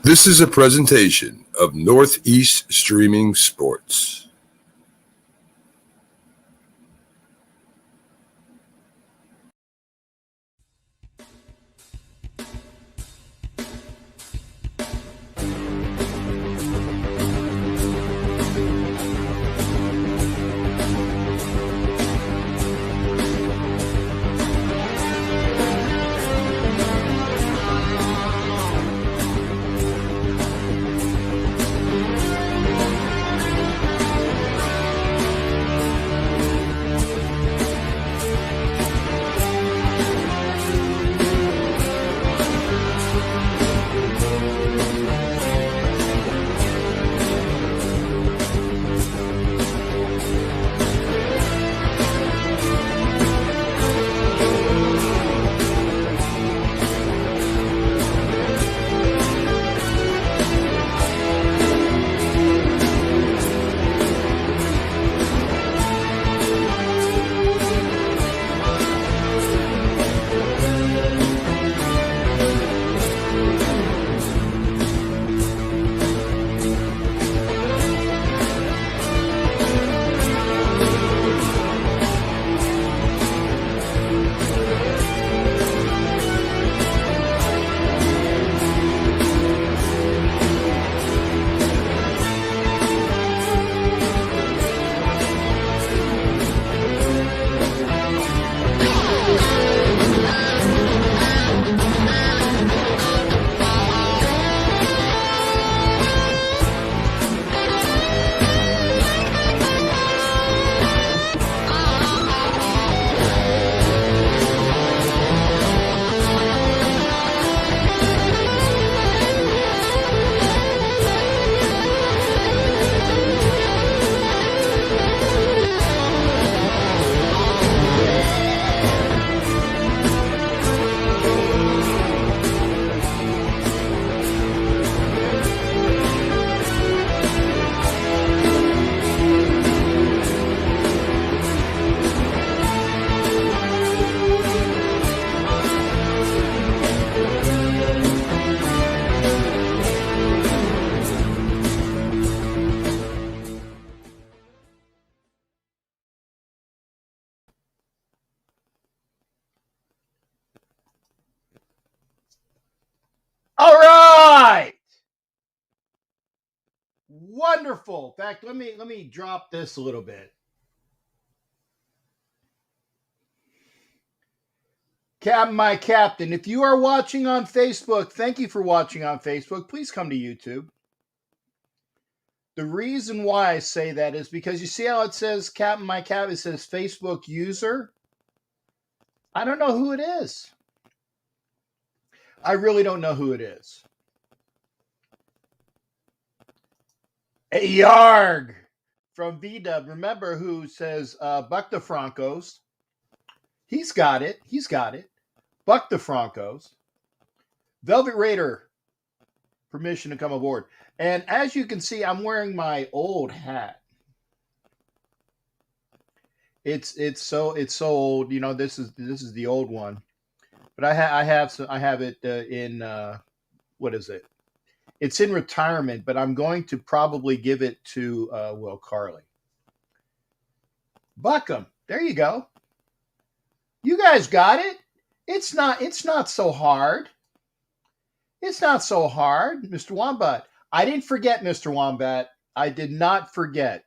This is a presentation of Northeast Streaming Sports. All right. Wonderful. In fact, let me drop this a little bit. My captain, if you are watching on Facebook, thank you for watching on Facebook. Please come to YouTube. The reason why I say that is because you see how it says my captain, it says Facebook user. I don't know who it is. I really don't know who it is. A Yarg from VW. Remember who says Buck the Francos. He's got it. Buck the Francos. Velvet Raider, permission to come aboard. And as you can see, I'm wearing my old hat. It's so old. You know, this is the old one. But I have it in what is it? It's in retirement, but I'm going to probably give it to Will Carley. Buckham, there you go. You guys got it. It's not so hard. It's not so hard, Mr. Wombat. I didn't forget, Mr. Wombat. I did not forget.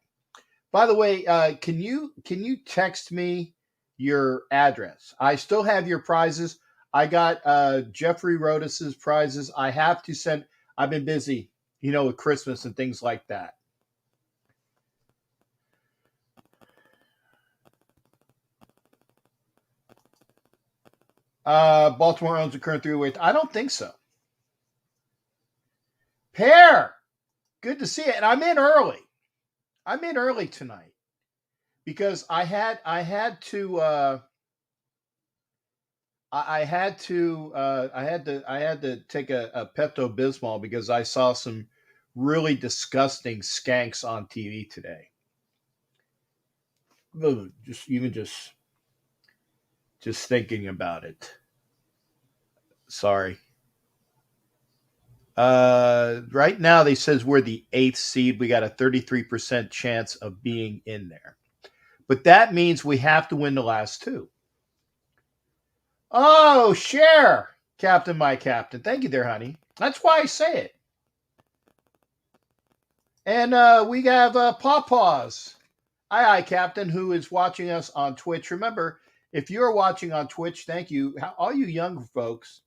By the way, can you text me your address? I still have your prizes. I got Jeffrey Rodis's prizes. I have to send. I've been busy, with Christmas and things like that. Baltimore owns a current 3-weight. I don't think so. Pear, good to see you. And I'm in early. Tonight because I had to take a Pepto-Bismol because I saw some really disgusting skanks on TV today. Just thinking about it. Sorry. Right now, they says we're the 8th seed. We got a 33% chance of being in there. But that means we have to win the last two. Oh, share, Captain, my captain. Thank you there, honey. That's why I say it. And we have Pawpaws. Aye, Captain, who is watching us on Twitch. Remember, if you're watching on Twitch, thank you. All you young folks,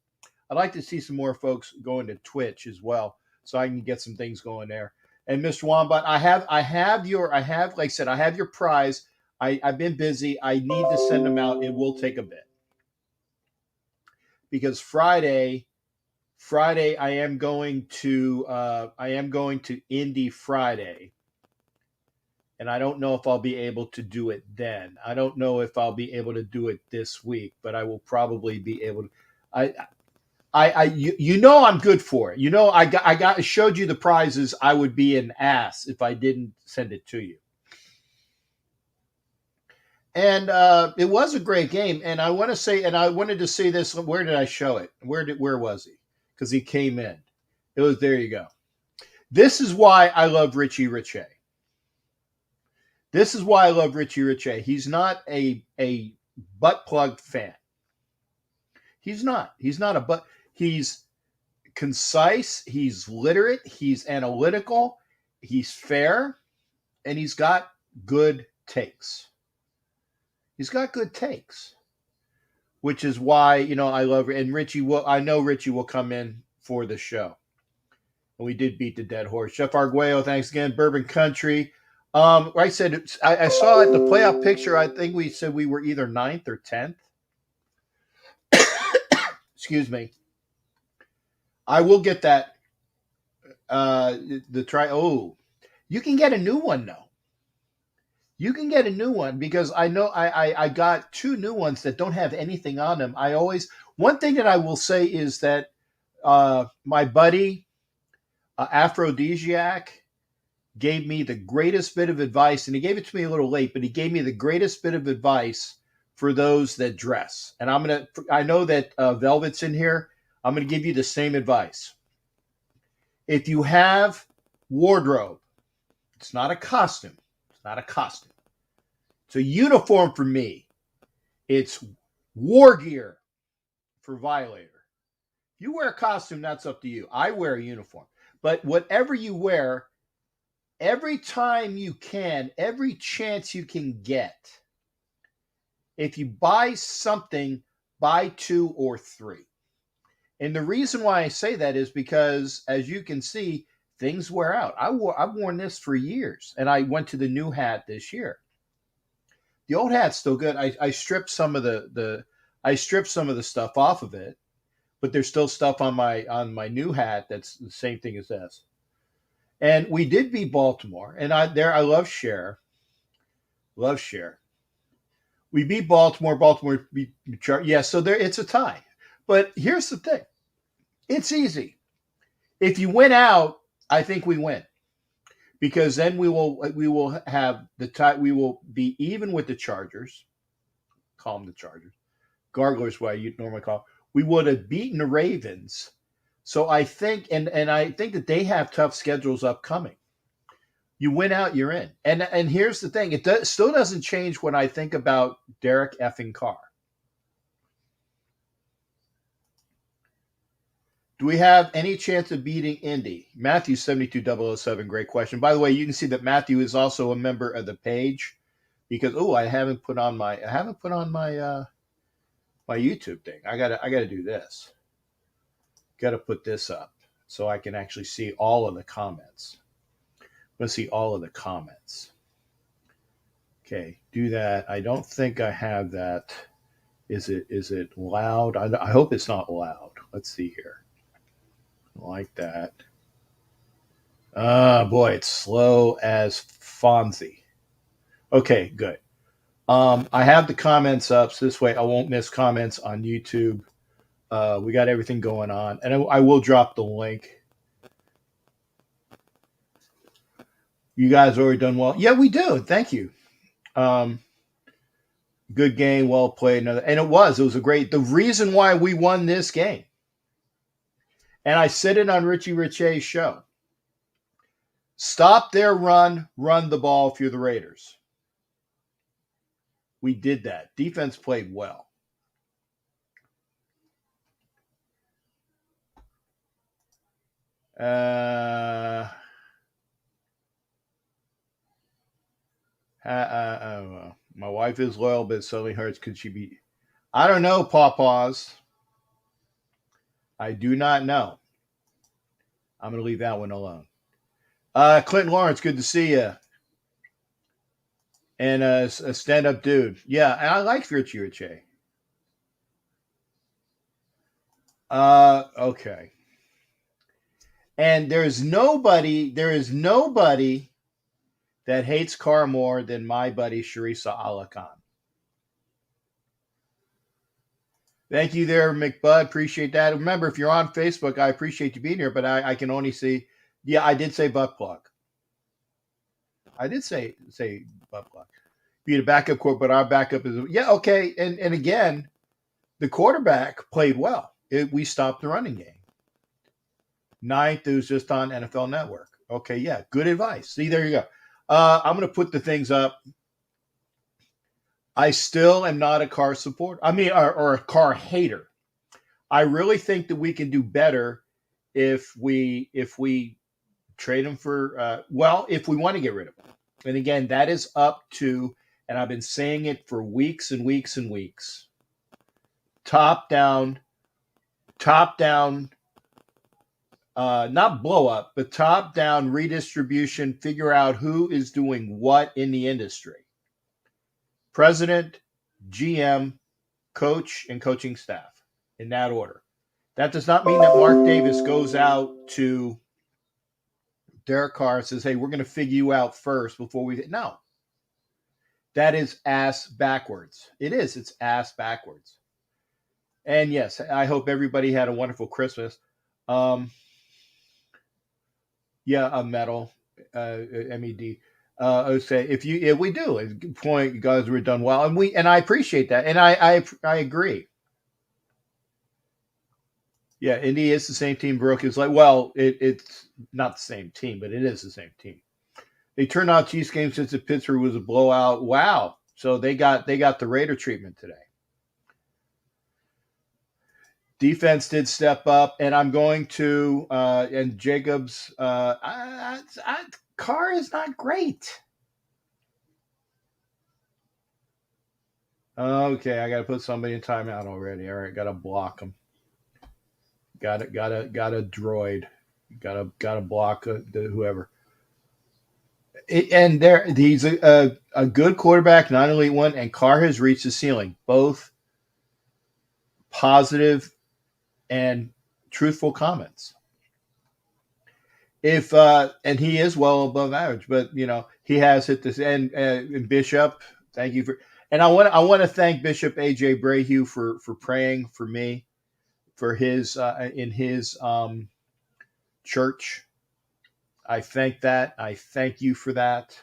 I'd like to see some more folks going to Twitch as well, so I can get some things going there. And Mr. Wombat, I have, like I said, I have your prize. I've been busy. I need to send them out. It will take a bit because Friday, I am going to Indy Friday, and I don't know if I'll be able to do it then. I don't know if I'll be able to do it this week, but I will probably be able to. You know I'm good for it. You know I showed you the prizes. I would be an ass if I didn't send it to you. And it was a great game. And I wanted to say this. Where did I show it? Where was he? Because he came in. It was, there you go. This is why I love Richie Rich. This is why I love Richie Rich. He's not a butt plug fan. He's not a butt. He's concise. He's literate. He's analytical. He's fair, and he's got good takes. He's got good takes, which is why I love it. And I know Richie will come in for the show. And we did beat the dead horse. Chef Arguello, thanks again. Bourbon Country. I said I saw it, the playoff picture. I think we said we were either 9th or 10th. Excuse me. I will get that. You can get a new one though. You can get a new one because I know I got 2 new ones that don't have anything on them. One thing that I will say is that my buddy Aphrodisiac gave me the greatest bit of advice, and he gave it to me a little late, but he gave me the greatest bit of advice for those that dress. And I know that Velvet's in here. I'm going to give you the same advice. If you have wardrobe, it's not a costume. It's not a costume. It's a uniform for me. It's war gear for Violator. If you wear a costume, that's up to you. I wear a uniform. But whatever you wear, every time you can, every chance you can get, if you buy something, buy 2 or 3. And the reason why I say that is because, as you can see, things wear out. I've worn this for years, and I went to the new hat this year. The old hat's still good. I stripped some of the stuff off of it, but there's still stuff on my new hat that's the same thing as this. And we did beat Baltimore, and I love Cher. Love Cher. We beat Baltimore. Baltimore beat Chargers. Yeah, so it's a tie. But here's the thing. It's easy. If you win out, I think we win. Because then we will have the tie. We will be even with the Chargers. Call them the Chargers. Garglers, what you normally call. We would have beaten the Ravens. So I think, and I think that they have tough schedules upcoming. You win out, you're in. And here's the thing. It still doesn't change when I think about Derek effing Carr. Do we have any chance of beating Indy? Matthew 72007, great question. By the way, you can see that Matthew is also a member of the page because I haven't put on my my YouTube thing. I gotta do this. Gotta put this up so I can actually see all of the comments. Let's see all of the comments. Okay, do that. I don't think I have that. Is it loud? I hope it's not loud. Let's see here. Like that. Boy, it's slow as Fonzie. Okay, good. I have the comments up, so this way I won't miss comments on YouTube. We got everything going on, and I will drop the link. You guys already done well. Yeah, we do. Thank you. Good game, well played. And it was a great. The reason why we won this game And I said it on Richie Richey's show. Stop their run the ball if you're the Raiders. We did that. Defense played well. My wife is loyal, but it suddenly hurts. Could she be? I don't know, Pawpaws. I do not know. I'm going to leave that one alone. Clinton Lawrence, good to see you. And a stand-up dude. Yeah, and I like Richie Richey. Okay. And there is nobody that hates Carr more than my buddy Sharisa Allah Khan. Thank you there, McBud. Appreciate that. Remember, if you're on Facebook, I appreciate you being here, but I can only see, yeah, I did say butt plug. I did say butt plug. Be the backup court, but our backup is, yeah, okay. And again, the quarterback played well. We stopped the running game. Ninth, it was just on NFL Network. Okay, yeah, good advice. See, there you go. I'm going to put the things up. I still am not a Carr supporter. I mean, or a Carr hater. I really think that we can do better if we trade him for, if we want to get rid of him. And again, that is up to, and I've been saying it for weeks and weeks and weeks. Top down, not blow up, but top down redistribution, figure out who is doing what in the industry. President, GM, coach, and coaching staff in that order. That does not mean that Mark Davis goes out to Derek Carr and says, hey, we're going to figure you out first before we. No. That is ass backwards. It is. It's ass backwards. And yes, I hope everybody had a wonderful Christmas. A medal, MED. I would say if we do, at a point, you guys were done well, and I appreciate that, and I agree. Yeah, Indy is the same team. Brooke is like, well, it's not the same team, but it is the same team. They turned out Chiefs game since the Pittsburgh was a blowout. Wow, so they got the Raider treatment today. Defense did step up, and I'm going to and Jacobs. Carr is not great. Okay, I got to put somebody in timeout already. All right, got to block him. Got a droid. Got to block whoever. He's a good quarterback, not an elite one, and Carr has reached the ceiling. Both positive and truthful comments. And he is well above average, but he has hit this. And Bishop, thank you for. And I want to thank Bishop AJ Brahue for praying for me, for his in his church. I thank that. I thank you for that.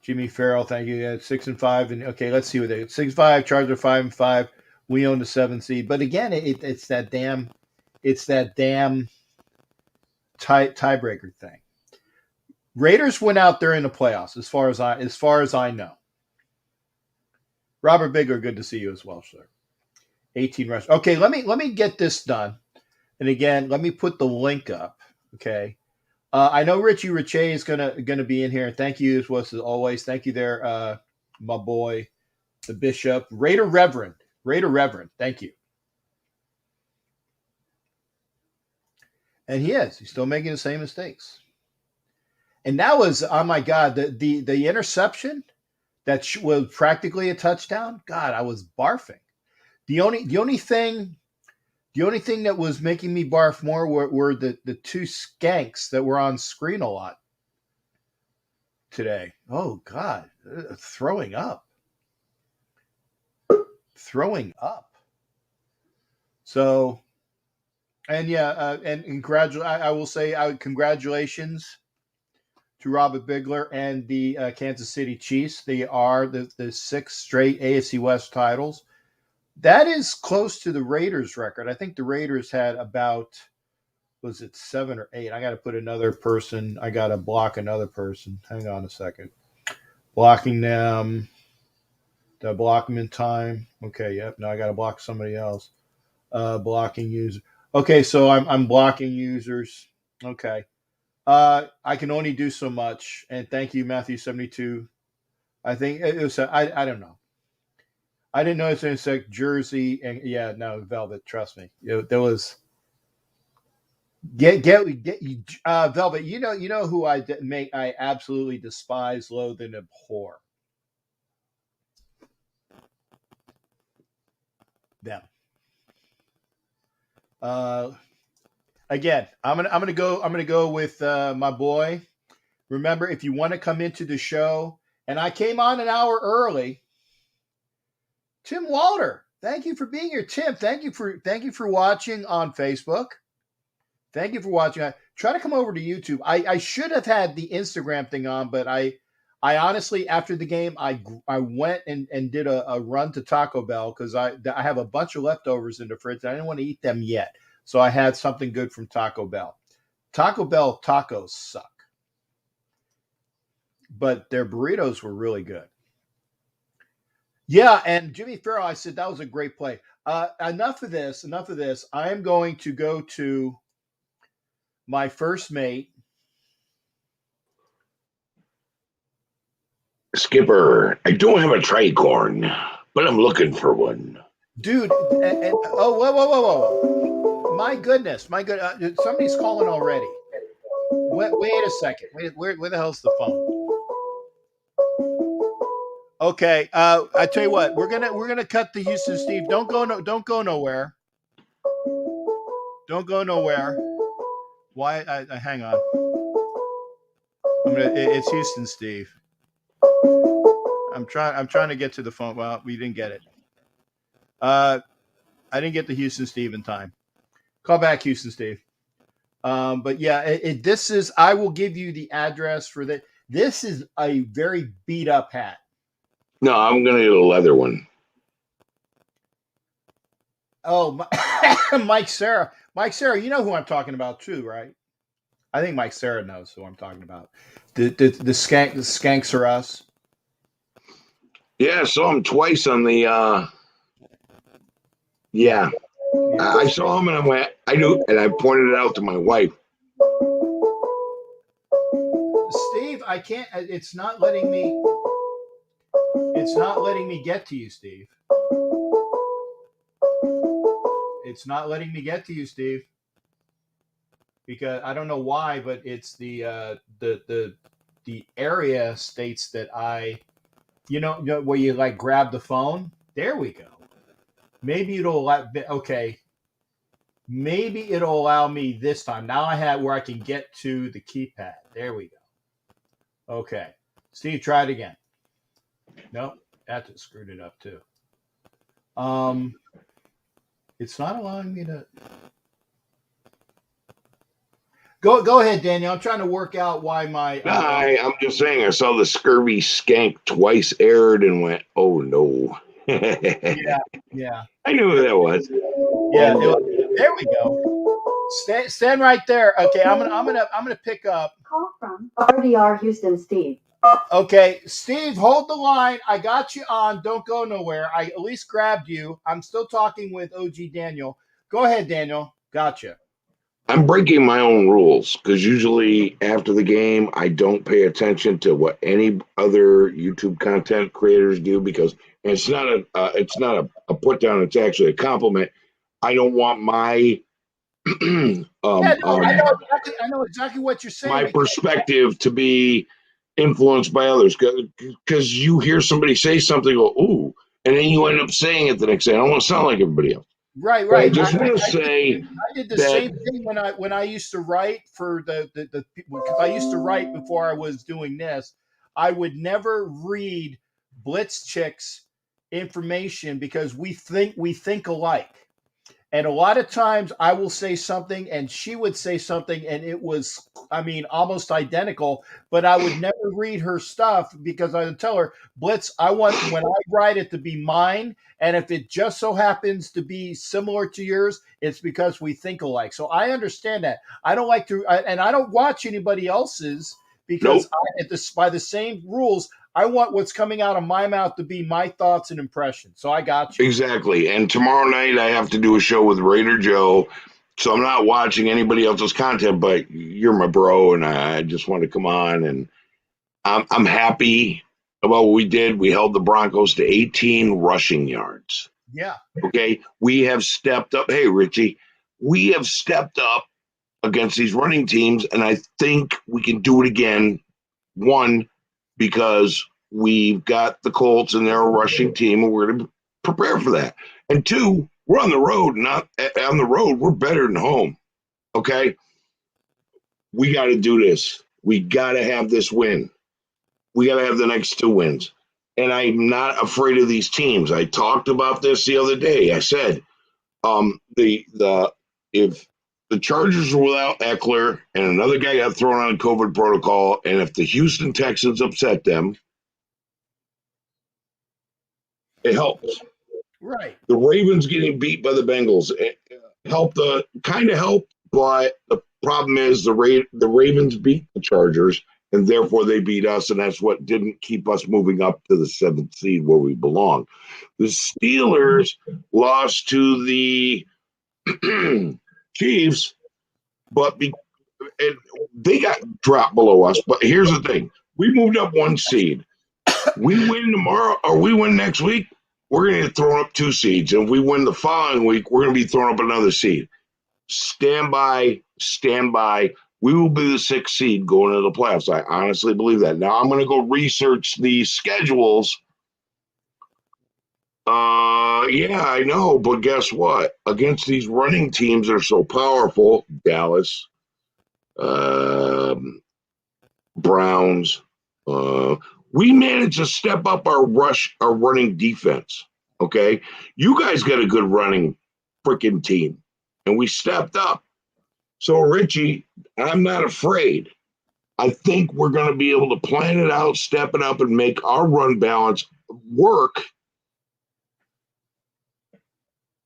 Jimmy Farrell, thank you. 6-5, and okay, let's see what they 6-5. Chargers 5-5. We own the 7th seed, but again, it's that damn tiebreaker thing. Raiders went out there in the playoffs, as far as I know. Robert Bigler, good to see you as well, sir. 18 rush. Okay, let me get this done. And again, let me put the link up. Okay. I know Richie Richey is gonna be in here. Thank you as well as always. Thank you there, my boy, the Bishop. Raider Reverend. Thank you. And he's still making the same mistakes. And that was, oh my God, the interception that was practically a touchdown. God, I was barfing. The only thing that was making me barf more were the two skanks that were on screen a lot today. Oh God, throwing up. So, and I will say congratulations to Robert Bigler and the Kansas City Chiefs. They are the 6th straight AFC West titles. That is close to the Raiders record. I think the Raiders had about, was it 7 or 8? I got to put another person. I got to block another person. Hang on a second. Blocking them. Did I block them in time? Okay, yep. Now I got to block somebody else. Blocking user. Okay, so I'm blocking users. Okay. I can only do so much. And thank you, Matthew 72. I think it was. I don't know. I didn't know it was in sec Jersey and yeah, no Velvet. Trust me, there was get Velvet. You know who I absolutely despise, loathe, and abhor them. Uh, Again, I'm gonna go with my boy. Remember, if you want to come into the show, and I came on an hour early. Tim Walter, thank you for being here. Tim, thank you for watching on Facebook. Thank you for watching. Try to come over to YouTube. I should have had the Instagram thing on, but I honestly, after the game, I went and did a run to Taco Bell because I have a bunch of leftovers in the fridge. And I didn't want to eat them yet, so I had something good from Taco Bell. Taco Bell tacos suck, but their burritos were really good. Yeah, and Jimmy Farrell, I said that was a great play. Enough of this. Enough of this. I am going to go to my first mate. Skipper, I don't have a tricorn, but I'm looking for one. Dude, oh, whoa. My goodness. Somebody's calling already. Wait a second. Where the hell's the phone? Okay, I tell you what, we're gonna cut the Houston Steve. Don't go nowhere. Don't go nowhere. Why? I hang on. It's Houston Steve. I'm trying to get to the phone. Well, we didn't get it. I didn't get the Houston Steve in time. Call back Houston Steve. But yeah, this is. I will give you the address for that. This is a very beat up hat. No, I'm gonna get a leather one. Oh, Mike Sarah. Mike Sarah, you know who I'm talking about too, right? I think Mike Sarah knows who I'm talking about. The skanks are us. Yeah, I saw him twice on the. Yeah, I saw him and I went. I knew, and I pointed it out to my wife. Steve, I can't. It's not letting me. It's not letting me get to you, Steve. It's not letting me get to you, Steve. Because I don't know why, but it's the area states that you know where you like grab the phone. There we go. Maybe it'll allow. Okay. Maybe it'll allow me this time. Now I have where I can get to the keypad. There we go. Okay. Steve, try it again. Nope, that just screwed it up too. It's not allowing me to. Go ahead, Daniel. I'm trying to work out why my. I'm just saying. I saw the scurvy skank twice aired and went, "Oh no." Yeah. I knew who that was. Yeah, there we go. Stand right there. Okay, I'm gonna pick up. Call from RDR Houston Steve. Okay, Steve, hold the line. I got you on. Don't go nowhere. I at least grabbed you. I'm still talking with OG Daniel. Go ahead, Daniel. Gotcha. I'm breaking my own rules because usually after the game, I don't pay attention to what any other YouTube content creators do because it's not a put down. It's actually a compliment. I don't want my I know exactly what you're saying. my perspective to be influenced by others because you hear somebody say something, go ooh, and then you end up saying it the next day. I don't want to sound like everybody else. Right. But I just want to say I did the same thing when I used to write for the because I used to write before I was doing this. I would never read Blitz Chick's information because we think alike. And a lot of times I will say something and she would say something and it was, I mean, almost identical, but I would never read her stuff because I would tell her, Blitz, I want, when I write it, to be mine. And if it just so happens to be similar to yours, it's because we think alike. So I understand that. I don't like to, and I don't watch anybody else's because Nope. by the same rules, I want what's coming out of my mouth to be my thoughts and impressions. So I got you. Exactly. And tomorrow night I have to do a show with Raider Joe. So I'm not watching anybody else's content, but you're my bro, and I just want to come on. And I'm happy about what we did. We held the Broncos to 18 rushing yards. Yeah. Okay. We have stepped up. Hey, Richie, we have stepped up against these running teams, and I think we can do it again. One, because we've got the Colts and they're a rushing team, and we're going to prepare for that. And two, we're on the road, not on the road. We're better than home. Okay. We got to do this. We got to have this win. We got to have the next 2 wins. And I'm not afraid of these teams. I talked about this the other day. I said, if the Chargers were without Eckler and another guy got thrown on COVID protocol, and if the Houston Texans upset them, it helps. Right. The Ravens getting beat by the Bengals helped, kind of helped, but the problem is the Ravens beat the Chargers, and therefore they beat us, and that's what didn't keep us moving up to the 7th seed where we belong. The Steelers lost to the Chiefs, but they got dropped below us. But here's the thing: we moved up 1 seed. We win tomorrow, or we win next week, we're going to get thrown up 2 seeds. And if we win the following week, we're going to be thrown up another seed. Stand by. We will be the 6th seed going into the playoffs. I honestly believe that. Now I'm going to go research the schedules. Yeah, I know, but guess what? Against these running teams that are so powerful, Dallas, Browns, we managed to step up our running defense. Okay, you guys got a good running freaking team, and we stepped up. So, Richie, I'm not afraid. I think we're going to be able to plan it out, step it up, and make our run balance work.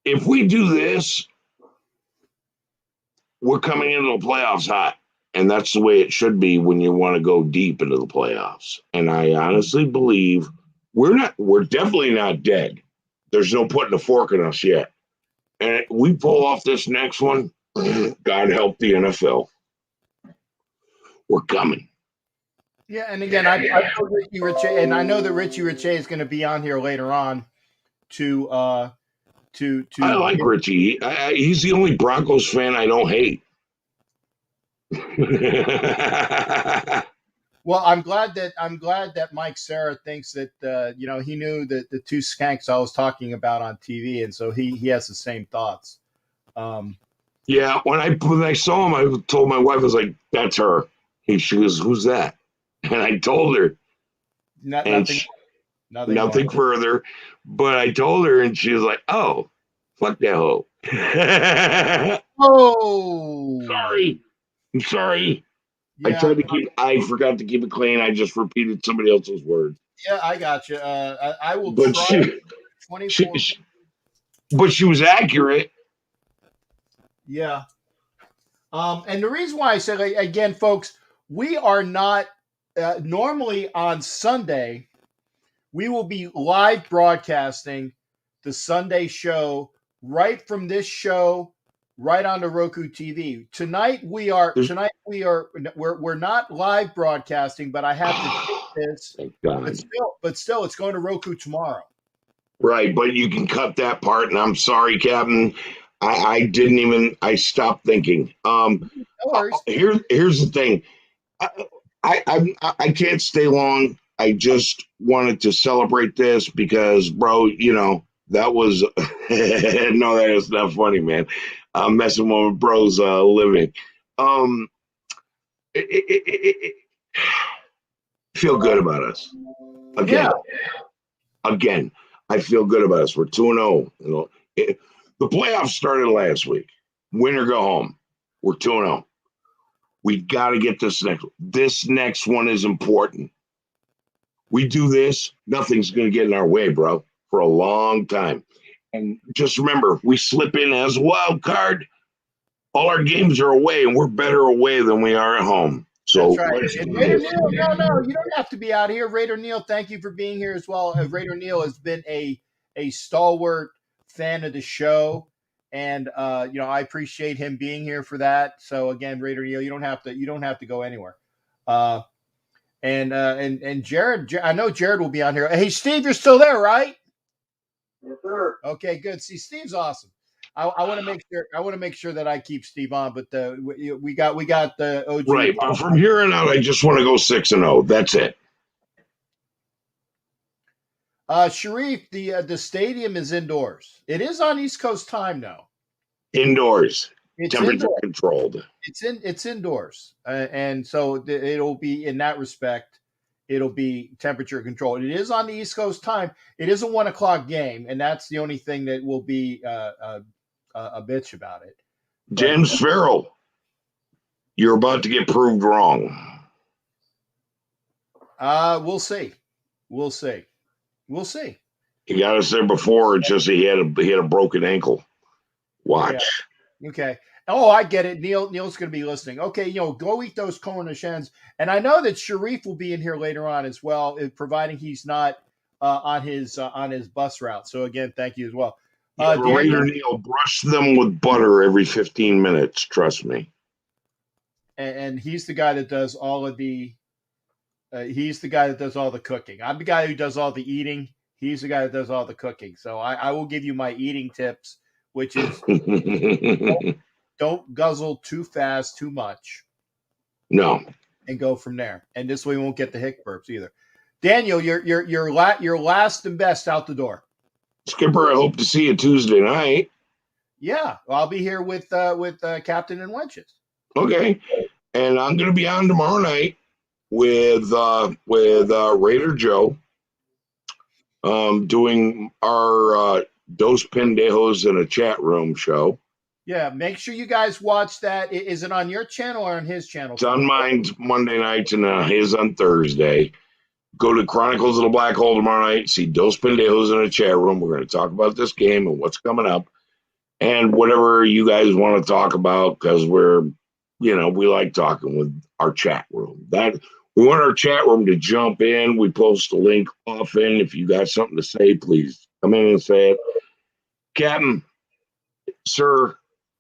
If we do this, we're coming into the playoffs hot. And that's the way it should be when you want to go deep into the playoffs. And I honestly believe we're definitely not dead. There's no putting a fork in us yet. And if we pull off this next one, God help the NFL. We're coming. Yeah, and again, I know Richie Rich, and I know that Richie Rich is going to be on here later on to I like Richie. He's the only Broncos fan I don't hate. Well, I'm glad that Mike Sarah thinks that he knew that the 2 skanks I was talking about on TV, and so he has the same thoughts. Yeah, when I saw him, I told my wife, I was like, "That's her." She goes, "Who's that?" And I told her, nothing further. But I told her, and she was like, "Oh, fuck that hoe." Oh, I'm sorry. Yeah, I forgot to keep it clean. I just repeated somebody else's word. yeah, I got you. I will But try 24. But she was accurate. Yeah. And the reason why I said, again, folks, we are not normally on Sunday. We will be live broadcasting the Sunday show right from this show, right on the Roku TV. Tonight we're not live broadcasting, but I have to take this. Thank God. But still, it's going to Roku tomorrow. Right, but you can cut that part, and I'm sorry, Captain. I stopped thinking. Here's the thing. I can't stay long. I just wanted to celebrate this because, bro, that was no, that is not funny, man. I'm messing with bros living. Feel good about us again. Yeah. Again, I feel good about us. We're 2-0. The playoffs started last week. Win or go home. We're 2-0. We got to get this next one. This next one is important. We do this, nothing's going to get in our way, bro, for a long time. And just remember, if we slip in as a wild card, all our games are away, and we're better away than we are at home. So that's right. And Raider Neil, no, you don't have to be out here. Raider Neil, thank you for being here as well. Raider Neil has been a stalwart fan of the show, and I appreciate him being here for that. So again, Raider Neil, you don't have to go anywhere. And Jared, I know Jared will be on here. Hey, Steve, you're still there, right? Yes, sir. Okay, good. See, Steve's awesome. I want to make sure. I want to make sure that I keep Steve on, but we got the OG. Right, but from here on out, I just want to go 6-0. That's it. Sharif, the stadium is indoors. It is on East Coast time now. Indoors, It's temperature indoors. controlled. It's indoors, and so it'll be in that respect. It'll be temperature controlled. It is on the East Coast time. It is a 1 o'clock game, and that's the only thing that will be a bitch about it. James Farrell, you're about to get proved wrong. We'll see. He got us there before. It's just he had a broken ankle. Watch. Yeah. Okay. Oh, I get it. Neil's going to be listening. Okay, go eat those cornichons. And I know that Sharif will be in here later on as well, providing he's not on his bus route. So again, thank you as well. Raider Neil, brush them with butter every 15 minutes. Trust me. And he's the guy that does all of the. He's the guy that does all the cooking. I'm the guy who does all the eating. He's the guy that does all the cooking. So I will give you my eating tips, which is don't guzzle too fast, too much. No. And go from there. And this way we won't get the hic burps either. Daniel, you're last and best out the door. Skipper, I hope to see you Tuesday night. Yeah, I'll be here with Captain and Wenches. Okay, and I'm going to be on tomorrow night with Raider Joe, doing our Dos Pendejos in a chat room show. Yeah, make sure you guys watch that. Is it on your channel or on his channel? It's on mine Monday nights and his on Thursday. Go to Chronicles of the Black Hole tomorrow night. See Dos Pendejos in a chat room. We're going to talk about this game and what's coming up, and whatever you guys want to talk about, because we like talking with our chat room. That we want our chat room to jump in. We post a link often. If you got something to say, please come in and say it. Captain, sir,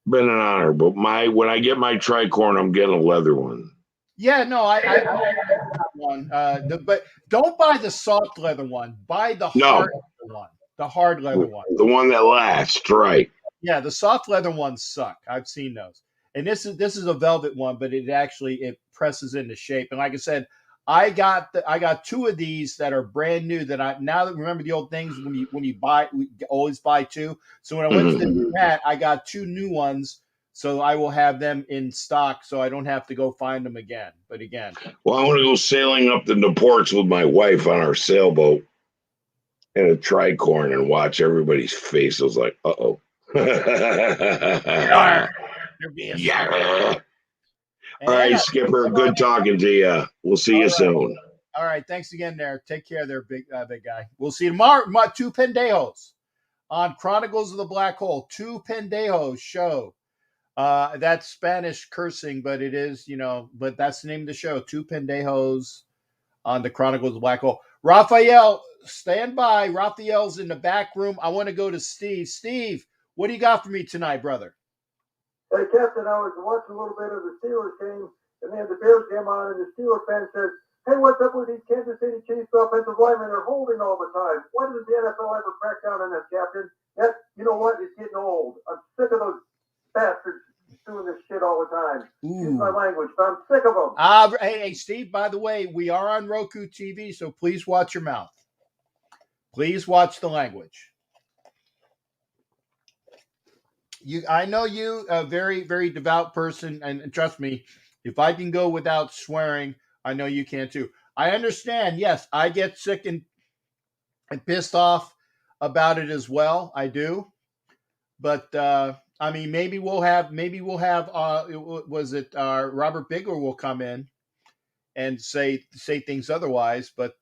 been an honor. But when I get my tricorn, I'm getting a leather one. Yeah, no, I that one. But don't buy the soft leather one. Buy the hard leather one. The hard leather one. The one that lasts, right? Yeah, the soft leather ones suck. I've seen those. And this is a velvet one, but it presses into shape. And like I said, I got two of these that are brand new that remember the old things when you buy, we always buy two. So when I went to the new hat, I got two new ones. So I will have them in stock so I don't have to go find them again. But again. Well, I want to go sailing up the ports with my wife on our sailboat in a tricorn and watch everybody's faces like, uh-oh. Yeah. All right, Skipper. Good talking to you. We'll see you soon. All right. Thanks again there. Take care there, big guy. We'll see you tomorrow. Two Pendejos on Chronicles of the Black Hole. Two Pendejos show. That's Spanish cursing, but it is, but that's the name of the show. Two Pendejos on the Chronicles of the Black Hole. Raphael, stand by. Raphael's in the back room. I want to go to Steve. Steve, what do you got for me tonight, brother? Hey, Captain, I was watching a little bit of the Steelers game, and then the Bears came on, and the Steelers fan said, hey, what's up with these Kansas City Chiefs offensive linemen? They're holding all the time. Why doesn't the NFL ever crack down on that, Captain? You know what? It's getting old. I'm sick of those bastards doing this shit all the time. Excuse my language, but I'm sick of them. Hey, Steve, by the way, we are on Roku TV, so please watch your mouth. Please watch the language. I know you, a very, very devout person, and trust me, if I can go without swearing, I know you can too. I understand. Yes, I get sick and pissed off about it as well. I do. But I mean, maybe we'll have was it Robert Bigler will come in and say things otherwise, but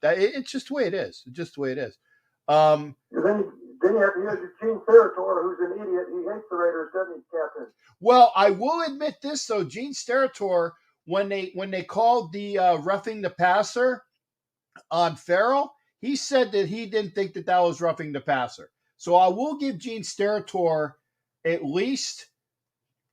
it's just the way it is. It's just the way it is. Then you have to use Gene Steratore, who's an idiot. He hates the Raiders, doesn't he, Captain? Well, I will admit this though, Gene Steratore, when they called the roughing the passer on Farrell, he said that he didn't think that was roughing the passer. So I will give Gene Steratore at least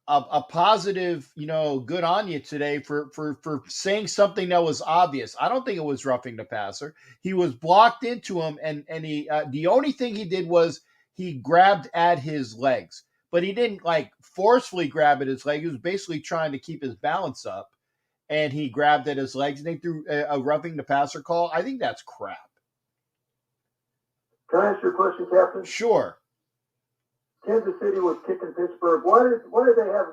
a positive, good on you today for saying something that was obvious. I don't think it was roughing the passer. He was blocked into him, and he the only thing he did was he grabbed at his legs, but he didn't like forcefully grab at his leg. He was basically trying to keep his balance up, and he grabbed at his legs, and they threw a roughing the passer call. I think that's crap. Can I ask you a question, Captain? Sure. Kansas City was kicking Pittsburgh. Why did they have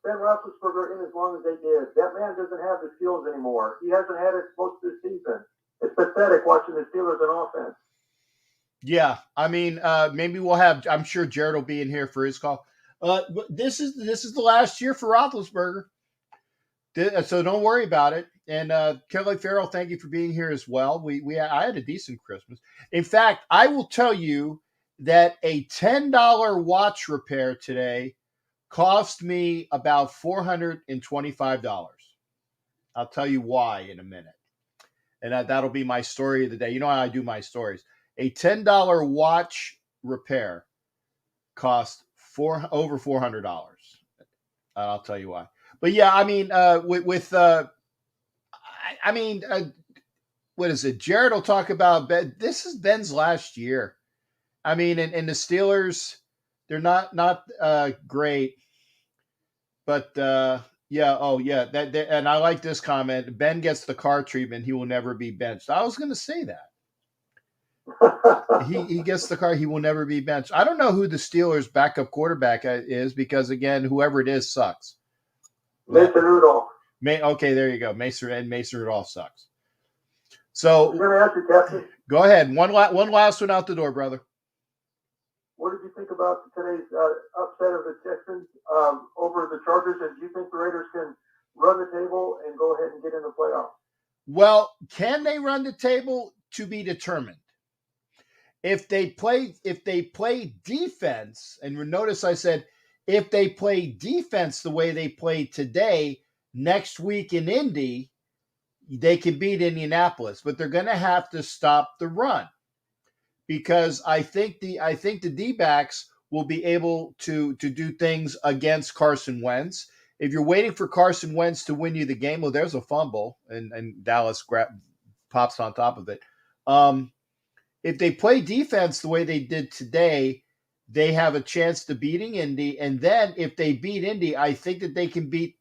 Ben Roethlisberger in as long as they did? That man doesn't have the skills anymore. He hasn't had it most of the season. It's pathetic watching the Steelers on offense. Yeah, I mean, maybe we'll have. I'm sure Jared will be in here for his call. This is the last year for Roethlisberger, so don't worry about it. And Kelly Farrell, thank you for being here as well. I had a decent Christmas. In fact, I will tell you that a $10 watch repair today cost me about $425. I'll tell you why in a minute. And that'll be my story of the day. You know how I do my stories. A $10 watch repair cost over $400. I'll tell you why. But yeah, I mean, what is it? Jared will talk about Ben. This is Ben's last year. I mean, and the Steelers, they're not great, but yeah. Oh yeah, and I like this comment. Ben gets the car treatment. He will never be benched. I was going to say that. He gets the car. He will never be benched. I don't know who the Steelers' backup quarterback is because again, whoever it is sucks. Mason Rudolph. Okay, there you go. Mason Rudolph sucks. So I'm going to ask you, Captain. Go ahead. One last one out the door, brother. What did you think about today's upset of the Texans over the Chargers? And do you think the Raiders can run the table and go ahead and get in the playoffs? Well, can they run the table? To be determined. If they play defense, and notice I said if they play defense the way they played today, next week in Indy, they can beat Indianapolis, but they're going to have to stop the run. Because I think the D-backs will be able to do things against Carson Wentz. If you're waiting for Carson Wentz to win you the game, well, there's a fumble, and Dallas pops on top of it. If they play defense the way they did today, they have a chance to beating Indy. And then if they beat Indy, I think that they can beat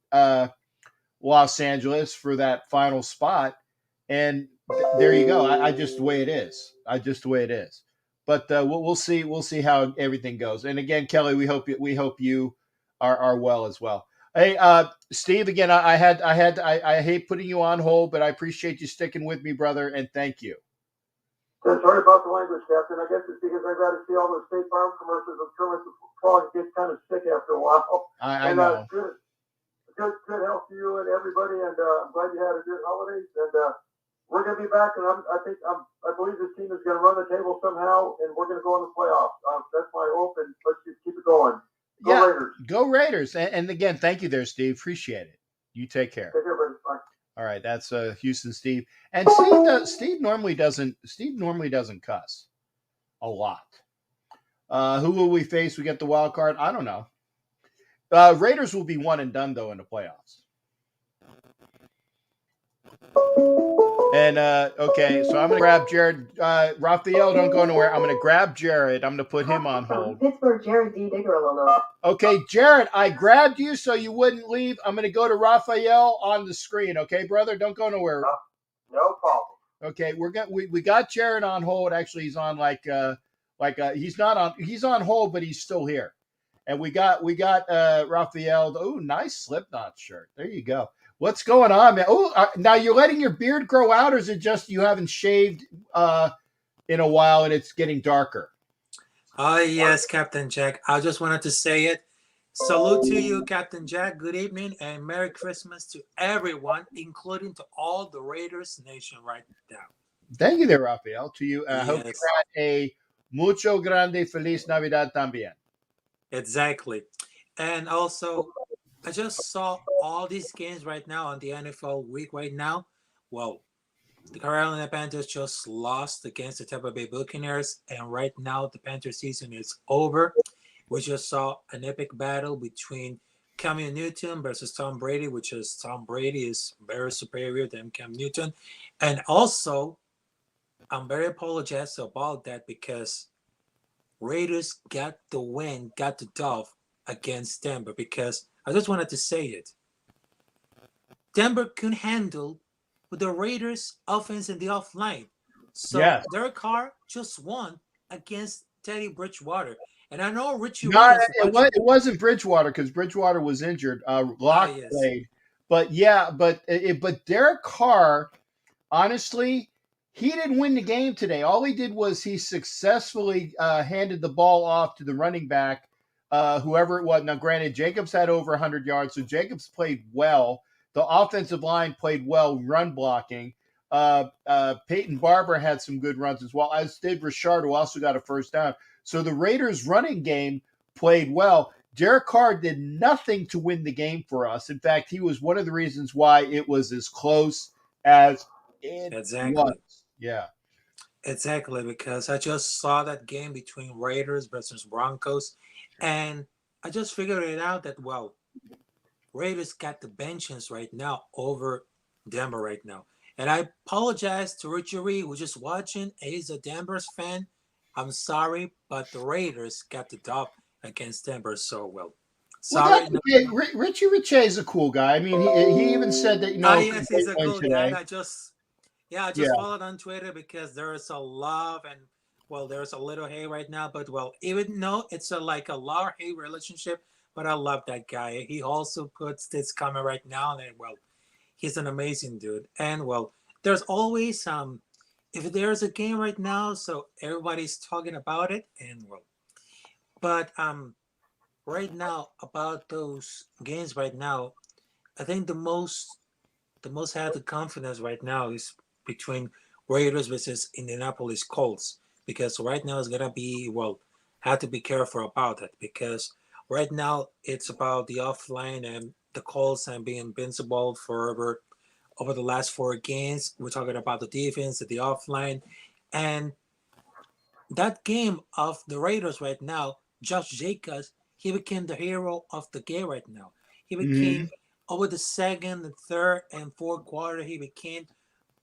Los Angeles for that final spot. And there you go. I just the way it is. But we'll see. We'll see how everything goes. And again, Kelly, we hope you are well as well. Hey, Steve. Again, I hate putting you on hold, but I appreciate you sticking with me, brother, and thank you. Sorry about the language, Captain. I guess it's because I got to see all those State Farm commercials of Kermit the Frog get kind of sick after a while. I know. Good health to you and everybody, and I'm glad you had a good holidays. And we're going to be back, and I believe this team is going to run the table somehow, and we're going to go in the playoffs. That's my hope, and let's just keep it going. Raiders. Go Raiders. And again, thank you there, Steve. Appreciate it. You take care. Take care, buddy. Bye. All right, that's Houston Steve. And Steve normally doesn't cuss a lot. Who will we face? We get the wild card. I don't know. Raiders will be one and done though in the playoffs. And okay, so I'm gonna grab Jared. Raphael, don't go nowhere. I'm gonna grab Jared. I'm gonna put him on hold. Pittsburgh, Jared D. Digger. Okay, Jared, I grabbed you so you wouldn't leave. I'm gonna go to Raphael on the screen. Okay, brother, don't go nowhere. No problem. Okay, we got Jared on hold. Actually, he's on he's on hold, but he's still here. And we got Raphael. Oh, nice Slipknot shirt. There you go. What's going on, man? Oh, now you're letting your beard grow out, or is it just you haven't shaved in a while and it's getting darker? Oh, yes, Captain Jack. I just wanted to say it. Salute to you, Captain Jack. Good evening and Merry Christmas to everyone, including to all the Raiders Nation right now. Thank you there, Rafael. To you. I hope you Yes, had a mucho grande feliz Navidad también. exactly. And also, I just saw all these games right now on the NFL week right now. Well, the Carolina Panthers just lost against the Tampa Bay Buccaneers, and right now the Panthers season is over. We just saw an epic battle between Cam Newton versus Tom Brady, which is Tom Brady is very superior than Cam Newton. And also, I'm very apologetic about that because Raiders got the win, got the dove against Denver because I just wanted to say it. Denver couldn't handle with the Raiders offense in the offline. So Yes. their car just won against Teddy Bridgewater. And I know Richie Not Reed is it, watching. it wasn't Bridgewater because Bridgewater was injured. Locke Yes. played, but yeah, but Derek Carr, honestly, he didn't win the game today. All he did was he successfully handed the ball off to the running back, whoever it was. Now, granted, Jacobs had over 100 yards, so Jacobs played well. The offensive line played well, run blocking. Peyton Barber had some good runs as well, as did Richard, who also got a first down. So the Raiders' running game played well. Derek Carr did nothing to win the game for us. In fact, he was one of the reasons why it was as close as it Exactly. was. Yeah. Exactly, because I just saw that game between Raiders versus Broncos, and I just figured it out that, well, Raiders got the vengeance right now over Denver right now. And I apologize to Richie Reed, who's just watching. He's a Denver's fan. I'm sorry, but the Raiders got the dub against Denver so well. Sorry. Well, okay. Richie Rich is a cool guy. I mean, he even said that, Yes, he's a cool guy. And I just followed on Twitter because there's a love and, well, there's a little hate right now. But, well, even though it's like a love-hate relationship, but I love that guy. He also puts this comment right now, and, well, he's an amazing dude. And, well, there's always if there's a game right now, so everybody's talking about it, and, well, but right now about those games right now, I think the most had the confidence right now is between Raiders versus Indianapolis Colts, because right now it's gonna be, well, have to be careful about it because right now it's about the offline and the Colts and being invincible forever over the last 4 games. We're talking about the defense, the offline, and that game of the Raiders right now, Josh Jacobs, he became the hero of the game right now. He became over the second, and third, and fourth quarter. He became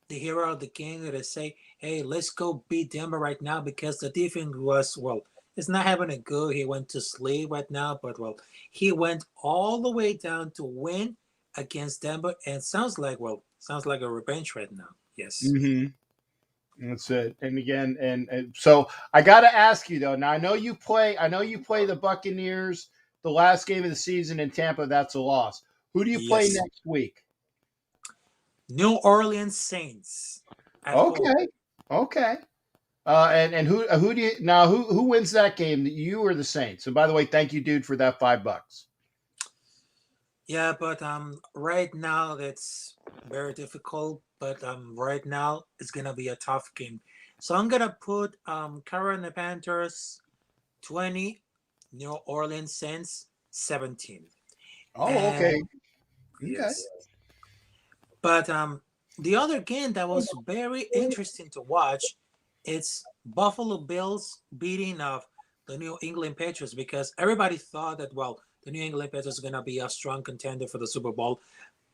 the hero of the game to say, "Hey, let's go beat Denver right now," because the defense was, well, it's not having a good. He went to sleep right now, but, well, he went all the way down to win against Denver, and sounds like a revenge right now. Yes. Mm-hmm. That's it. And again, and so I got to ask you though. Now I know you play the Buccaneers the last game of the season in Tampa. That's a loss. Who do you play Yes. next week? New Orleans Saints. Okay. Okay. And who do you now? Who wins that game? You or the Saints? And by the way, thank you, dude, for that $5. Yeah, but right now that's very difficult. But right now it's gonna be a tough game. So I'm gonna put Carolina Panthers 20, New Orleans Saints 17. Oh, And, okay. yes. But the other game that was very interesting to watch, it's Buffalo Bills beating of the New England Patriots, because everybody thought that, well, the New England Patriots are going to be a strong contender for the Super Bowl.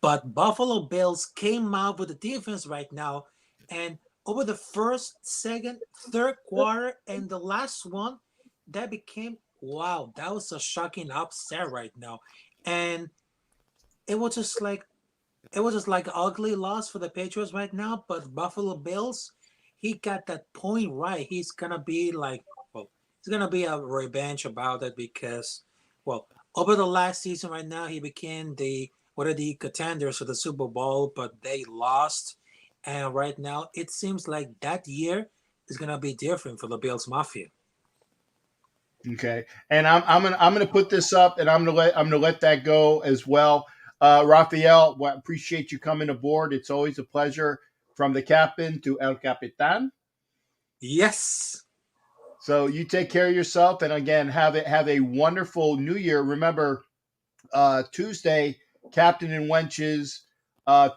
But Buffalo Bills came out with the defense right now, and over the first, second, third quarter, and the last one, that became, wow, that was a shocking upset right now. And it was just like an ugly loss for the Patriots right now. But Buffalo Bills, he got that point right. He's gonna be like, well, it's gonna be a revenge about it because, well, over the last season right now, he became one of the contenders for the Super Bowl, but they lost. And right now, it seems like that year is gonna be different for the Bills Mafia. Okay, and I'm gonna put this up, and I'm gonna let that go as well. Rafael, well, appreciate you coming aboard. It's always a pleasure. From the captain to El Capitan. Yes. So you take care of yourself, and again, have a wonderful New Year. Remember, Tuesday, Captain and Wenches.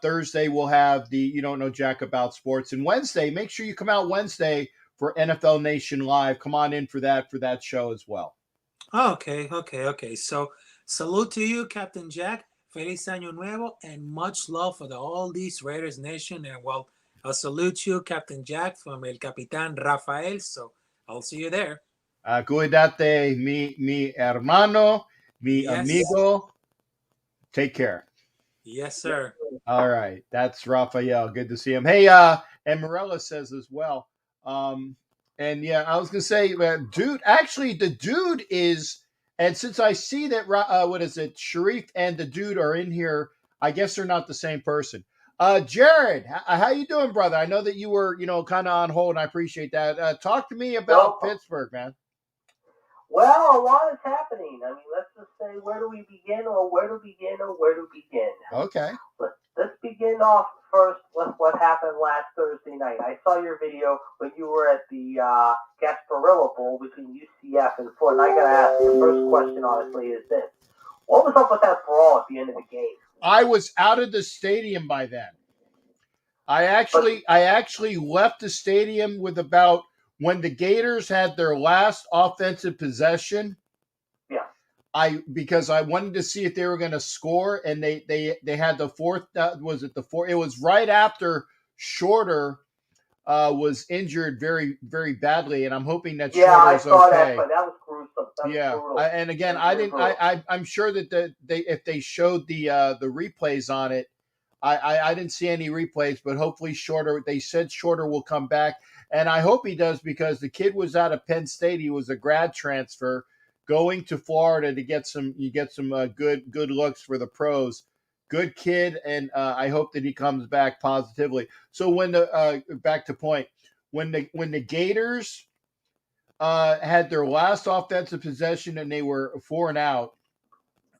Thursday, we'll have the You Don't Know Jack About Sports, and Wednesday, make sure you come out Wednesday for NFL Nation Live. Come on in for that show as well. Okay. So, salute to you, Captain Jack. Feliz Año Nuevo, and much love for all these Raiders Nation. And well, I'll salute you, Captain Jack, from El Capitan Rafael. So, I'll see you there. Cuídate, mi hermano, mi Yes. amigo. Take care. Yes, sir. All right, that's Rafael. Good to see him. Hey, and Morella says as well. And yeah, I was gonna say, dude. Actually, the dude is, and since I see that, what is it? Sharif and the dude are in here. I guess they're not the same person. Jared, how you doing, brother? I know that you were, kind of on hold, and I appreciate that. Talk to me about Pittsburgh, man. Well, a lot is happening. I mean, let's just say, where do we begin, or where to begin, or where to begin? Okay. Let's begin off first with what happened last Thursday night. I saw your video when you were at the Gasparilla Bowl between UCF and Ford, and I got to ask, the first question, honestly, is this. What was up with that brawl at the end of the game? I was out of the stadium by then. I actually left the stadium with about when the Gators had their last offensive possession. Yeah. Because I wanted to see if they were going to score, and they had the fourth. Was it the fourth? It was right after Shorter was injured very, very badly, and I'm hoping that Shorter is okay. Yeah, I saw that, but that was gruesome. That was brutal. And again, I didn't. I'm sure that if they showed the replays on it. I didn't see any replays, but hopefully Shorter. They said Shorter will come back, and I hope he does, because the kid was out of Penn State. He was a grad transfer going to Florida to get some. You get some good looks for the pros. Good kid, and I hope that he comes back positively. So when the back to point, when the Gators had their last offensive possession and they were 4 and out,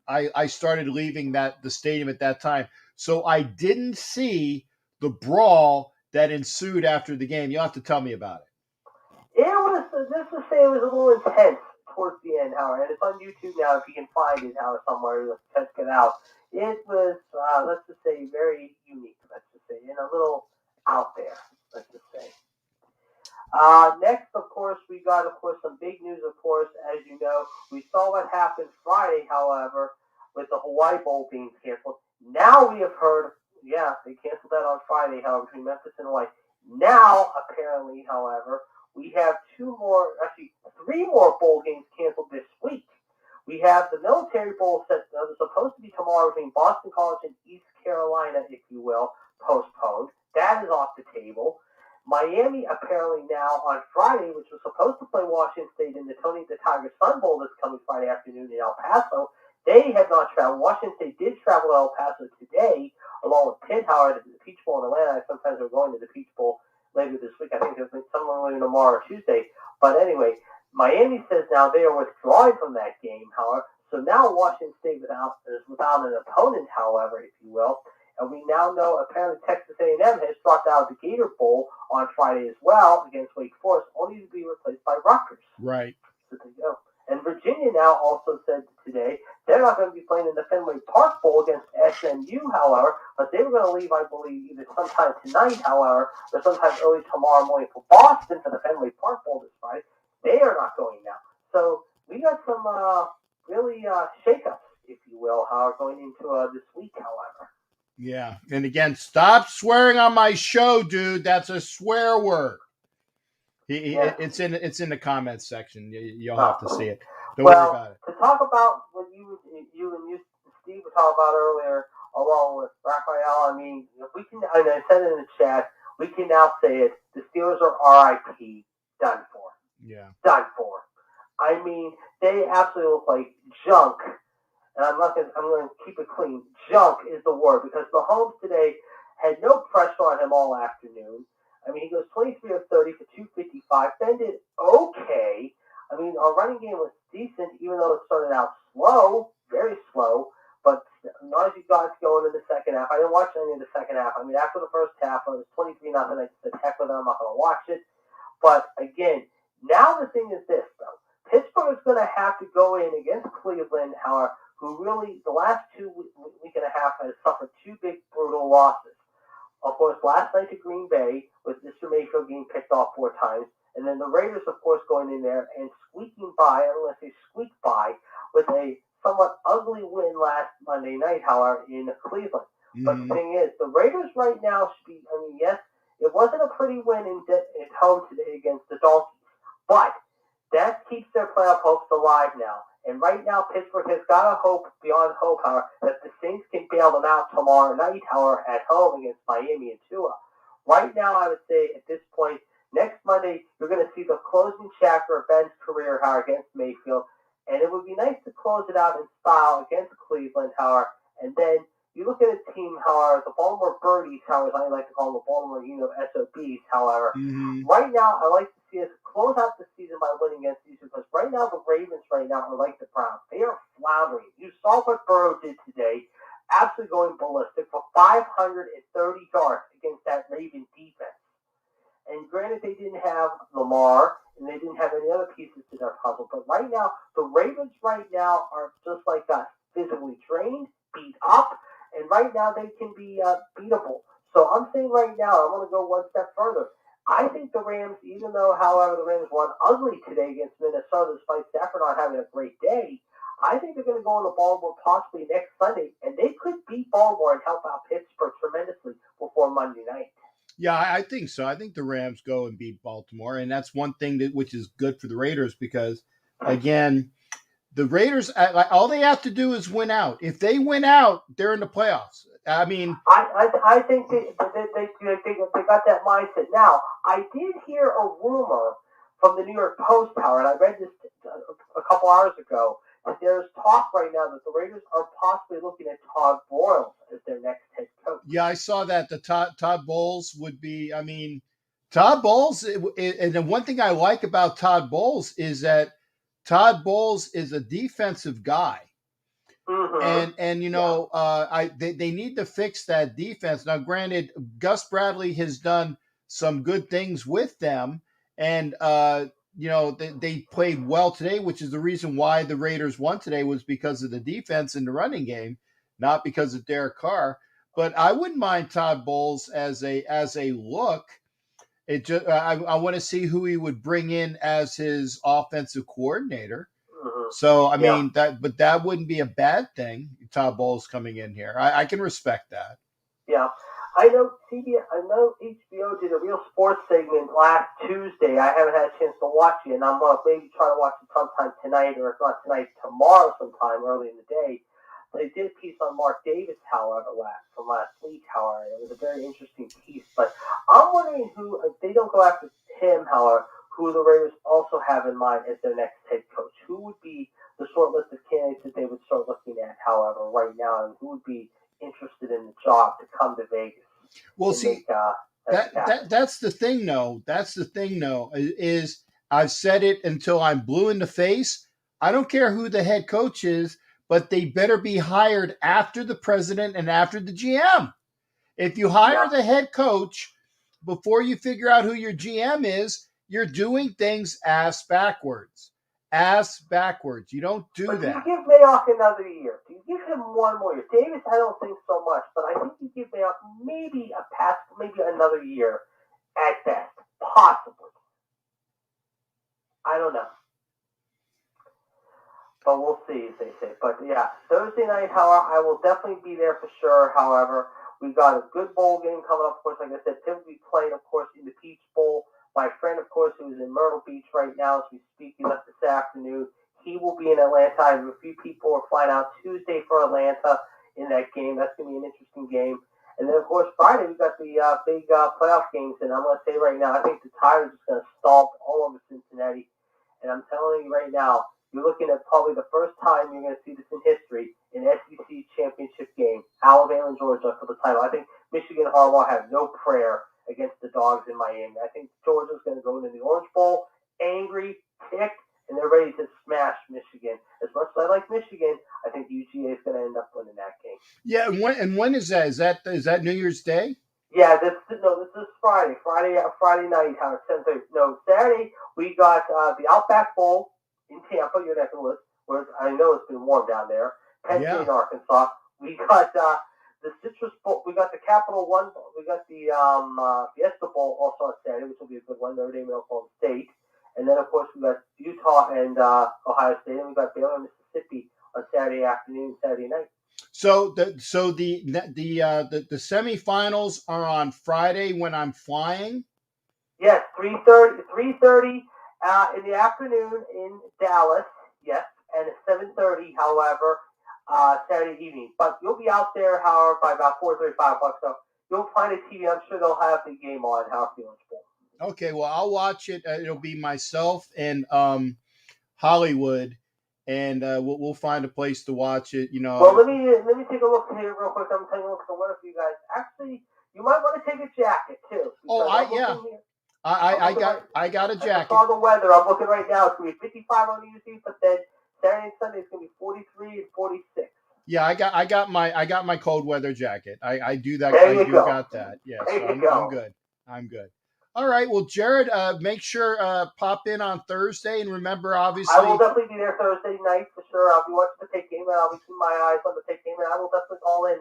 I started leaving the stadium at that time. So I didn't see the brawl that ensued after the game. You'll have to tell me about it. It was, let's just say, it was a little intense towards the end, Howard. And it's on YouTube now if you can find it, Howard, somewhere. Check it out. It was, let's just say, very unique, let's just say, and a little out there, let's just say. Next, of course, we got, of course, some big news, of course, as you know. We saw what happened Friday, however, with the Hawaii Bowl being canceled. Now we have heard, they canceled that on Friday, however, between Memphis and Hawaii. Now, apparently, however, we have 3 more bowl games canceled this week. We have the Military Bowl set that was supposed to be tomorrow between Boston College and East Carolina, if you will, postponed. That is off the table. Miami, apparently now on Friday, which was supposed to play Washington State in the Tony the Tiger Sun Bowl this coming Friday afternoon in El Paso, they have not traveled. Washington State did travel to El Paso today, along with Pitt, Howard, at the Peach Bowl in Atlanta. Sometimes they're going to the Peach Bowl later this week. I think there's somewhere tomorrow or Tuesday. But anyway, Miami says now they are withdrawing from that game, however. So now Washington State is without an opponent, however, if you will. And we now know apparently Texas A&M has dropped out of the Gator Bowl on Friday as well against Wake Forest, only to be replaced by Rutgers. Right. So there you go. And Virginia now also said today they're not going to be playing in the Fenway Park Bowl against SMU, however, but they were going to leave, I believe, either sometime tonight, however, or sometime early tomorrow morning for Boston for the Fenway Park Bowl this Friday. They are not going now. So we got some really shakeups, if you will, Howard, going into this week, however. Yeah, and again, stop swearing on my show, dude. That's a swear word. It's in the comments section. You'll have to see it. Don't worry about it. To talk about what you and Steve were talking about earlier, along with Raphael, I mean, we can. And I said it in the chat. We can now say it. The Steelers are RIP, done for. Yeah, done for. I mean, they absolutely look like junk. And I'm going to keep it clean. Junk is the word, because Mahomes today had no pressure on him all afternoon. I mean, he goes 23 of 30 for 255. Then did okay. I mean, our running game was decent, even though it started out slow, very slow. But not as you got going in the second half. I didn't watch any of the second half. I mean, after the first half, it was 23-0. I just said, heck with it, I'm not going to watch it. But again, now the thing is this, though. Pittsburgh is going to have to go in against Cleveland, however, who really, the last week and a half, has suffered two big, brutal losses. Of course, last night to Green Bay with Mr. Mayfield getting picked off 4 times. And then the Raiders, of course, going in there and squeaking by, I don't want to say squeak by, with a somewhat ugly win last Monday night, however, in Cleveland. But the thing is, the Raiders right now should be, I mean, yes, it wasn't a pretty win at home today against the Dolphins, but that keeps their playoff hopes alive now. And right now, Pittsburgh has got a hope beyond hope, however, that the Saints can bail them out tomorrow night, however, at home against Miami and Tua. Right now, I would say at this point, next Monday, you're going to see the closing chapter of Ben's career, however, against Mayfield. And it would be nice to close it out in style against Cleveland, however. And then you look at a team, however, the Baltimore Birdies, however, as I like to call them, the Baltimore SOBs, however. Right now, I like to see us close out the season by winning against these because right now the Ravens right now are like the Browns. They are floundering. You saw what Burrow did today, absolutely going ballistic for 530 yards against that Raven defense. And granted, they didn't have Lamar, and they didn't have any other pieces to their puzzle. But right now, the Ravens right now are just like us, physically trained, beat up, and right now they can be beatable. So I'm saying right now, I'm going to go one step further. I think the Rams, even though, however, the Rams won ugly today against Minnesota, despite Stafford not having a great day, I think they're going to go into Baltimore possibly next Sunday, and they could beat Baltimore and help out Pittsburgh tremendously before Monday night. Yeah, I think so. I think the Rams go and beat Baltimore, and that's one thing which is good for the Raiders because, again, the Raiders, all they have to do is win out. If they win out, they're in the playoffs. I mean, I think they got that mindset. Now, I did hear a rumor from the New York Post, Howard, and I read this a couple hours ago, that there's talk right now that the Raiders are possibly looking at Todd Boyles as their next head coach. Yeah, I saw that. The Todd Bowles would be, I mean, Todd Bowles, and the one thing I like about Todd Bowles is that Todd Bowles is a defensive guy. And you know, they need to fix that defense. Now, granted, Gus Bradley has done some good things with them, and you know, they played well today, which is the reason why the Raiders won today was because of the defense in the running game, not because of Derek Carr. But I wouldn't mind Todd Bowles as a look. It just I want to see who he would bring in as his offensive coordinator. So I mean that wouldn't be a bad thing. Todd Bowles coming in here, I can respect that. Yeah, I know HBO did a Real Sports segment last Tuesday. I haven't had a chance to watch it, and I'm gonna maybe try to watch it sometime tonight, or if not tonight, tomorrow sometime early in the day. They did a piece on Mark Davis, however, from last week. However, it was a very interesting piece. But I'm wondering who, if they don't go after him, however, who the Raiders also have in mind as their next head coach. Who would be the short list of candidates that they would start looking at, however, right now, and who would be interested in the job to come to Vegas? Well, see, that's the thing, though. That's the thing, though, is I've said it until I'm blue in the face. I don't care who the head coach is, but they better be hired after the president and after the GM. If you hire the head coach before you figure out who your GM is, you're doing things ass backwards. Ass backwards. You don't do that. Do you give Mayock another year? Do you give him one more year? Davis, I don't think so much, but I think you give Mayock maybe a pass, maybe another year at best. Possibly. I don't know. But we'll see, as they say. But yeah, Thursday night, however, I will definitely be there for sure. However, we've got a good bowl game coming up. Of course, like I said, Tim will be playing, of course, in the Peach Bowl. My friend, of course, who is in Myrtle Beach right now as we speak, he left this afternoon. He will be in Atlanta. I have a few people who are flying out Tuesday for Atlanta in that game. That's going to be an interesting game. And then, of course, Friday, we've got the big playoff games. And I'm going to say right now, I think the Tide are just going to stomp all over Cincinnati. And I'm telling you right now, you're looking at probably the first time you're going to see this in history, an SEC championship game, Alabama and Georgia for the title. I think Michigan and Harbaugh have no prayer against the Dogs in Miami. I think Georgia's going to go into the Orange Bowl angry, ticked, and they're ready to smash Michigan. As much as I like Michigan, I think UGA is going to end up winning that game. Yeah, and when is that? Is that New Year's Day? Yeah, this is Friday. Friday night. How it's 10:30. No, Saturday we got the Outback Bowl in Tampa, your neck of the woods, where I know it's been warm down there. Penn State, Arkansas. We got the Citrus Bowl. We got the Capital One. We got the Fiesta Bowl also on Saturday, which will be a good one. Notre Dame and Oklahoma State, and then of course we got Utah and Ohio State, and we got Baylor and Mississippi on Saturday afternoon, Saturday night. So the semifinals are on Friday when I'm flying. Yes, 3:30 in the afternoon in Dallas. Yes, and at 7:30, however, Saturday evening. But you'll be out there, however, by about 4:30, 5 o'clock. So you'll find a TV. I'm sure they'll have the game on House Feelings Bowl. Okay, well I'll watch it. It'll be myself and Hollywood. And we'll find a place to watch it. Well, let me take a look here real quick. I'm taking a look at the weather for you guys. Actually, you might want to take a jacket too. Oh, I got a jacket. I saw the weather. I'm looking right now. It's going to be 55 on UC, but then Saturday and Sunday it's going to be 43 and 46. Yeah, I got my cold weather jacket. I do that. There you go. Got that. Yeah, so I'm good. I'm good. All right. Well, Jared, make sure pop in on Thursday, and remember, obviously, I will definitely be there Thursday night for sure. I'll be watching the Pitt game, and I'll be keeping my eyes on the Pitt game, and I will definitely call in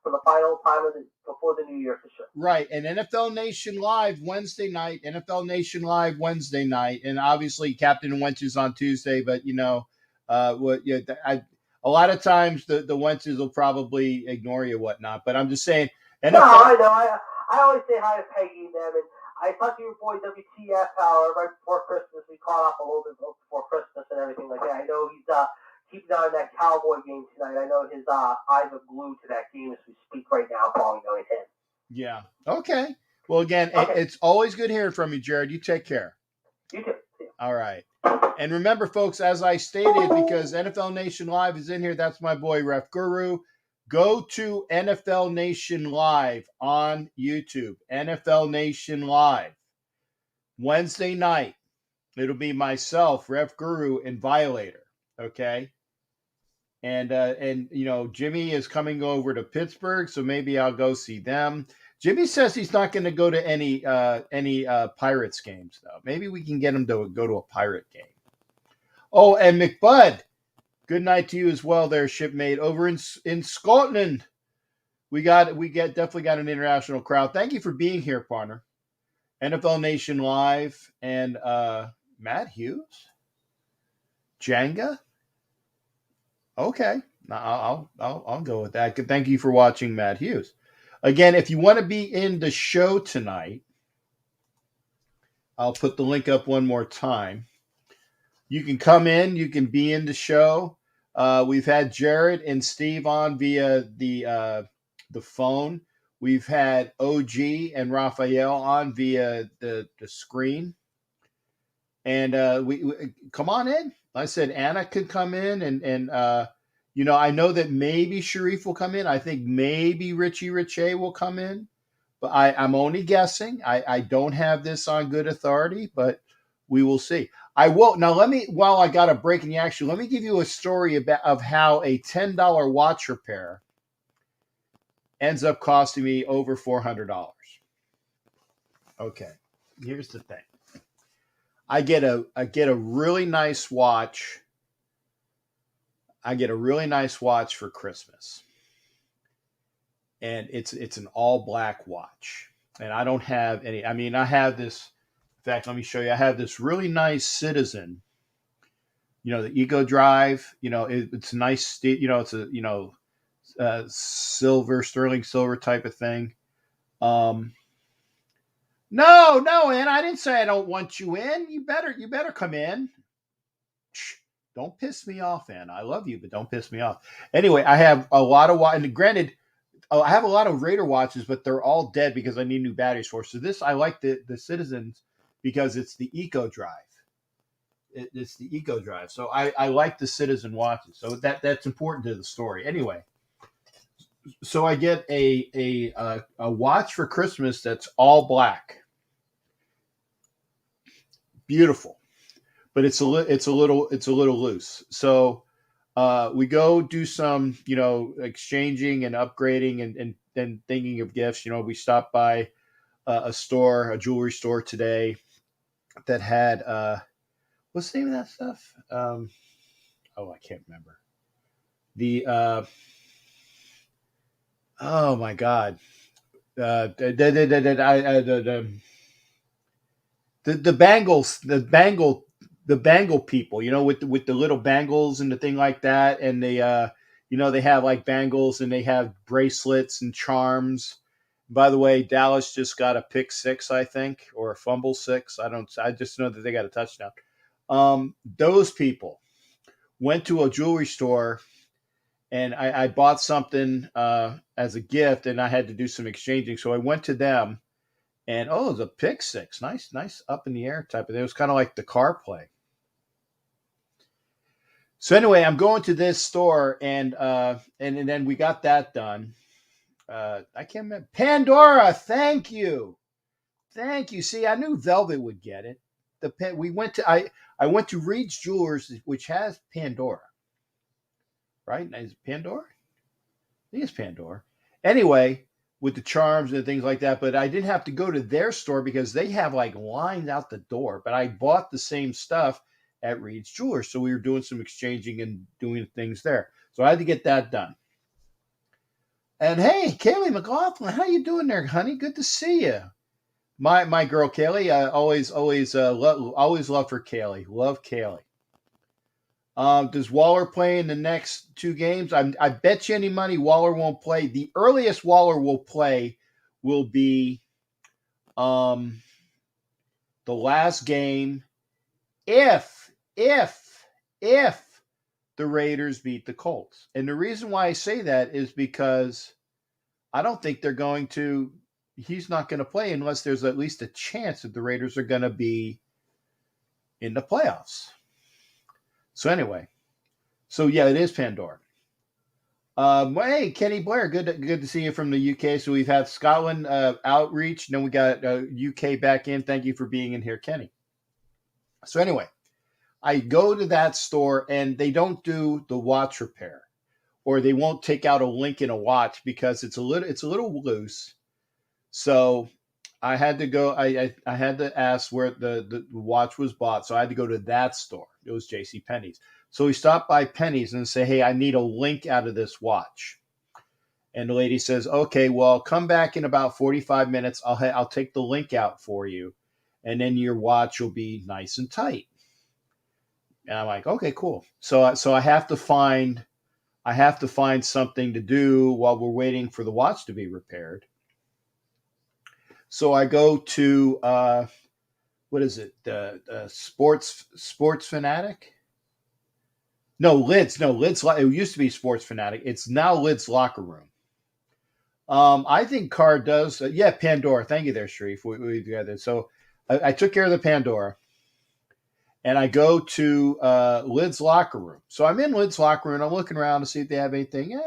for the final time before the New Year for sure. Right, and NFL Nation Live Wednesday night, and obviously Captain Wentz's on Tuesday. But a lot of times the Wentz's will probably ignore you, whatnot. But I'm just saying. NFL, no, I know. I always say hi to Peggy and them, and I talked to your boy WTF how right before Christmas we caught up a little bit before Christmas and everything like that. I know he's keeping on that Cowboy game tonight. I know his eyes are glued to that game as we speak right now, following on him. Yeah. Okay. Well, again, it's always good hearing from you, Jared. You take care. You too. All right. And remember, folks, as I stated, because NFL Nation Live is in here, that's my boy Ref Guru. Go to NFL Nation Live on YouTube. NFL Nation Live. Wednesday night, it'll be myself, Ref Guru, and Violator. Okay? And Jimmy is coming over to Pittsburgh, so maybe I'll go see them. Jimmy says he's not going to go to any Pirates games, though. Maybe we can get him to go to a Pirate game. Oh, and McBud. Good night to you as well, there, shipmate. Over in Scotland, we definitely got an international crowd. Thank you for being here, partner. NFL Nation Live and Matt Hughes, Jenga. Okay, I'll go with that. Thank you for watching, Matt Hughes. Again, if you want to be in the show tonight, I'll put the link up one more time. You can come in. You can be in the show. We've had Jared and Steve on via the phone. We've had OG and Raphael on via the screen. And we come on in. I said Anna could come in, and I know that maybe Sharif will come in. I think maybe Richie Riche will come in. But I'm only guessing. I don't have this on good authority, but we will see. I will now. While I got a break in the action, let me give you a story of how a $10 watch repair ends up costing me over $400. Okay, here's the thing. I get a really nice watch. I get a really nice watch for Christmas, and it's an all black watch, and I don't have any. I mean, I have this. In fact, let me show you. I have this really nice Citizen, the Eco Drive, it's nice, it's a, silver, sterling silver type of thing. No, Ann, I didn't say I don't want you in. You better come in. Shh, don't piss me off, Ann. I love you, but don't piss me off. Anyway, I have a lot of and granted, I have a lot of Raider watches, but they're all dead because I need new batteries for. So this, I like the Citizens because it's the Eco Drive. It's the Eco Drive. So I like the Citizen watches. So that's important to the story. Anyway, so I get a watch for Christmas that's all black. Beautiful. but it's a little loose. So we go do some, exchanging and upgrading and then thinking of gifts. We stopped by a jewelry store today that had what's the name of that stuff? I can't remember. Oh my God. The bangles, the bangle people, with the little bangles and the thing like that, and they they have like bangles and they have bracelets and charms. By the way, Dallas just got a pick six, I think, or a fumble six. I just know that they got a touchdown. Those people went to a jewelry store, and I bought something as a gift, and I had to do some exchanging. So I went to them, and it was a pick six, nice up in the air type of thing. It was kind of like the car play. So anyway, I'm going to this store, and then we got that done. I can't remember. Pandora, thank you. See, I knew Velvet would get it. I went to Reed's Jewelers, which has Pandora. Right? Is it Pandora? I think it's Pandora. Anyway, with the charms and things like that, but I didn't have to go to their store because they have like lines out the door. But I bought the same stuff at Reed's Jewelers, so we were doing some exchanging and doing things there. So I had to get that done. And hey, Kaylee McLaughlin, how you doing there, honey? Good to see you. My girl Kaylee, always love her, Kaylee. Love Kaylee. Does Waller play in the next two games? I bet you any money Waller won't play. The earliest Waller will play will be the last game if the Raiders beat the Colts. And the reason why I say that is because I don't think he's not going to play unless there's at least a chance that the Raiders are going to be in the playoffs. So anyway, yeah, it is Pandora. Hey, Kenny Blair, good to see you from the UK. So we've had Scotland outreach, and then we got UK back in. Thank you for being in here, Kenny. So anyway, I go to that store, and they don't do the watch repair, or they won't take out a link in a watch because it's a little loose. So I had to go. I had to ask where the watch was bought, so I had to go to that store. It was JCPenney's. So we stopped by Penny's and say, "Hey, I need a link out of this watch." And the lady says, "Okay, well, come back in about 45 minutes. I'll take the link out for you, and then your watch will be nice and tight." And I'm like, "Okay, cool." So I have to find something to do while we're waiting for the watch to be repaired. So I go to what is it? Sports Fanatic? No, Lids. It used to be Sports Fanatic. It's now Lids Locker Room. I think Carr does. Pandora. Thank you there, Sharif. We together. So I took care of the Pandora, and I go to Lids Locker Room. So I'm in Lids Locker Room. I'm looking around to see if they have anything.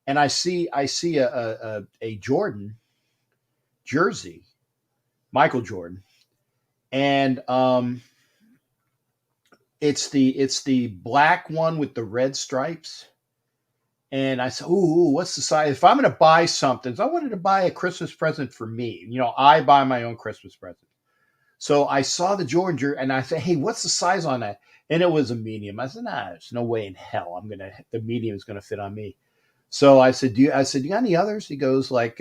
And I see a Jordan jersey, Michael Jordan, and it's the black one with the red stripes. And I said, "Ooh, what's the size? If I'm going to buy something, so I wanted to buy a Christmas present for me. I buy my own Christmas present." So I saw the Jordan jersey, and I said, "Hey, what's the size on that?" And it was a medium. I said, "Nah, there's no way in hell the medium is gonna fit on me." So I said, "Do you got any others?" He goes like.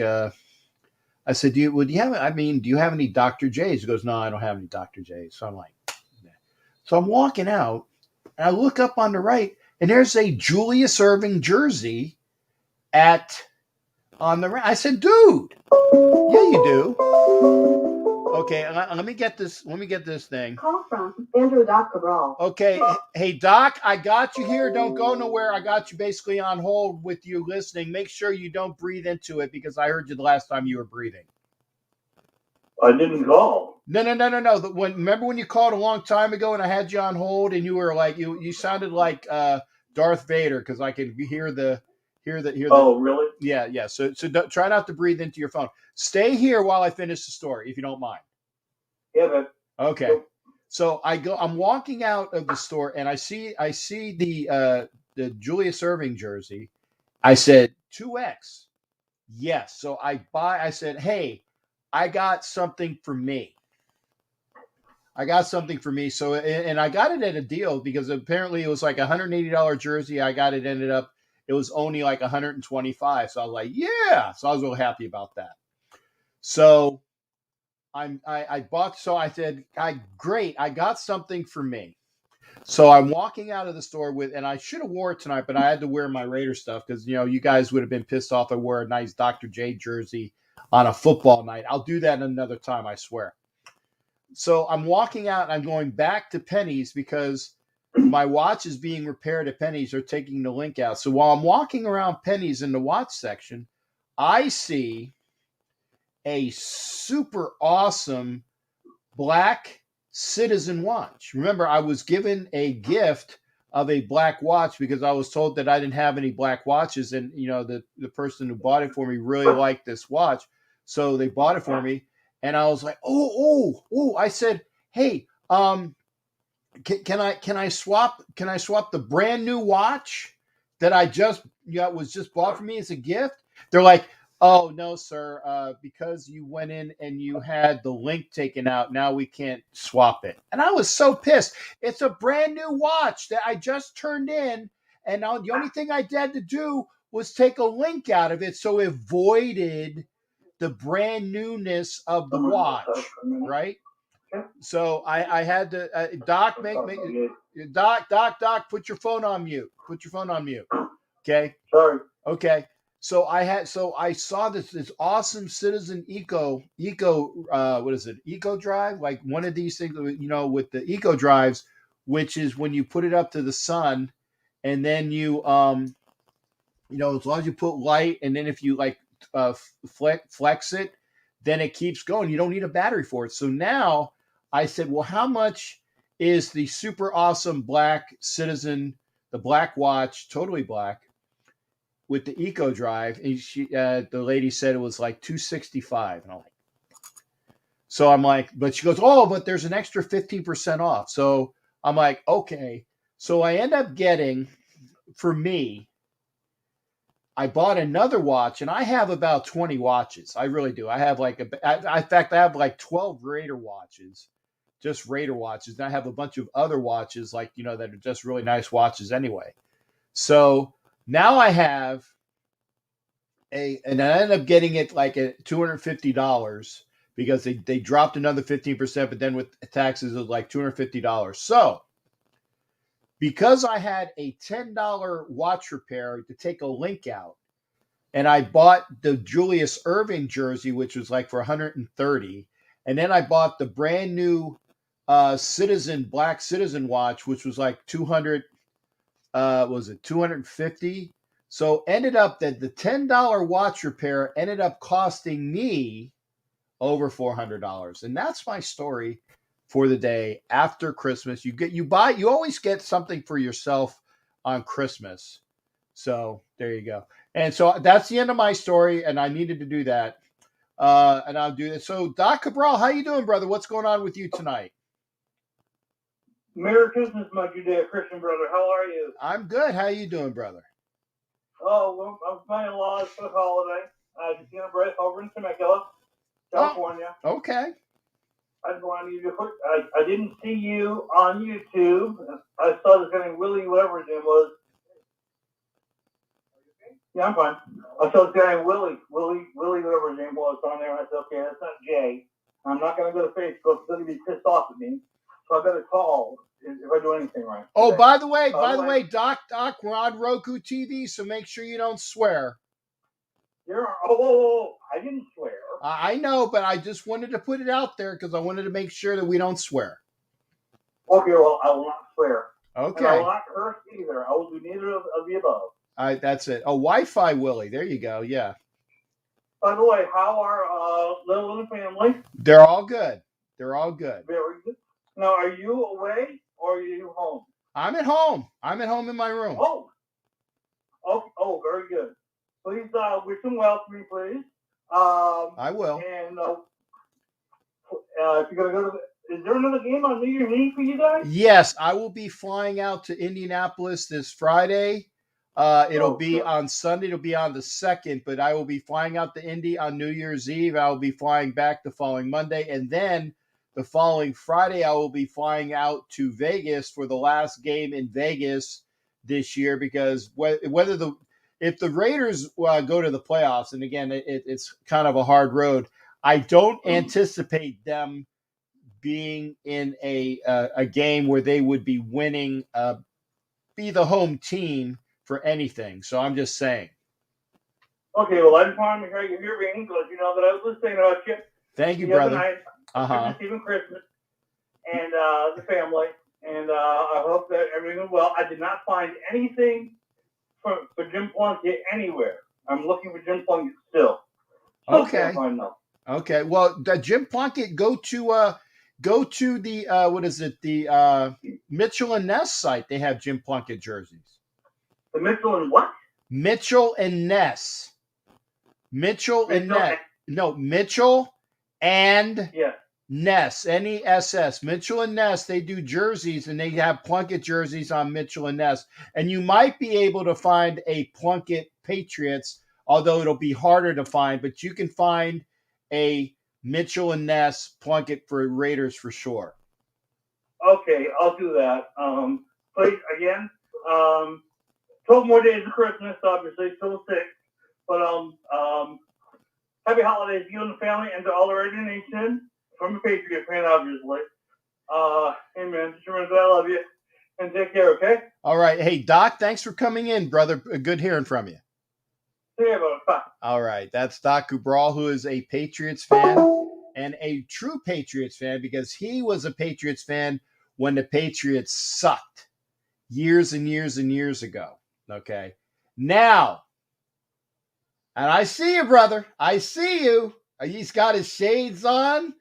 I said, do you have any Dr. J's? He goes, "No, I don't have any Dr. J's." So I'm like, nah. So I'm walking out, and I look up on the right, and there's a Julius Erving jersey on the right. I said, "Dude, yeah, you do." Okay, let me get this thing. Call from Andrew Doc Cabral. Okay, hey Doc, I got you here. Don't go nowhere. I got you basically on hold with you listening. Make sure you don't breathe into it because I heard you the last time you were breathing. I didn't call. No. Remember when you called a long time ago and I had you on hold and you were like you sounded like Darth Vader because I could hear the. Oh, really? Yeah. So try not to breathe into your phone. Stay here while I finish the story, if you don't mind. Yeah, man. Okay. So I'm walking out of the store and I see the Julius Erving jersey. I said 2X. Yes. So I said, hey, I got something for me. So, and I got it at a deal because apparently it was like $180 jersey. It was only like 125. So I was like, yeah. So I was real happy about that. So I bought, so I said, great. I got something for me. So I'm walking out of the store and I should have wore it tonight, but I had to wear my Raider stuff because, you guys would have been pissed off. I wore a nice Dr. J jersey on a football night. I'll do that another time, I swear. So I'm walking out and I'm going back to Penny's because my watch is being repaired at Penny's. They're taking the link out. So while I'm walking around Penny's in the watch section, I see a super awesome black Citizen watch. Remember, I was given a gift of a black watch because I was told that I didn't have any black watches. And, the person who bought it for me really liked this watch. So they bought it for me. And I was like, oh, I said, hey, can I swap the brand new watch that I was just bought for me as a gift? They're like, oh no, sir, because you went in and you had the link taken out, now we can't swap it. And I was so pissed. It's a brand new watch that I just turned in, and now the only thing I had to do was take a link out of it, so it voided the brand newness of the watch, right? So I had to, Doc, Doc, put your phone on mute. Okay. Sorry. Okay. So I saw this awesome Citizen Eco, what is it? Eco Drive? Like one of these things, with the Eco Drives, which is when you put it up to the sun and then you, as long as you put light and then if you flex it, then it keeps going. You don't need a battery for it. So now I said, well, how much is the super awesome black Citizen, the black watch, totally black, with the Eco Drive? And the lady said it was like $265. And I'm like, but she goes, oh, but there's an extra 15% off. So I'm like, okay. So I end up getting, for me, I bought another watch, and I have about 20 watches. I really do. I have in fact, I have like 12 Raider watches, just Raider watches. And I have a bunch of other watches that are just really nice watches anyway. So now I have and I ended up getting it like at $250 because they dropped another 15%, but then with taxes it was like $250. So because I had a $10 watch repair to take a link out, and I bought the Julius Erving jersey, which was like for $130, and then I bought the brand new black Citizen watch, which was like $250. So ended up that the $10 watch repair ended up costing me over $400, and that's my story for the day. After Christmas, you always get something for yourself on Christmas. So there you go. And so that's the end of my story, and I needed to do that. And I'll do this. So Doc Cabral, how you doing, brother? What's going on with you tonight? Merry Christmas, my Judeo-Christian brother. How are you? I'm good. How you doing, brother? Oh, well, I'm playing a lot for the holiday. Just getting a break over in Temecula, California. Oh, okay. I just wanted to give you a quick. I didn't see you on YouTube. I saw this guy named Willie, whatever his name was. Yeah, I'm fine. I saw this guy named Willie, whatever his name was, on there. And I said, okay, that's not Jay. I'm not going to go to Facebook. He's going to be pissed off at me. So I better call if I do anything right. Oh, okay. By the way, Doc, we're on Roku TV, so make sure you don't swear. I didn't swear. I know, but I just wanted to put it out there because I wanted to make sure that we don't swear. Okay, well, I will not swear. Okay. And I will not curse either. I will do neither of the above. All right, that's it. Oh, Wi-Fi Willie. There you go. Yeah. By the way, how are Little and family? They're all good. Very good. Now, are you away or are you home? I'm at home. In my room. Oh, very good. Please wish them well for me, please. I will. And if you're going to go to Is there another game on New Year's Eve for you guys? Yes, I will be flying out to Indianapolis this Friday. It'll be on Sunday. It'll be on the 2nd, but I will be flying out to Indy on New Year's Eve. I will be flying back the following Monday. And then the following Friday, I will be flying out to Vegas for the last game in Vegas this year, because if the Raiders go to the playoffs, and again, it's kind of a hard road, I don't anticipate them being in a game where they would be winning, be the home team for anything. So I'm just saying. Okay, well, I just wanted to hear your ring to let you know that I was listening to you. Thank you, brother. Christmas Eve and Christmas, and the family, and I hope that everything is well. I did not find anything for Jim Plunkett anywhere. I'm looking for Jim Plunkett still. Okay. Okay. Well, Jim Plunkett, go to the what is it? The Mitchell and Ness site. They have Jim Plunkett jerseys. The Mitchell and what? Mitchell and Ness. Mitchell and Ness. No, Mitchell and Ness. Ness. Mitchell and Ness. They do jerseys, and they have Plunkett jerseys on Mitchell and Ness. And you might be able to find a Plunkett Patriots, although it'll be harder to find. But you can find a Mitchell and Ness Plunkett for Raiders for sure. Okay, I'll do that. Please, again, 12 more days of Christmas, obviously, still 6. But happy holidays to you and the family and to all the Raider Nation. From a Patriot fan, obviously. Hey, man, just remember that I love you. And take care, okay? All right. Hey, Doc, thanks for coming in, brother. Good hearing from you. See you, brother. Bye. All right. That's Doc Cabral, who is a Patriots fan and a true Patriots fan, because he was a Patriots fan when the Patriots sucked years and years and years ago. Okay. Now, and I see you, brother. I see you. He's got his shades on.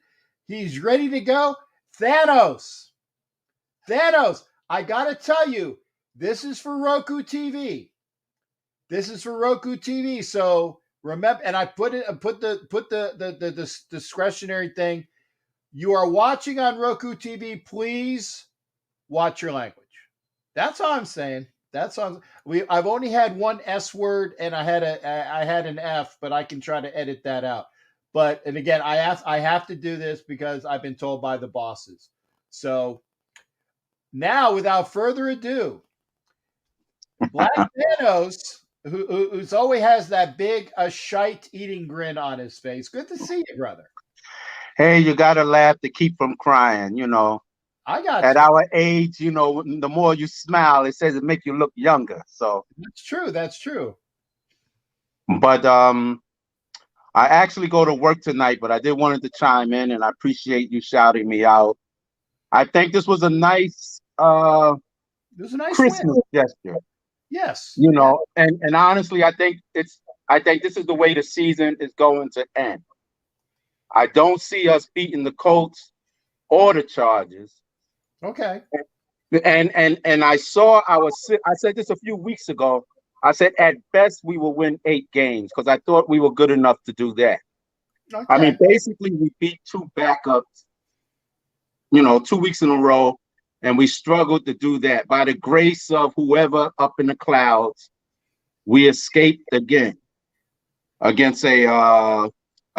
He's ready to go. Thanos. I got to tell you, this is for Roku TV. So remember, and I put the discretionary thing. You are watching on Roku TV. Please watch your language. That's all I'm saying. I've only had one S word, and I had an F, but I can try to edit that out. And again, I have to do this because I've been told by the bosses. So now, without further ado, Black Thanos, who's always has that big shite eating grin on his face. Good to see you, brother. Hey, you gotta laugh to keep from crying, you know. I got at our age, you know, the more you smile, it says it makes you look younger. So that's true. But I actually go to work tonight, but I did wanted to chime in, and I appreciate you shouting me out. I think this was a nice Christmas gesture. Yes. You know, and honestly, I think this is the way the season is going to end. I don't see us beating the Colts or the Chargers. Okay. And I said this a few weeks ago. I said at best we will win 8 games because I thought we were good enough to do that. Okay. I mean, basically we beat 2 backups, 2 weeks in a row, and we struggled to do that. By the grace of whoever up in the clouds, we escaped again against a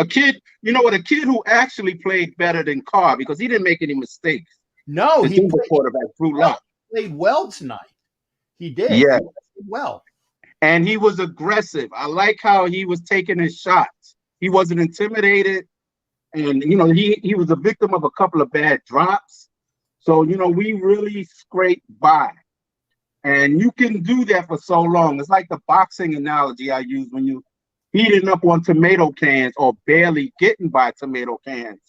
kid, a kid who actually played better than Carr because he didn't make any mistakes. No, he played, quarterback Drew Lock played well tonight. He did. Yeah. He played well. And he was aggressive. I like how he was taking his shots. He wasn't intimidated. And, he was a victim of a couple of bad drops. So, we really scraped by. And you can do that for so long. It's like the boxing analogy I use when you beating up on tomato cans or barely getting by tomato cans.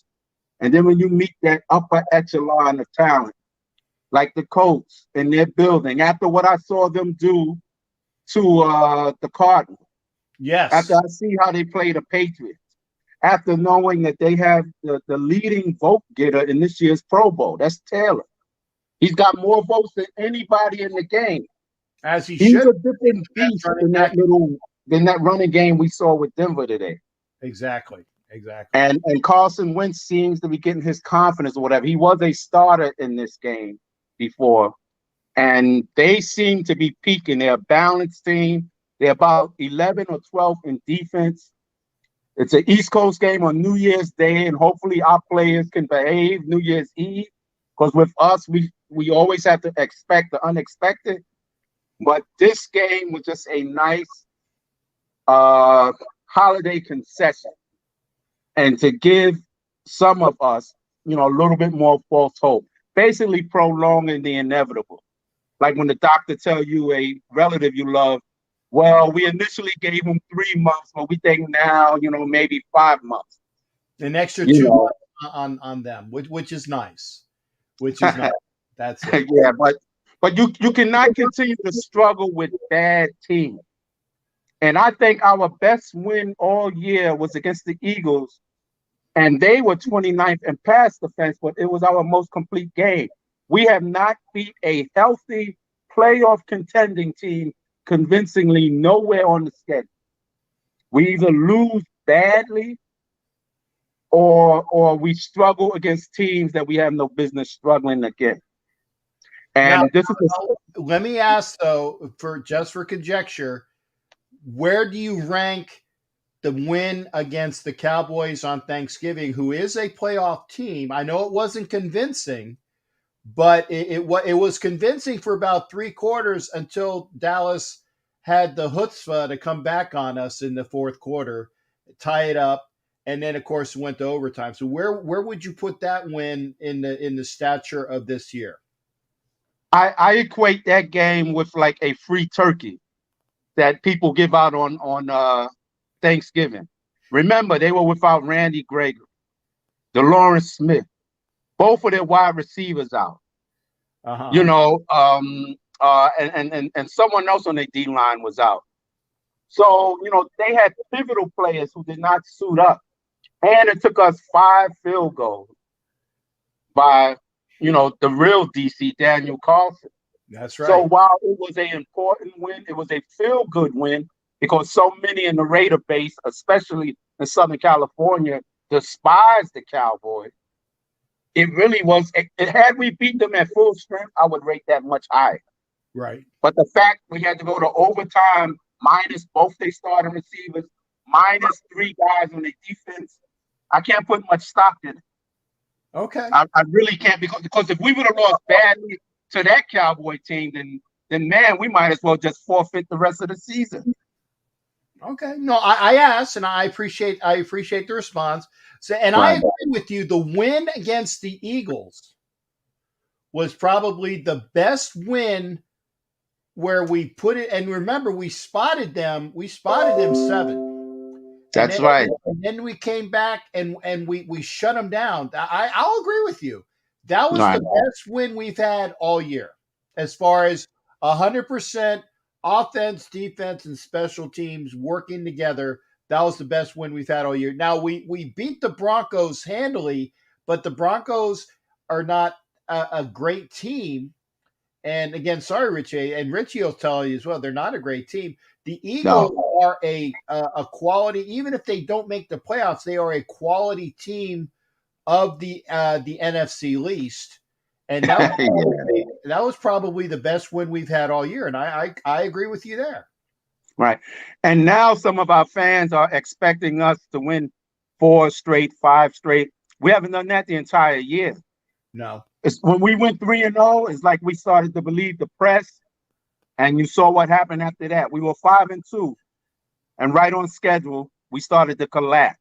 And then when you meet that upper echelon of talent, like the Colts in their building, after what I saw them do to the Cardinals. Yes. After I see how they play the Patriots. After knowing that they have the leading vote getter in this year's Pro Bowl. That's Taylor. He's got more votes than anybody in the game. As he's a different beast than that running game we saw with Denver today. Exactly. Exactly. And Carson Wentz seems to be getting his confidence or whatever. He was a starter in this game before, and they seem to be peaking. They're a balanced team. They're about 11 or 12 in defense. It's an East Coast game on New Year's Day, and hopefully our players can behave New Year's Eve. Because with us, we always have to expect the unexpected. But this game was just a nice holiday concession, and to give some of us, a little bit more false hope, basically prolonging the inevitable. Like when the doctor tell you a relative you love, well, we initially gave them 3 months, but we think now, maybe 5 months. An extra 2 months on them, which is nice. Which is nice. That's it. Yeah, but you cannot continue to struggle with bad teams. And I think our best win all year was against the Eagles, and they were 29th and past the fence, but it was our most complete game. We have not beat a healthy playoff contending team convincingly nowhere on the schedule. We either lose badly or we struggle against teams that we have no business struggling against. And let me ask though, for conjecture, where do you rank the win against the Cowboys on Thanksgiving, who is a playoff team? I know it wasn't convincing, but it was convincing for about 3 quarters until Dallas had the chutzpah to come back on us in the 4th quarter, tie it up, and then of course it went to overtime. So where would you put that win in the stature of this year? I equate that game with like a free turkey that people give out on Thanksgiving. Remember, they were without Randy Gregory, DeLawrence Smith, both of their wide receivers out. And someone else on their D line was out. So, they had pivotal players who did not suit up. And it took us 5 field goals by, the real DC, Daniel Carlson. That's right. So while it was an important win, it was a feel-good win because so many in the Raider base, especially in Southern California, despise the Cowboys. It really was. Had we beat them at full strength, I would rate that much higher. Right. But the fact we had to go to overtime, minus both their starting receivers, minus 3 guys on the defense, I can't put much stock in it. Okay. I really can't, because if we would have lost badly to that Cowboy team, then man, we might as well just forfeit the rest of the season. Okay. No, I asked, and I appreciate the response. So, and right. I agree with you. The win against the Eagles was probably the best win where we put it. And remember, we spotted them 7. That's right. And then we came back and we shut them down. I'll agree with you. That was the best win we've had all year, as far as 100% offense, defense, and special teams working together. That was the best win we've had all year. Now, we beat the Broncos handily, but the Broncos are not a great team. And again, sorry, Richie, and Richie will tell you as well, they're not a great team. The Eagles are a quality, even if they don't make the playoffs, they are a quality team of the NFC least. And that was probably the best win we've had all year. And I agree with you there. Right. And now some of our fans are expecting us to win 4 straight, 5 straight. We haven't done that the entire year. No. It's when we went 3-0, it's like we started to believe the press. And you saw what happened after that. We were 5-2. And right on schedule, we started to collapse.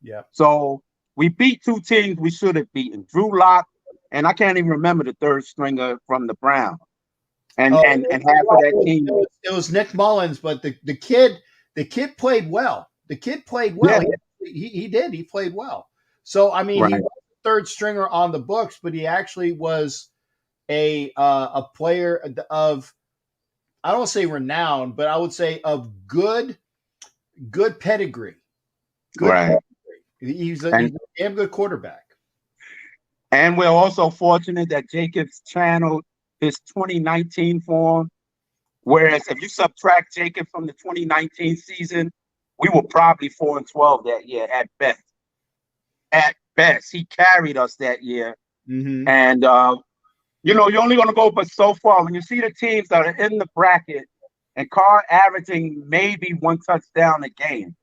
Yeah. So we beat 2 teams we should have beaten. Drew Lock, and I can't even remember the 3rd stringer from the Browns. And half of that team. It was Nick Mullins, but the kid played well. The kid played well. Yeah. He did. He played well. So I mean, right. He was the 3rd stringer on the books, but he actually was a player of, I don't want to say renown, but I would say of good pedigree. Good right. Pedigree. He's a damn good quarterback. And we're also fortunate that Jacobs channeled his 2019 form. Whereas if you subtract Jacob from the 2019 season, we were probably 4-12 that year at best. at best. He carried us that year. Mm-hmm. And, you know, you're only going to go but so far. When you see the teams that are in the bracket and Carr averaging maybe 1 touchdown a game,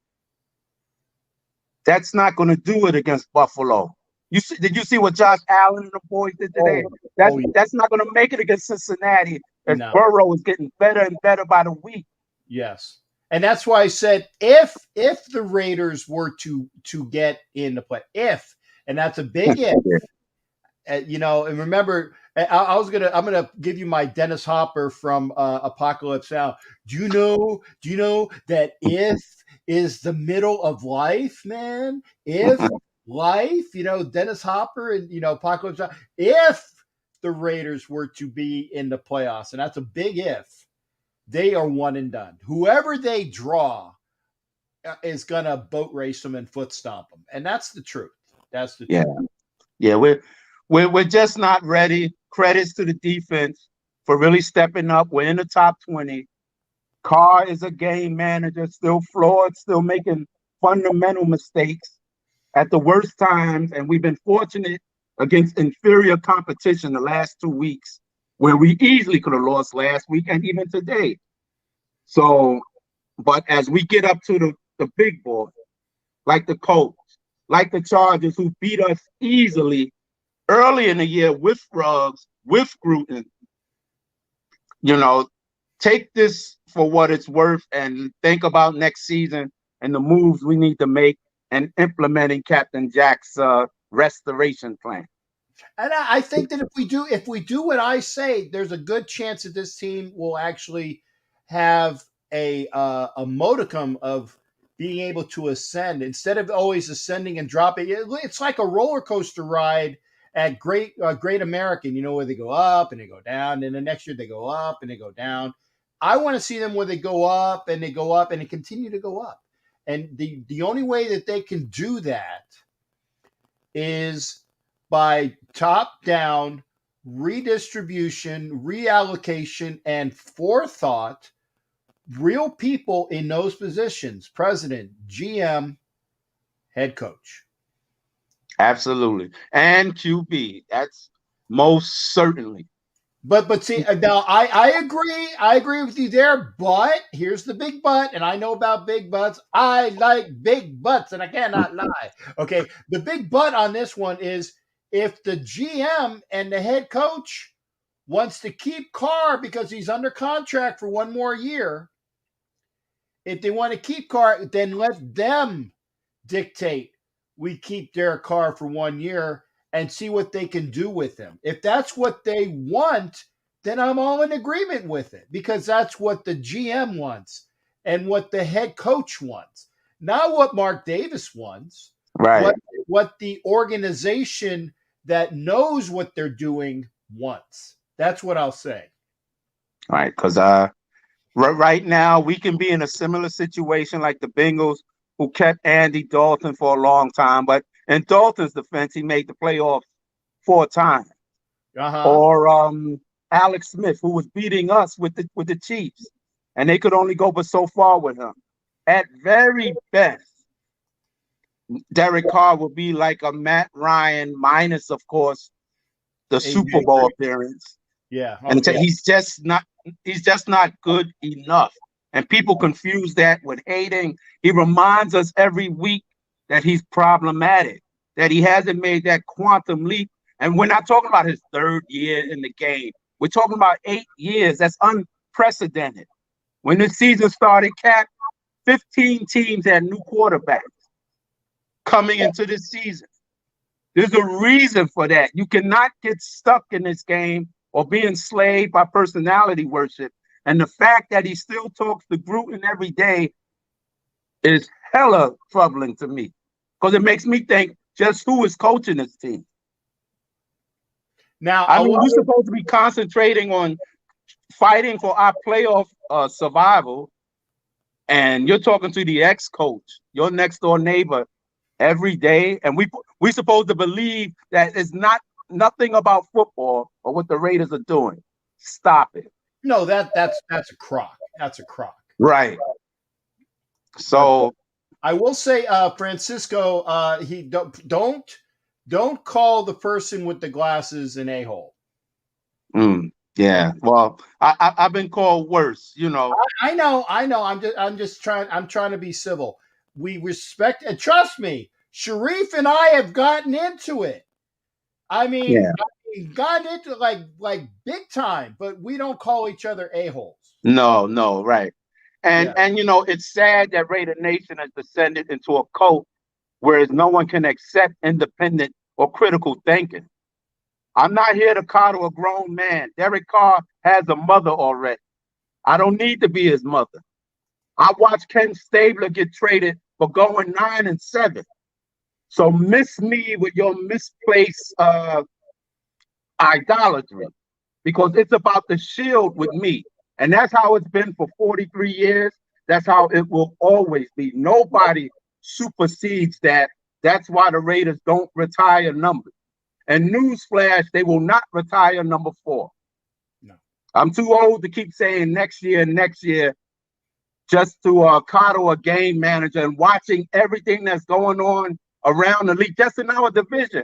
that's not going to do it against Buffalo. Did you see what Josh Allen and the boys did today? That's not going to make it against Cincinnati as Burrow is getting better and better by the week. Yes. And that's why I said if the Raiders were to get in the play, and that's a big if. You know, and remember, I'm gonna give you my Dennis Hopper from Apocalypse Now. Do you know that if is the middle of life, man? If life, you know, Dennis Hopper and, you know, Apocalypse Now. If the Raiders were to be in the playoffs, and that's a big if, they are one and done. Whoever they draw is gonna boat race them and foot stomp them, and that's the truth. That's the truth. Yeah, we're just not ready. Credits to the defense for really stepping up. We're in the top 20. Carr is a game manager, still flawed, still making fundamental mistakes at the worst times, and we've been fortunate against inferior competition the last 2 weeks, where we easily could have lost last week and even today. So, but as we get up to the big boy, like the Colts, like the Chargers, who beat us easily early in the year with Ruggs, with Gruden, you know, take this for what it's worth and think about next season and the moves we need to make and implementing Captain Jack's restoration plan. And I think that if we do what I say, there's a good chance that this team will actually have a modicum of being able to ascend instead of always ascending and dropping. It's like a roller coaster ride at Great American, you know, where they go up and they go down, and the next year they go up and they go down. I want to see them where they go up and they go up and they continue to go up. And the only way that they can do that is by top-down redistribution, reallocation, and forethought, real people in those positions, president, GM, head coach. Absolutely. And QB, that's most certainly. But see, now I agree with you there, but here's the big but, and I know about big butts. I like big butts, and I cannot lie. Okay, the big but on this one is if the GM and the head coach wants to keep Carr because he's under contract for one more year, if they want to keep Carr, then let them dictate we keep Derek Carr for 1 year and see what they can do with him. If that's what they want, then I'm all in agreement with it because that's what the GM wants and what the head coach wants. Not what Mark Davis wants, right? What the organization that knows what they're doing wants. That's what I'll say. All right, because right now we can be in a similar situation like the Bengals, who kept Andy Dalton for a long time, but in Dalton's defense, he made the playoffs 4 times. Or Alex Smith, who was beating us with the Chiefs, and they could only go but so far with him. At very best, Derek Carr will be like a Matt Ryan, minus, of course, the Super Bowl appearance. Yeah, and he's just not good enough. And people confuse that with hating. He reminds us every week that he's problematic, that he hasn't made that quantum leap. And we're not talking about his 3rd year in the game. We're talking about 8 years. That's unprecedented. When the season started, Cap, 15 teams had new quarterbacks coming into this season. There's a reason for that. You cannot get stuck in this game or be enslaved by personality worship. And the fact that he still talks to Gruden every day is hella troubling to me because it makes me think just who is coaching this team. Now, I mean, we're supposed to be concentrating on fighting for our playoff survival, and you're talking to the ex-coach, your next-door neighbor, every day, and we supposed to believe that it's nothing about football or what the Raiders are doing. Stop it. No, that's a crock. That's a crock. Right. So I will say, Francisco, he don't call the person with the glasses an a-hole. Yeah. Well, I've been called worse, you know. I know. I'm just trying. I'm trying to be civil. We respect and trust me. Sharif and I have gotten into it. I mean, gotten into it like big time. But we don't call each other a-holes. No, right. And you know, it's sad that Raider Nation has descended into a cult whereas no one can accept independent or critical thinking. I'm not here to coddle a grown man. Derek Carr has a mother already. I don't need to be his mother. I watched Ken Stabler get traded for going 9-7. So miss me with your misplaced idolatry, because it's about the shield with me. And that's how it's been for 43 years. That's how it will always be. Nobody supersedes that. That's why the Raiders don't retire numbers. And newsflash, they will not retire number 4. No. I'm too old to keep saying next year, just to coddle a game manager and watching everything that's going on around the league, just in our division.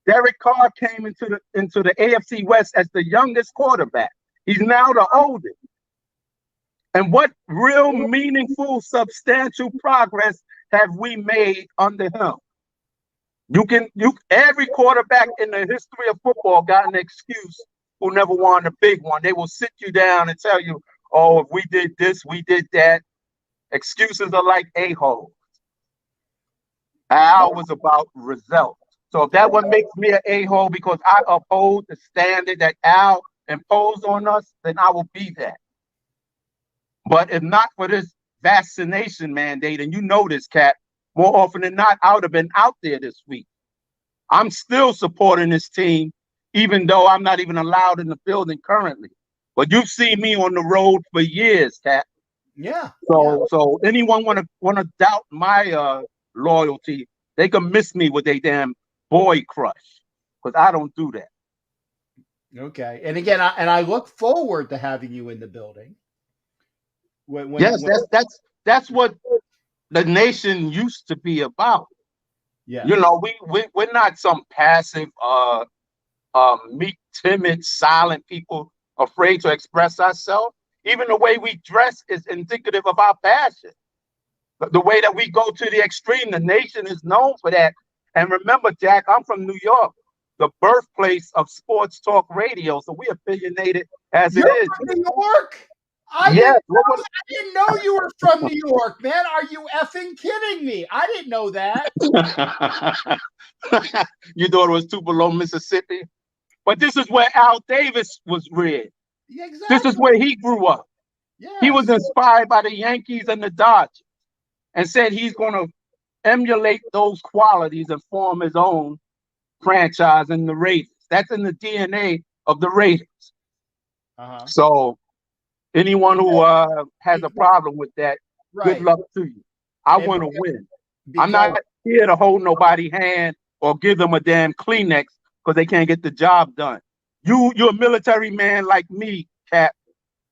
Derek Carr came into the AFC West as the youngest quarterback. He's now the oldest. And what real meaningful, substantial progress have we made under him? Every quarterback in the history of football got an excuse who never won a big one. They will sit you down and tell you, oh, if we did this, we did that. Excuses are like a-holes. Al was about results. So if that one makes me an a-hole because I uphold the standard that Al imposed on us, then I will be that. But if not for this vaccination mandate, and you know this, Cat, more often than not, I would have been out there this week. I'm still supporting this team, even though I'm not even allowed in the building currently. But you've seen me on the road for years, Cat. Yeah. So anyone wanna doubt my loyalty, they can miss me with a damn boy crush, because I don't do that. Okay. And again, I look forward to having you in the building. Yes, that's what the nation used to be about. Yeah. You know, we're not some passive, meek, timid, silent people afraid to express ourselves. Even the way we dress is indicative of our passion. The way that we go to the extreme, the nation is known for that. And remember, Jack, I'm from New York, the birthplace of sports talk radio. So we're opinionated as You're it is. from New York? I didn't know you were from New York, man. Are you effing kidding me? I didn't know that. You thought it was Tupelo, Mississippi? But this is where Al Davis was reared. Yeah, exactly. This is where he grew up. Yes. He was inspired by the Yankees and the Dodgers and said he's going to emulate those qualities and form his own franchise in the Raiders. That's in the DNA of the Raiders. So anyone who has a problem with that, good luck to you. I want to win. I'm not here to hold nobody's hand or give them a damn Kleenex because they can't get the job done. You're a military man like me, Cap.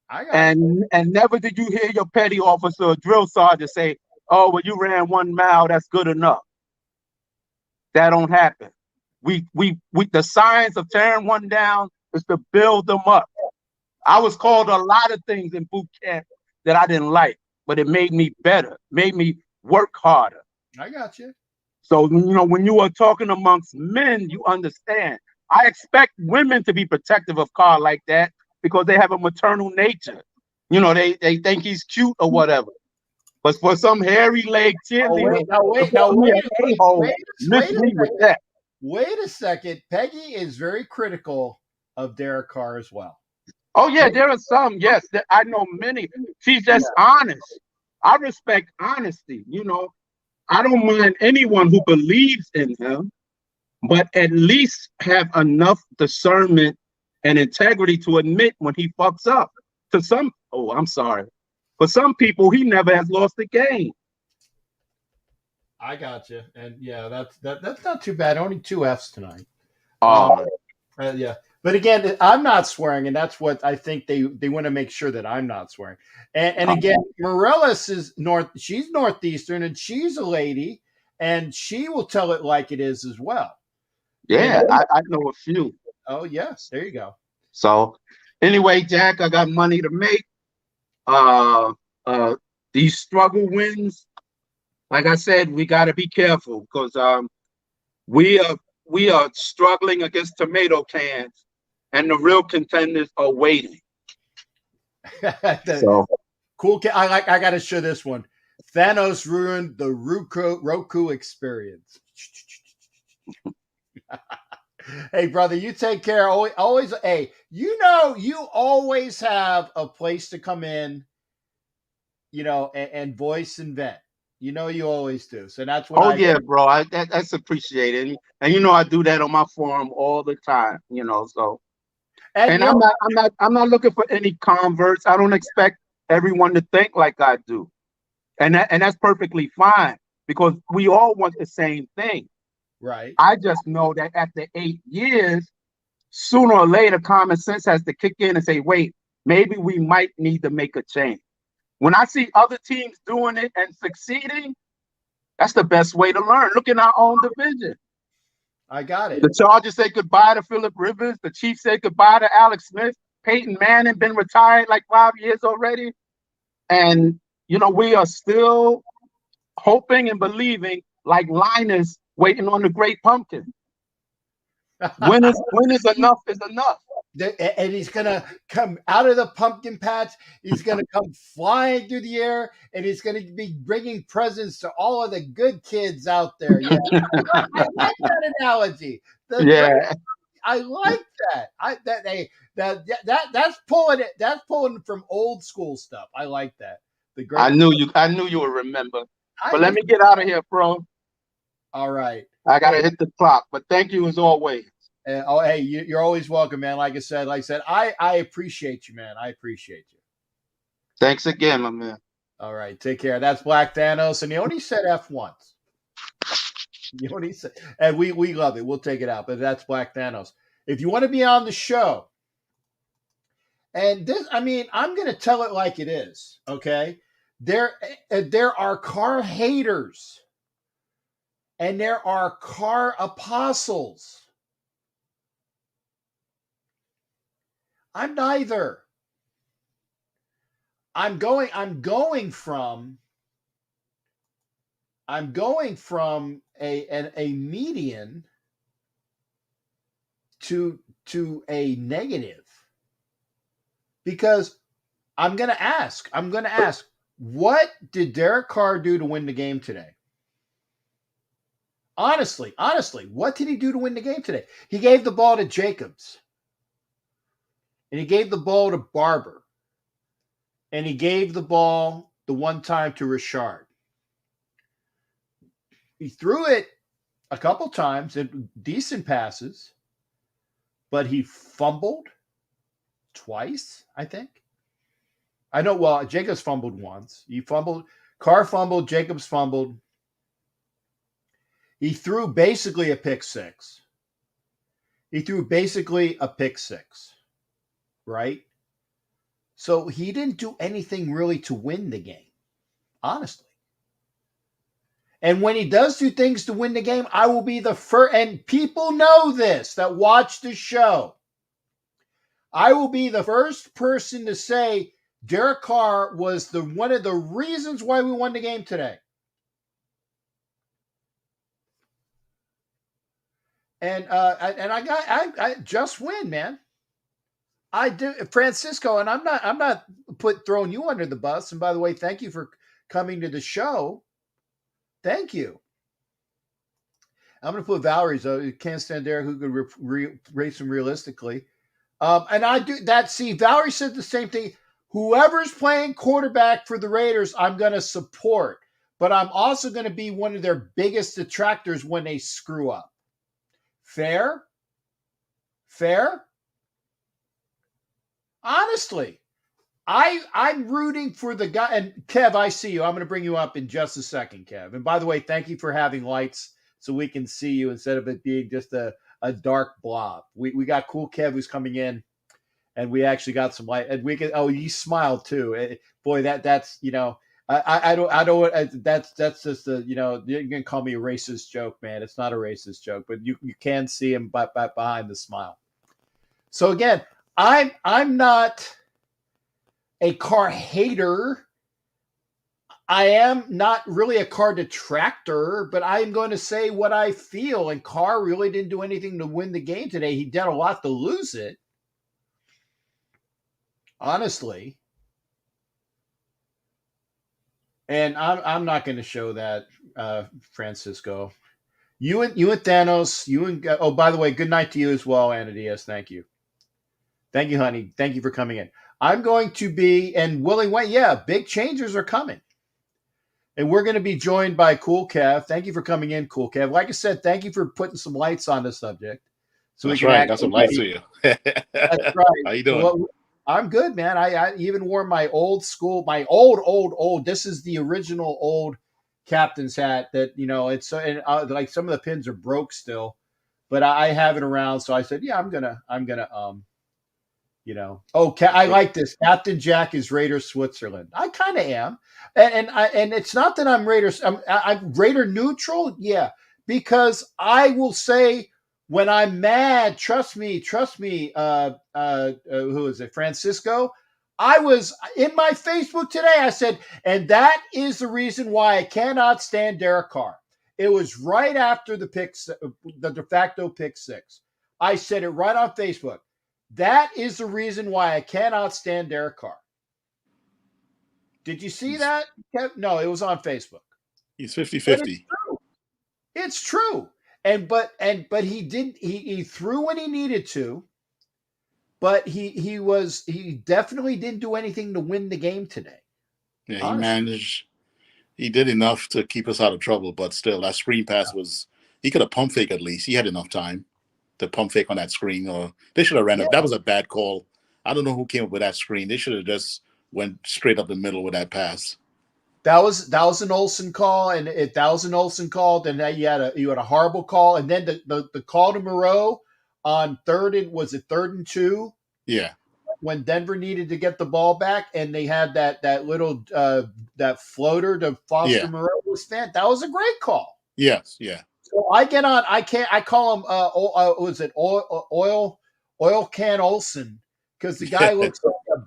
And never did you hear your petty officer or drill sergeant say, oh, well, you ran 1 mile, that's good enough. That don't happen. The science of tearing one down is to build them up. I was called a lot of things in boot camp that I didn't like, but it made me better, made me work harder. I got you. So, you know, when you are talking amongst men, you understand. I expect women to be protective of Carl like that because they have a maternal nature. You know, they think he's cute or whatever. But for some hairy-legged cheerleader, wait a second. Peggy is very critical of Derek Carr as well. Oh, yeah, there are some, yes. I know many. She's just honest. I respect honesty. You know, I don't mind anyone who believes in him, but at least have enough discernment and integrity to admit when he fucks up. For some people, he never has lost a game. I got you. And yeah, that's not too bad. Only 2 Fs tonight. Yeah. But again, I'm not swearing, and that's what I think they want to make sure that I'm not swearing. And again, Morellis is she's Northeastern, and she's a lady, and she will tell it like it is as well. Yeah, I know a few. Oh, yeah. There you go. So anyway, Jack, I got money to make. These struggle wins, like I said, we got to be careful because we are struggling against tomato cans, and the real contenders are waiting. So cool. I got to show this one. Thanos ruined the Roku experience. Hey, brother, you take care. Always. Hey, you always have a place to come in, and voice and vent. You always do. So that's what. Oh yeah, bro. That's appreciated, and I do that on my forum all the time. So. And I'm not looking for any converts. I don't expect everyone to think like I do, and that's perfectly fine because we all want the same thing. Right. I just know that after 8 years, sooner or later, common sense has to kick in and say, wait, maybe we might need to make a change. When I see other teams doing it and succeeding, that's the best way to learn. Look in our own division. I got it. The Chargers say goodbye to Phillip Rivers. The Chiefs say goodbye to Alex Smith. Peyton Manning been retired like 5 years already. And, we are still hoping and believing like Linus waiting on the great pumpkin. When is enough is enough. And he's going to come out of the pumpkin patch. He's going to come flying through the air, and he's going to be bringing presents to all of the good kids out there. Yeah, I like that analogy. I like that. That's pulling it. That's pulling from old school stuff. I like that. I knew you would remember. But let me get out of here, bro. All right. I got to hit the clock. But thank you as always. Hey, you're always welcome, man. Like I said, I appreciate you, man. I appreciate you. Thanks again, my man. All right, take care. That's Black Thanos, and he only said F once. You know what he said, and we love it. We'll take it out, but that's Black Thanos. If you want to be on the show, and this, I'm going to tell it like it is. Okay, there are car haters, and there are car apostles. I'm neither. I'm going from a median to a negative because I'm going to ask, what did Derek Carr do to win the game today? Honestly, what did he do to win the game today? He gave the ball to Jacobs. And he gave the ball to Barber. And he gave the ball the one time to Richard. He threw it a couple times in decent passes, but he fumbled twice, I think. I know, well, Jacobs fumbled once. Carr fumbled, Jacobs fumbled. He threw basically a pick six. Right? So he didn't do anything really to win the game, honestly. And when he does do things to win the game, I will be the first, and people know this that watch the show. I will be the first person to say Derek Carr was one of the reasons why we won the game today. And I just win, man. I do, Francisco, and I'm not throwing you under the bus. And by the way, thank you for coming to the show. Thank you. I'm going to put Valerie's. Can't stand there. Who could race him realistically? And I do that. See, Valerie said the same thing. Whoever's playing quarterback for the Raiders, I'm going to support. But I'm also going to be one of their biggest detractors when they screw up. Fair? Honestly, I'm rooting for the guy. And Kev, I see you. I'm going to bring you up in just a second, Kev. And by the way, thank you for having lights so we can see you instead of it being just a a dark blob. We got Cool Kev who's coming in, and we actually got some light. And we can. Oh, you smiled too. Boy, that's I don't. That's just a you can call me a racist joke, man. It's not a racist joke, but you can see him behind the smile. So again, I'm not a car hater. I am not really a car detractor, but I am going to say what I feel. And Carr really didn't do anything to win the game today. He did a lot to lose it. Honestly. And I'm not going to show that, Francisco. You and Thanos, oh, by the way, good night to you as well, Anna Diaz. Thank you. Thank you, honey. Thank you for coming in. I'm going to be, and Willie Wayne, big changes are coming. And we're going to be joined by Cool Kev. Thank you for coming in, Cool Kev. Like I said, thank you for putting some lights on the subject. So that's right. Got some lights to you. That's right. How you doing? Well, I'm good, man. I even wore my old school, my old. This is the original old captain's hat that, it's like some of the pins are broke still, but I have it around. So I said, I'm gonna, I like this. Captain Jack is Raider Switzerland. I kind of am. And it's not that I'm Raiders. I'm Raider neutral. Yeah. Because I will say when I'm mad, trust me, who is it? Francisco. I was in my Facebook today. I said, and that is the reason why I cannot stand Derek Carr. It was right after the de facto pick 6. I said it right on Facebook. That is the reason why I cannot stand Derek Carr. Did you see that, Kev? No, it was on Facebook. He's 50-50. It's true. But he didn't. He threw when he needed to. But he definitely didn't do anything to win the game today. Yeah, honestly. He managed. He did enough to keep us out of trouble. But still, that screen pass was. He could have pump fake at least. He had enough time to pump fake on that screen, or they should have ran it. That was a bad call. I don't know who came up with that screen. They should have just went straight up the middle with that pass. That was an Olsen call, and if that was an Olsen call, then you had a horrible call, and then the call to Moreau on third and 2? Yeah, when Denver needed to get the ball back, and they had that little that floater to Foster Moreau that was a great call. Yes, yeah. So I get on. I call him. Was it oil can Olsen? Because the guy looks like a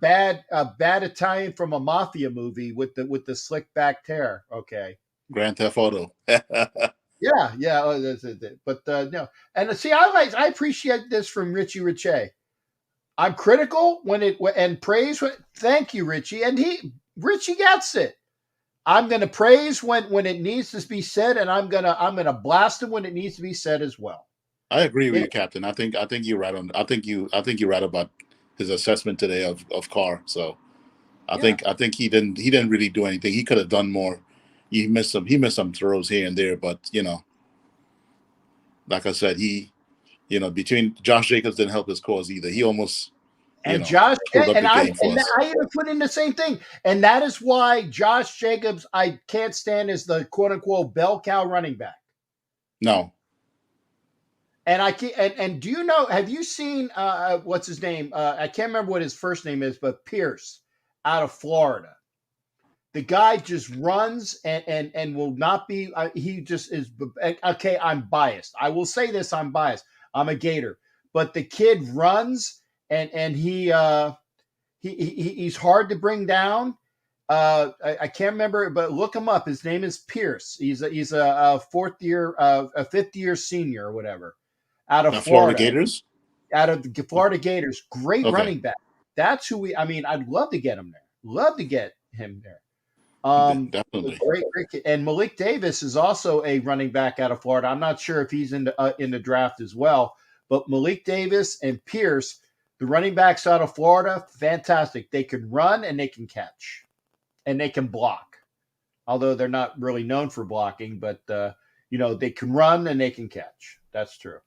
bad Italian from a mafia movie with the slick back hair. Okay. Grand Theft Auto. Yeah. But no. And see, I appreciate this from Richie Riche. I'm critical and praise. Thank you, Richie. And Richie gets it. I'm going to praise when it needs to be said, and I'm gonna blast him when it needs to be said as well. I agree with you, Captain. I think you're right on. I think you're right about his assessment today of Carr. So I think he didn't really do anything. He could have done more. He missed some throws here and there, but like I said, between Josh Jacobs didn't help his cause either. He almost Josh and I even put in the same thing, and that is why Josh Jacobs I can't stand as the quote unquote bell cow running back. No. And I can't. And do you know? Have you seen what's his name? I can't remember what his first name is, but Pierce out of Florida. The guy just runs and will not be. He just is. Okay, I'm biased. I will say this. I'm biased. I'm a Gator, but the kid runs and he's hard to bring down. I can't remember, but look him up. His name is Pierce. He's a fifth year senior or whatever. Out of Florida Gators? Out of the Florida Gators. Great running back. That's who I'd love to get him there. Love to get him there. Definitely. Great. And Malik Davis is also a running back out of Florida. I'm not sure if he's in the draft as well, but Malik Davis and Pierce, the running backs out of Florida, fantastic. They can run and they can catch and they can block. Although they're not really known for blocking, but they can run and they can catch. That's true.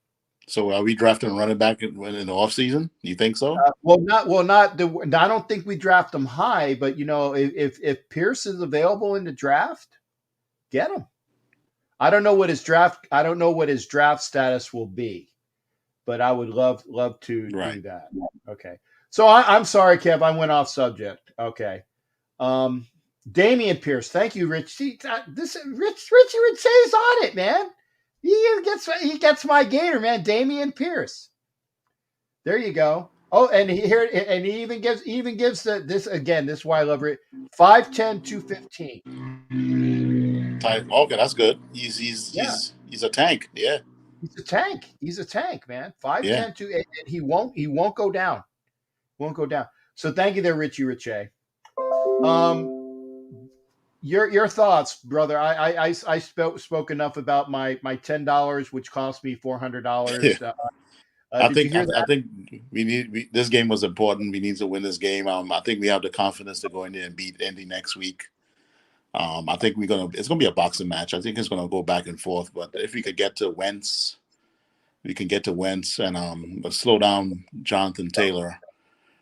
So are we drafting a running back in the offseason? You think so? I don't think we draft them high, but if Pierce is available in the draft, get him. I don't know what his draft status will be. but I would love to Right. do that. Okay. So I'm sorry, Kev. I went off subject. Okay. Damian Pierce. Thank you, Rich. See, Richie Richey's on it, man. He gets my gator, man. Damian Pierce. There you go. Oh, and he even gives this again. This is why I love it. 5'10", 215. Okay, that's good. He's a tank. Yeah. He's a tank. He's a tank, man. 5'10", Yeah. 2, and he won't go down. Won't go down. So thank you there, Richie Richey. Your thoughts, brother. I spoke enough about my $10, which cost me $400. I Did you hear that? I think this game was important. We need to win this game. I think we have the confidence to go in there and beat Indy next week. I think it's gonna be a boxing match. I think it's gonna go back and forth. But if we could get to Wentz, and slow down Jonathan Taylor,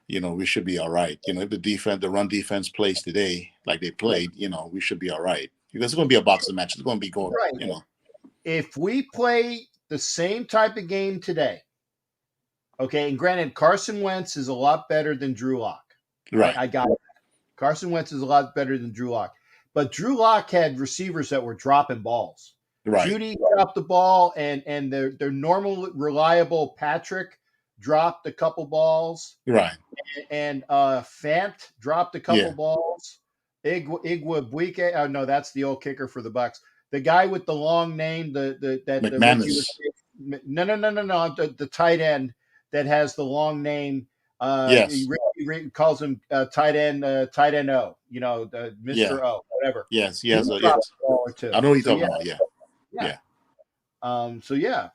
we should be all right. If the run defense plays today like they played, we should be all right. Because it's gonna be a boxing match. It's gonna be going, right. If we play the same type of game today, okay, and granted, Carson Wentz is a lot better than Drew Lock. Right. I got it. Carson Wentz is a lot better than Drew Lock. But Drew Lock had receivers that were dropping balls. Right. Judy dropped the ball, and their normal, reliable Patrick dropped a couple balls. Right. And Fant dropped a couple balls. Igwebuike. Oh no, that's the old kicker for the Bucks. The guy with the long name, McManus. No. The tight end that has the long name. Yes. He calls him tight end O. Mr. O, whatever. Yes, he has a ball or two. I know what you're talking about. Yeah. So yeah.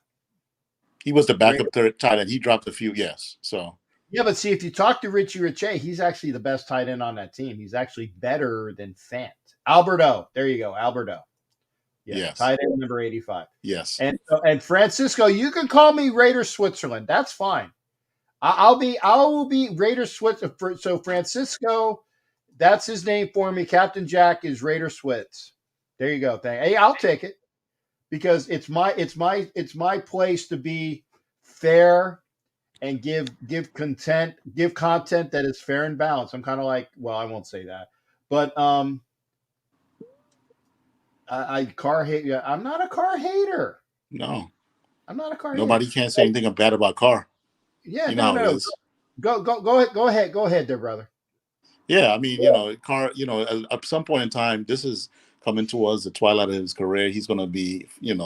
He was the backup third tight end. He dropped a few. Yes. So. Yeah, but see, if you talk to Richie Richey, he's actually the best tight end on that team. He's actually better than Fant. Alberto. There you go, Alberto. Yeah, yes. Tight end number 85. Yes. And Francisco, you can call me Raider Switzerland. That's fine. I will be Raider Switzerland. So Francisco, that's his name for me. Captain Jack is Raider Switz. There you go. Hey, I'll take it because it's my place to be fair and give content that is fair and balanced. I'm kind of like, well, I won't say that, but car hate. I'm not a car hater. No, I'm not a car. Nobody hater. Can't say anything bad about car. Yeah, no. Go ahead, there, brother. Yeah, I mean, car. At some point in time, this is coming towards the twilight of his career. He's going to be, you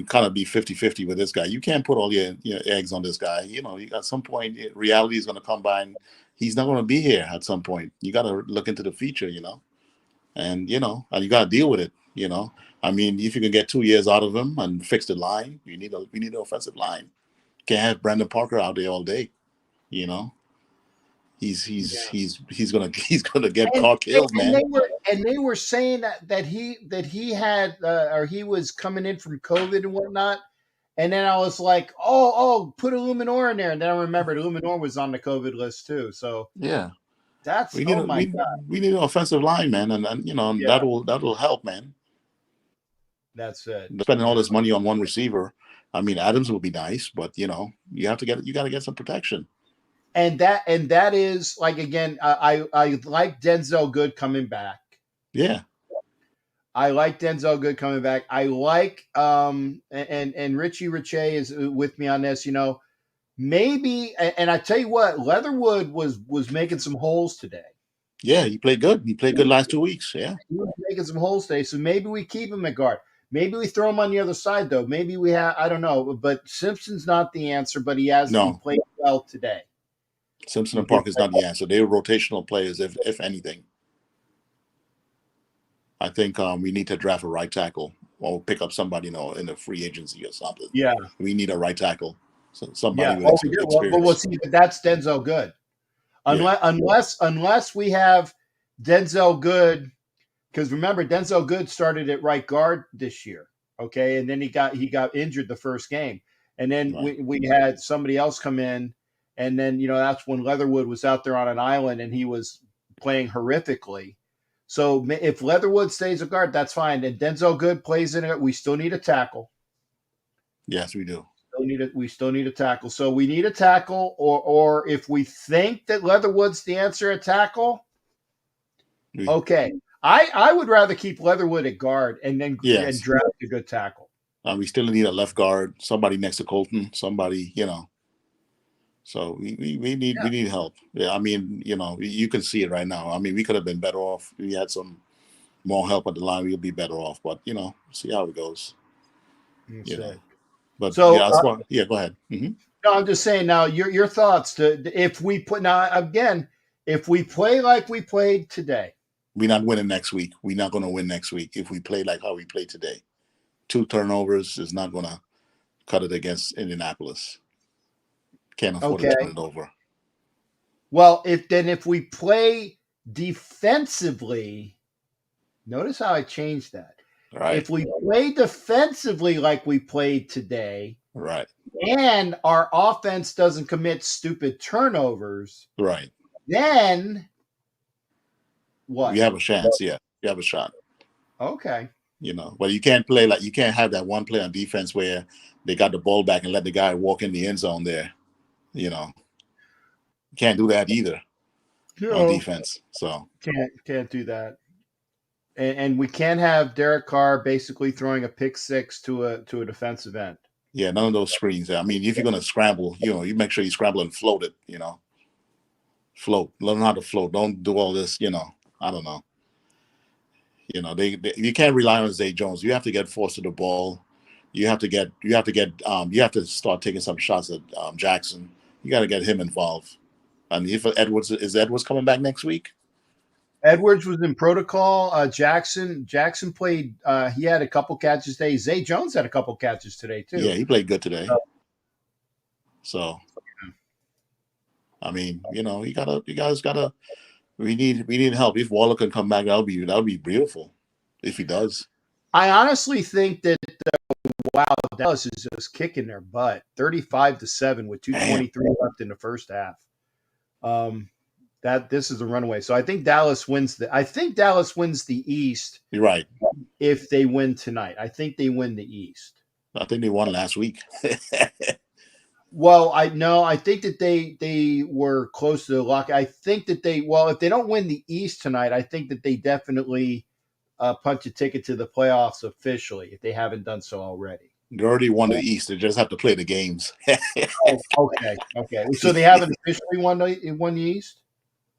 kind of be 50-50 with this guy. You can't put all your eggs on this guy. At some point, reality is going to come by, and he's not going to be here at some point. You got to look into the future, and you got to deal with it. I mean, if you can get 2 years out of him and fix the line, we need an offensive line. Can't have Brandon Parker out there all day. He's gonna get car killed, man. They were saying that he had or he was coming in from COVID and whatnot. And then I was like, oh, put Illuminor in there. And then I remembered Illuminor was on the COVID list too. So yeah, that's we need an offensive line, man, and that'll help, man. That's it. Spending all this money on one receiver. I mean, Adams would be nice, but you got to get some protection. And that is like, again, I like Denzel Good coming back. Yeah. I like Denzel Good coming back. I like and Richie Richey is with me on this, maybe, and I tell you what, Leatherwood was making some holes today. Yeah, he played good. He played good last 2 weeks. Yeah. He was making some holes today. So maybe we keep him at guard. Maybe we throw him on the other side, though. Maybe we have, I don't know, but Simpson's not the answer, but he played well today. Simpson and Parker is not the answer. They're rotational players, if anything. I think we need to draft a right tackle or pick up somebody, in the free agency or something. Yeah. We need a right tackle. So somebody with experience. Well, we'll see, but that's Denzel Good. Unless we have Denzel Good. Because remember, Denzel Good started at right guard this year, okay, and then he got injured the first game, and then we had somebody else come in, and then that's when Leatherwood was out there on an island and he was playing horrifically. So if Leatherwood stays a guard, that's fine. And Denzel Good plays in it. We still need a tackle. Yes, we do. We still need a tackle. So we need a tackle, or if we think that Leatherwood's the answer at tackle, okay. I would rather keep Leatherwood at guard and then and draft a good tackle. We still need a left guard, somebody next to Colton, somebody, So we need help. Yeah, I mean, you can see it right now. I mean, we could have been better off. We had some more help at the line, we'll be better off. But see how it goes. But so yeah, go ahead. Mm-hmm. No, I'm just saying now. Your thoughts. If we play like we played today, we're not winning next week. We're not going to win next week if we play like how we played today. 2 turnovers is not going to cut it against Indianapolis. Can't afford to turn it over. Well, if we play defensively, notice how I changed that. Right. If we play defensively like we played today, right, and our offense doesn't commit stupid turnovers, right, then what? We have a chance. Yeah, you have a shot. Okay. But you can't have that one play on defense where they got the ball back and let the guy walk in the end zone there. You can't do that either on defense. So can't do that. And we can't have Derek Carr basically throwing a pick six to a defensive end. Yeah, none of those screens. I mean, if you're going to scramble, you make sure you scramble and float it. Float. Learn how to float. Don't do all this. I don't know. You can't rely on Zay Jones. You have to get forced to the ball. You have to start taking some shots at Jackson. You got to get him involved. And if Edwards coming back next week? Edwards was in protocol. Jackson played. He had a couple catches today. Zay Jones had a couple catches today too. Yeah, he played good today. So, I mean, you guys gotta. We need help. If Waller can come back, that'll be beautiful. If he does, I honestly think that Dallas is just kicking their butt, 35-7 with 2:23 left in the first half. That this is a runaway. So I think Dallas wins the East. You're right. If they win tonight, I think they win the East. I think they won last week. Well, I think that they were close to the lock. I think that if they don't win the East tonight, I think that they definitely punch a ticket to the playoffs officially if they haven't done so already. They already won the East. They just have to play the games. Okay. So they haven't officially won the East?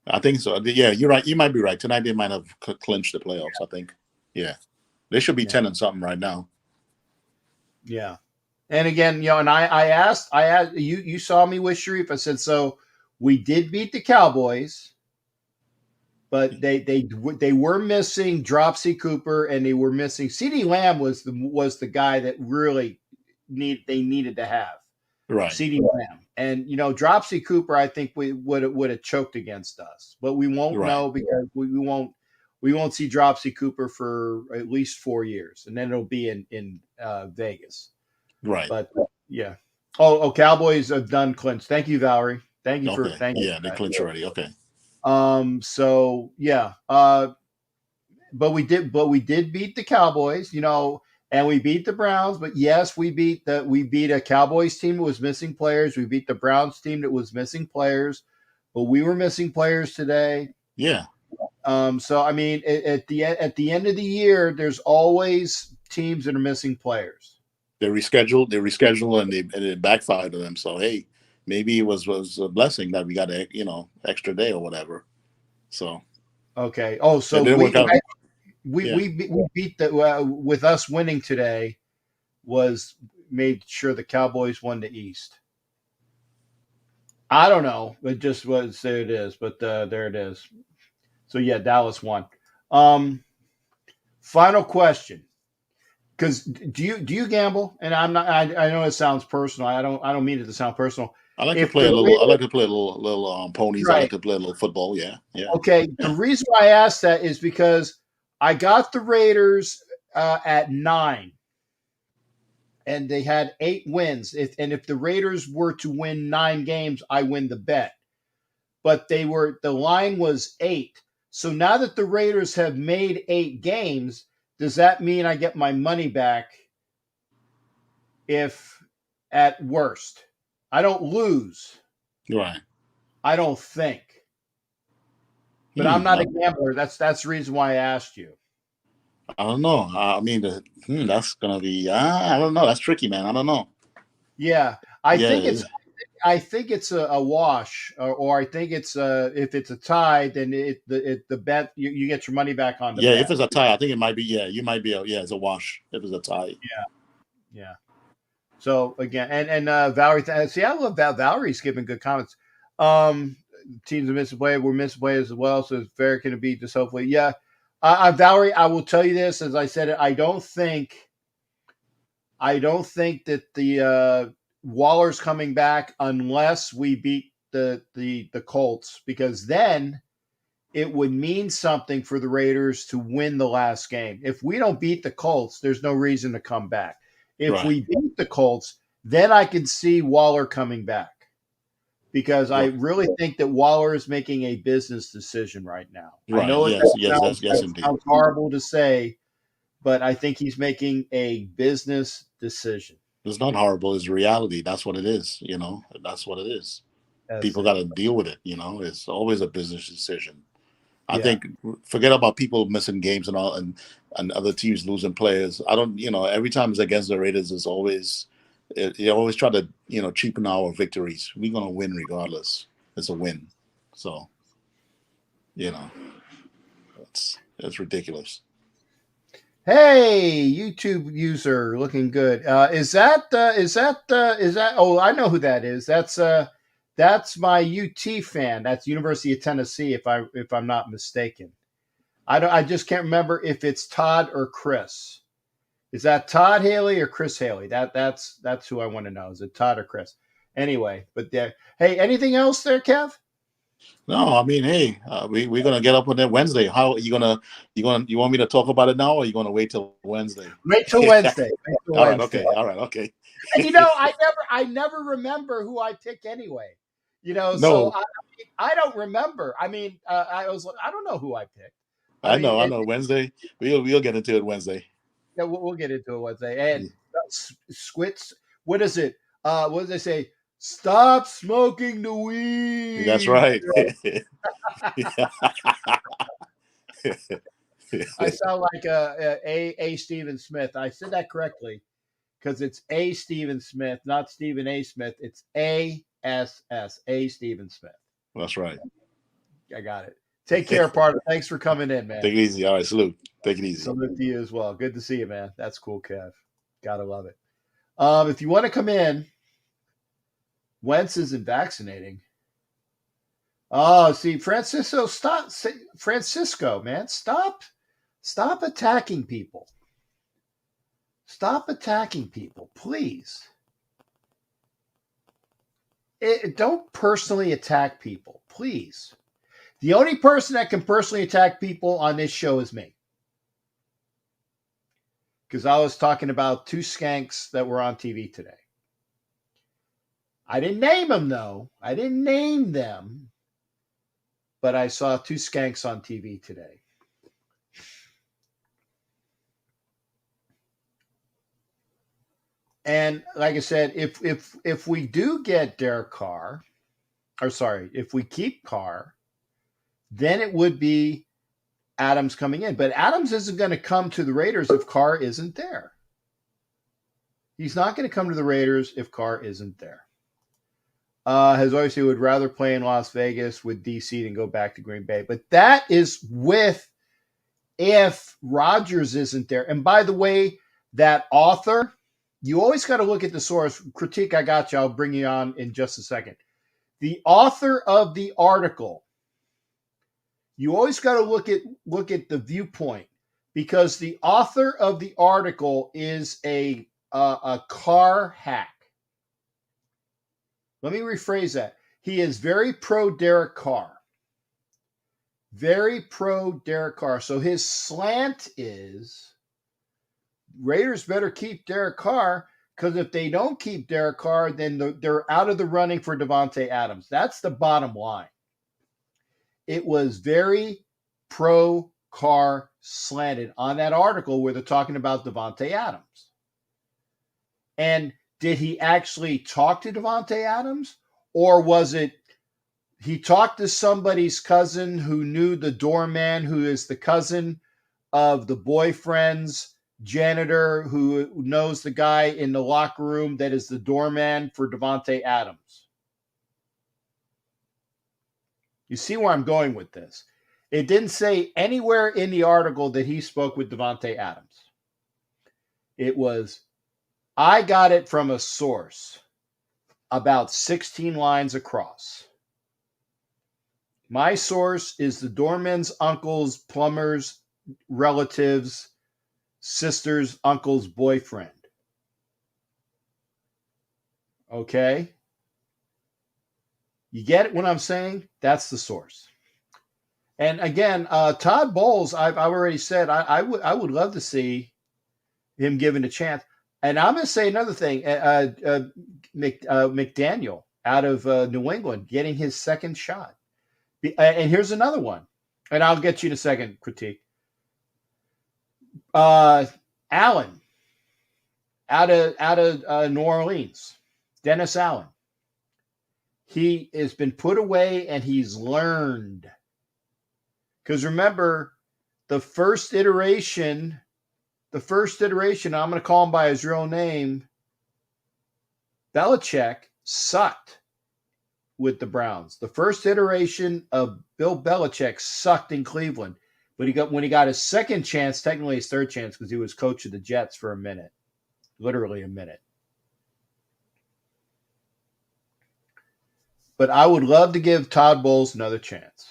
I think so. Yeah, you're right. You might be right. Tonight they might have clinched the playoffs, I think. Yeah. They should be 10 and something right now. Yeah. And again, and I asked you saw me with Sharif. I said, so we did beat the Cowboys, but they were missing Dropsy Cooper and they were missing CeeDee Lamb was the guy that really they needed to have. Right. CeeDee Lamb. And Dropsy Cooper, I think we would have choked against us, but we won't know because we won't see Dropsy Cooper for at least 4 years, and then it'll be in Vegas. Right. But yeah. Cowboys have done clinch. Thank you, Valerie. Thank you thank you. Yeah, they clinched already. Okay. So yeah. But we did beat the Cowboys, and we beat the Browns. But yes, we beat a Cowboys team that was missing players. We beat the Browns team that was missing players, but we were missing players today. Yeah. So I mean, at the end of the year, there's always teams that are missing players. They reschedule, and it backfired on them. So hey, maybe it was a blessing that we got extra day or whatever. So okay. Oh, so we beat with us winning today was made sure the Cowboys won the East. I don't know. It just was there it is, but there it is. So yeah, Dallas won. Final question. Because do you gamble? And I'm not. I know it sounds personal. I don't mean it to sound personal. I like to play a little ponies. Right. I like to play a little football. Yeah. Okay. The reason why I asked that is because I got the Raiders at 9, and they had 8 wins. If the Raiders were to win 9 games, I win the bet. But the line was 8. So now that the Raiders have made 8 games, does that mean I get my money back if at worst. I don't lose. Right. I don't think. But I'm not a gambler. That's the reason why I asked you. I don't know. I mean, that's gonna be. I don't know. That's tricky, man. I don't know. Yeah, I Yeah, think it's a wash, or I think it's if it's a tie, then the bet you get your money back on the yeah. bet. If it's a tie, I think it might be. Yeah, you might be. Yeah, it's a wash. If it's a tie. Yeah. So again, and Valerie, see, I love that Valerie's giving good comments. Teams are missing play. We're missing play as well. So it's very going to be just hopefully. Yeah. Valerie, I will tell you this, as I said it, I don't think that the Waller's coming back unless we beat the Colts, because then it would mean something for the Raiders to win the last game. If we don't beat the Colts, there's no reason to come back. If we beat the Colts, then I can see Waller coming back, because I really think that Waller is making a business decision right now. Right. I know Yes, indeed. sounds horrible to say, but I think he's making a business decision. It's not horrible. It's reality. That's what it is. That's what it is. People got to deal with it. It's always a business decision. I think forget about people missing games and all, and other teams losing players. I don't. Every time it's against the Raiders, it's always you always try to cheapen our victories. We're gonna win regardless. It's a win. So it's ridiculous. Hey, YouTube user, looking good. Is that? Oh, I know who that is. That's my UT fan. That's University of Tennessee, if I'm not mistaken. I just can't remember if it's Todd or Chris. Is that Todd Haley or Chris Haley? That's who I want to know. Is it Todd or Chris? Anyway, but there. Hey, anything else there, Kev? No, I mean, hey, we're gonna get up on that Wednesday. How you want me to talk about it now, or are you gonna wait till Wednesday? Wait till Wednesday. All right, okay. And I never remember who I pick anyway. No. So I don't remember. I mean, I don't know who I picked. I know. Wednesday, we'll get into it Wednesday. Yeah, we'll get into it Wednesday. And Squits, what is it? What does they say? Stop smoking the weed. That's right. I sound like a Stephen Smith. I said that correctly because it's A Stephen Smith, not Stephen A. Smith. It's ASS, A Stephen Smith. That's right. I got it. Take care, partner. Thanks for coming in, man. Take it easy. All right, salute. Take it easy. Salute to you as well. Good to see you, man. That's cool, Kev. Gotta love it. If you want to come in, Wentz isn't vaccinating. Oh, see, Francisco, stop. Francisco, man, stop attacking people. Stop attacking people, please. Don't personally attack people, please. The only person that can personally attack people on this show is me. Because I was talking about two skanks that were on TV today. I didn't name them, though. I didn't name them. But I saw two skanks on TV today. And like I said, if we do get Derek Carr, if we keep Carr, then it would be Adams coming in. But Adams isn't going to come to the Raiders if Carr isn't there. He's not going to come to the Raiders if Carr isn't there. Has always said would rather play in Las Vegas with DC than go back to Green Bay. But that is if Rodgers isn't there. And by the way, that author, you always got to look at the source. Critique, I got you. I'll bring you on in just a second. The author of the article, you always got to look at the viewpoint, because the author of the article is a Carr hack. Let me rephrase that. He is very pro Derek Carr. Very pro Derek Carr. So his slant is Raiders better keep Derek Carr, because if they don't keep Derek Carr, then they're out of the running for Davante Adams. That's the bottom line. It was very pro Carr slanted on that article where they're talking about Davante Adams. And did he actually talk to Davante Adams, or was it he talked to somebody's cousin who knew the doorman, who is the cousin of the boyfriend's janitor, who knows the guy in the locker room that is the doorman for Davante Adams? You see where I'm going with this? It didn't say anywhere in the article that he spoke with Davante Adams. It was, I got it from a source about 16 lines across. My source is the doorman's uncle's, plumber's, relatives, sister's, uncle's boyfriend. Okay? You get what I'm saying? That's the source. And again, Todd Bowles, I've already said I would love to see him given a chance. And I'm going to say another thing. McDaniel out of New England getting his second shot. And here's another one. And I'll get you in a second, critique. Allen out of New Orleans. Dennis Allen. He has been put away and he's learned. Because remember, the first iteration, I'm going to call him by his real name, Belichick sucked with the Browns. The first iteration of Bill Belichick sucked in Cleveland. But when he got his second chance, technically his third chance, because he was coach of the Jets for a minute. Literally a minute. But I would love to give Todd Bowles another chance.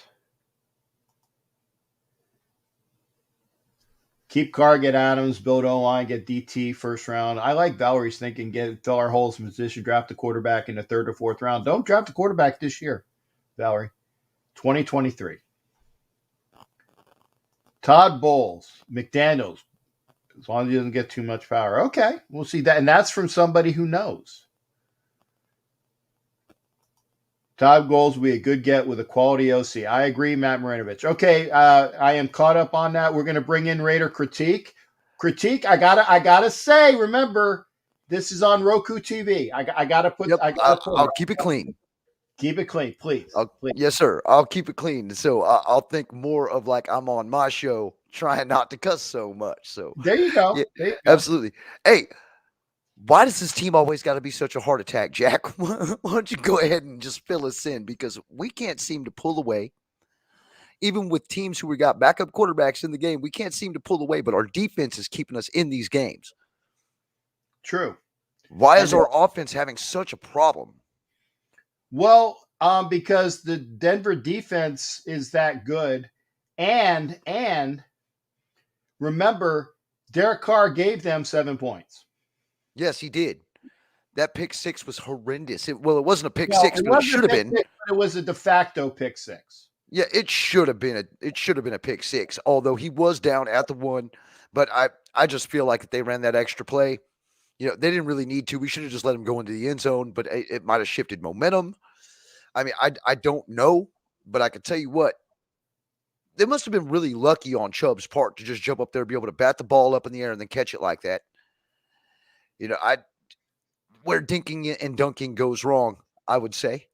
Keep Carr, get Adams, build O-line, get DT first round. I like Valerie's thinking, fill our holes in position, draft a quarterback in the third or fourth round. Don't draft a quarterback this year, Valerie. 2023. Todd Bowles, McDaniels, as long as he doesn't get too much power. Okay, we'll see that. And that's from somebody who knows. Todd Bowles will be a good get with a quality OC. I agree, Matt Marinovich. Okay, I am caught up on that. We're going to bring in Raider Critique. Critique, I gotta say, remember, this is on Roku TV. I gotta put. Yep, I'll I'll keep it clean. Keep it clean, please. Please. Yes, sir. I'll keep it clean. So I'll think more of like I'm on my show, trying not to cuss so much. So there you go. Yeah, there you go. Absolutely. Hey, why does this team always got to be such a heart attack, Jack? Why don't you go ahead and just fill us in, because we can't seem to pull away. Even with teams who we got backup quarterbacks in the game, we can't seem to pull away, but our defense is keeping us in these games. True. Why is our offense having such a problem? Well, because the Denver defense is that good, and remember, Derek Carr gave them 7 points. Yes, he did. That pick six was horrendous. It wasn't a pick six, but it should have been. It was a de facto pick six. Yeah, it should have been a pick six. Although he was down at the one, but I just feel like if they ran that extra play, they didn't really need to. We should have just let him go into the end zone, but it might have shifted momentum. I mean, I don't know, but I can tell you what, they must have been really lucky on Chubb's part to just jump up there, be able to bat the ball up in the air and then catch it like that. Where dinking and dunking goes wrong, I would say.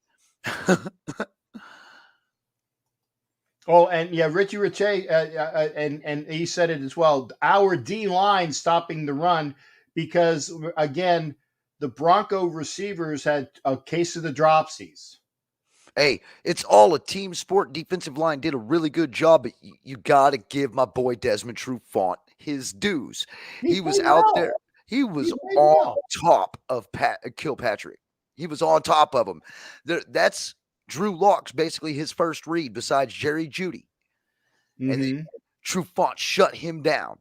Oh, and yeah, Richie Riche, and he said it as well. Our D line stopping the run because, again, the Bronco receivers had a case of the dropsies. Hey, it's all a team sport. Defensive line did a really good job, but you got to give my boy Desmond Trufant his dues. He was out there. He was on top of Kilpatrick. He was on top of him. That's Drew Lock's basically his first read besides Jerry Jeudy. Mm-hmm. And then Trufant shut him down.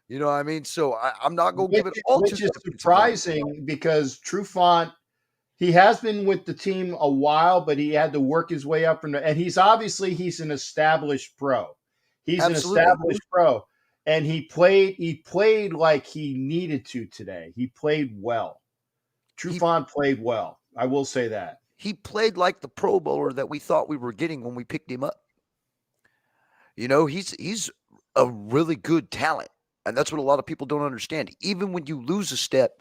You know what I mean? So I'm not going to give it all to Which is surprising because Trufant, he has been with the team a while, but he had to work his way up. And he's an established pro. He's Absolutely. An established pro. And he played like he needed to today. He played well. Trufant played well. I will say that. He played like the Pro Bowler that we thought we were getting when we picked him up. He's a really good talent. And that's what a lot of people don't understand. Even when you lose a step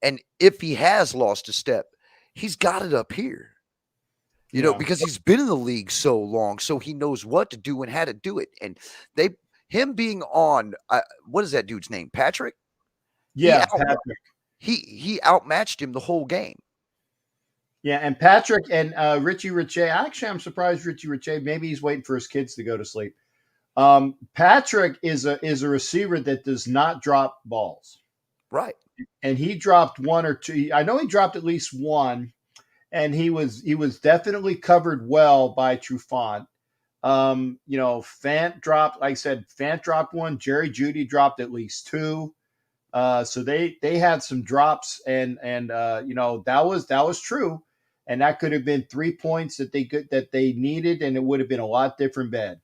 And if he has lost a step, he's got it up here. You know, because he's been in the league so long, so he knows what to do and how to do it. And him being on, what is that dude's name? Patrick? Yeah, Patrick. He outmatched him the whole game. Yeah, and Patrick and Richie Riche. Actually, I'm surprised Richie Riche. Maybe he's waiting for his kids to go to sleep. Patrick is a receiver that does not drop balls. Right. And he dropped one or two. I know he dropped at least one. And he was definitely covered well by Trufant. Fant dropped, like I said, Fant dropped one. Jerry Jeudy dropped at least two. So they had some drops, and that was true, and that could have been 3 points that they needed, and it would have been a lot different bed.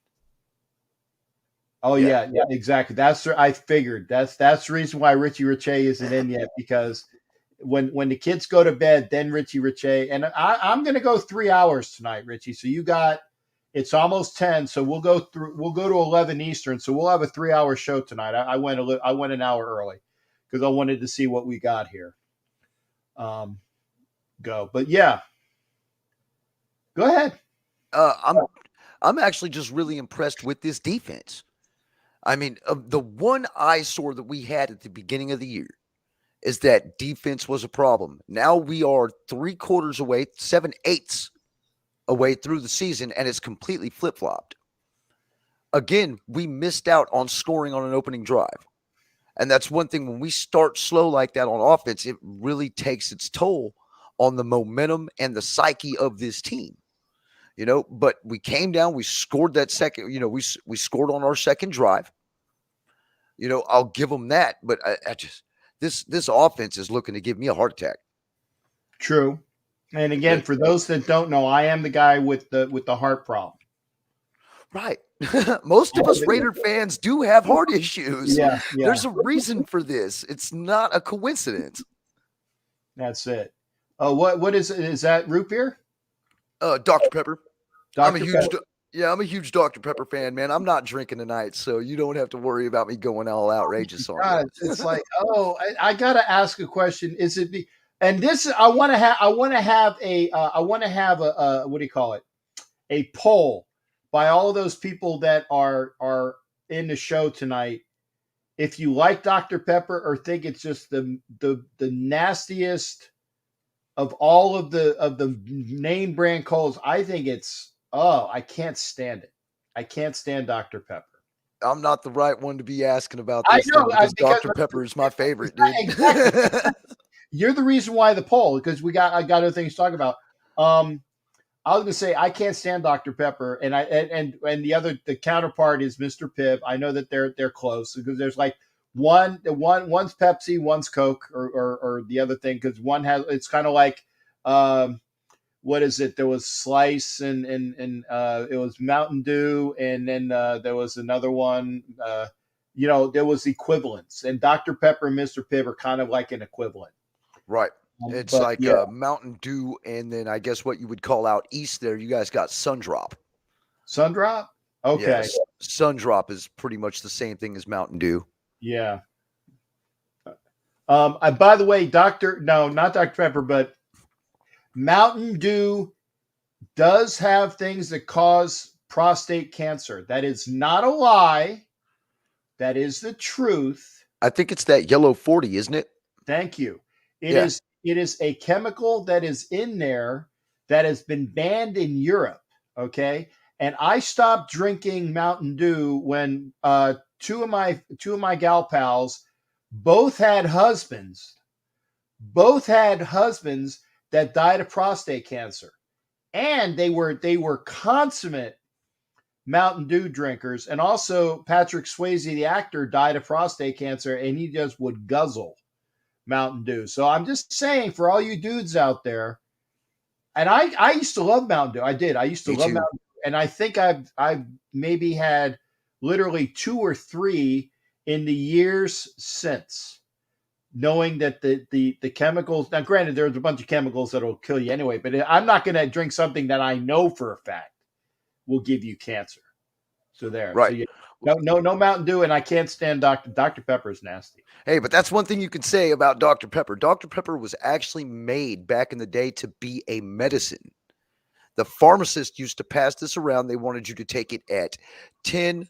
Oh yeah, exactly. I figured that's the reason why Richie Riche isn't in yet, because when the kids go to bed, then Richie Riche, and I'm going to go 3 hours tonight, Richie. So it's almost 10. So we'll go to 11 Eastern. So we'll have a 3-hour show tonight. I went an hour early because I wanted to see what we got here. But yeah, go ahead. I'm actually just really impressed with this defense. I mean, the one eyesore that we had at the beginning of the year is that defense was a problem. Now we are 3/4 away, 7/8 away through the season, and it's completely flip-flopped. Again, we missed out on scoring on an opening drive. And that's one thing, when we start slow like that on offense, it really takes its toll on the momentum and the psyche of this team. But we came down, we scored that second, we scored on our second drive. I'll give them that, but I just this offense is looking to give me a heart attack. True. And again, for those that don't know, I am the guy with the heart problem. Right. Most of us Raider fans do have heart issues. Yeah. There's a reason for this. It's not a coincidence. That's it. What is it? Is that root beer? Dr. Pepper. I'm a huge Dr. Pepper fan, man. I'm not drinking tonight, so you don't have to worry about me going all outrageous on it. It's like, I gotta ask a question. Is it and this I want to have a what do you call it? A poll by all of those people that are in the show tonight. If you like Dr. Pepper or think it's just the nastiest of all of the name brand Colas, I think it's I can't stand it. I can't stand Dr. Pepper. I'm not the right one to be asking about this. I know, because Dr. Pepper is my favorite, dude. Exactly. You're the reason why the poll, because I got other things to talk about. I was gonna say I can't stand Dr. Pepper, and the counterpart is Mr. Pibb. I know that they're close because there's like one's Pepsi, one's Coke, or the other thing, because one has, it's kind of like what is it? There was Slice and it was Mountain Dew, and then there was another one. There was equivalents, and Dr. Pepper and Mr. Pibb are kind of like an equivalent. Right. It's Mountain Dew, and then I guess what you would call out east there, you guys got Sundrop. Sundrop? Okay. Yes. Sundrop is pretty much the same thing as Mountain Dew. Yeah. By the way, not Dr. Pepper, but Mountain Dew does have things that cause prostate cancer. That is not a lie. That is the truth. I think it's that yellow 40, isn't it? Thank you. It is a chemical that is in there that has been banned in Europe. Okay. And I stopped drinking Mountain Dew when two of my gal pals both had husbands that died of prostate cancer. And they were consummate Mountain Dew drinkers. And also Patrick Swayze, the actor, died of prostate cancer, and he just would guzzle Mountain Dew. So I'm just saying, for all you dudes out there, and I used to love Mountain Dew. I did. I used to love Mountain Dew. And I think I've maybe had literally 2 or 3 in the years since, knowing that the chemicals, now granted, there's a bunch of chemicals that'll kill you anyway, but I'm not going to drink something that I know for a fact will give you cancer. So there. Right. So no Mountain Dew, and I can't stand Dr. Pepper is nasty. Hey, but that's one thing you can say about Dr. Pepper. Dr. Pepper was actually made back in the day to be a medicine. The pharmacist used to pass this around. They wanted you to take it at 10,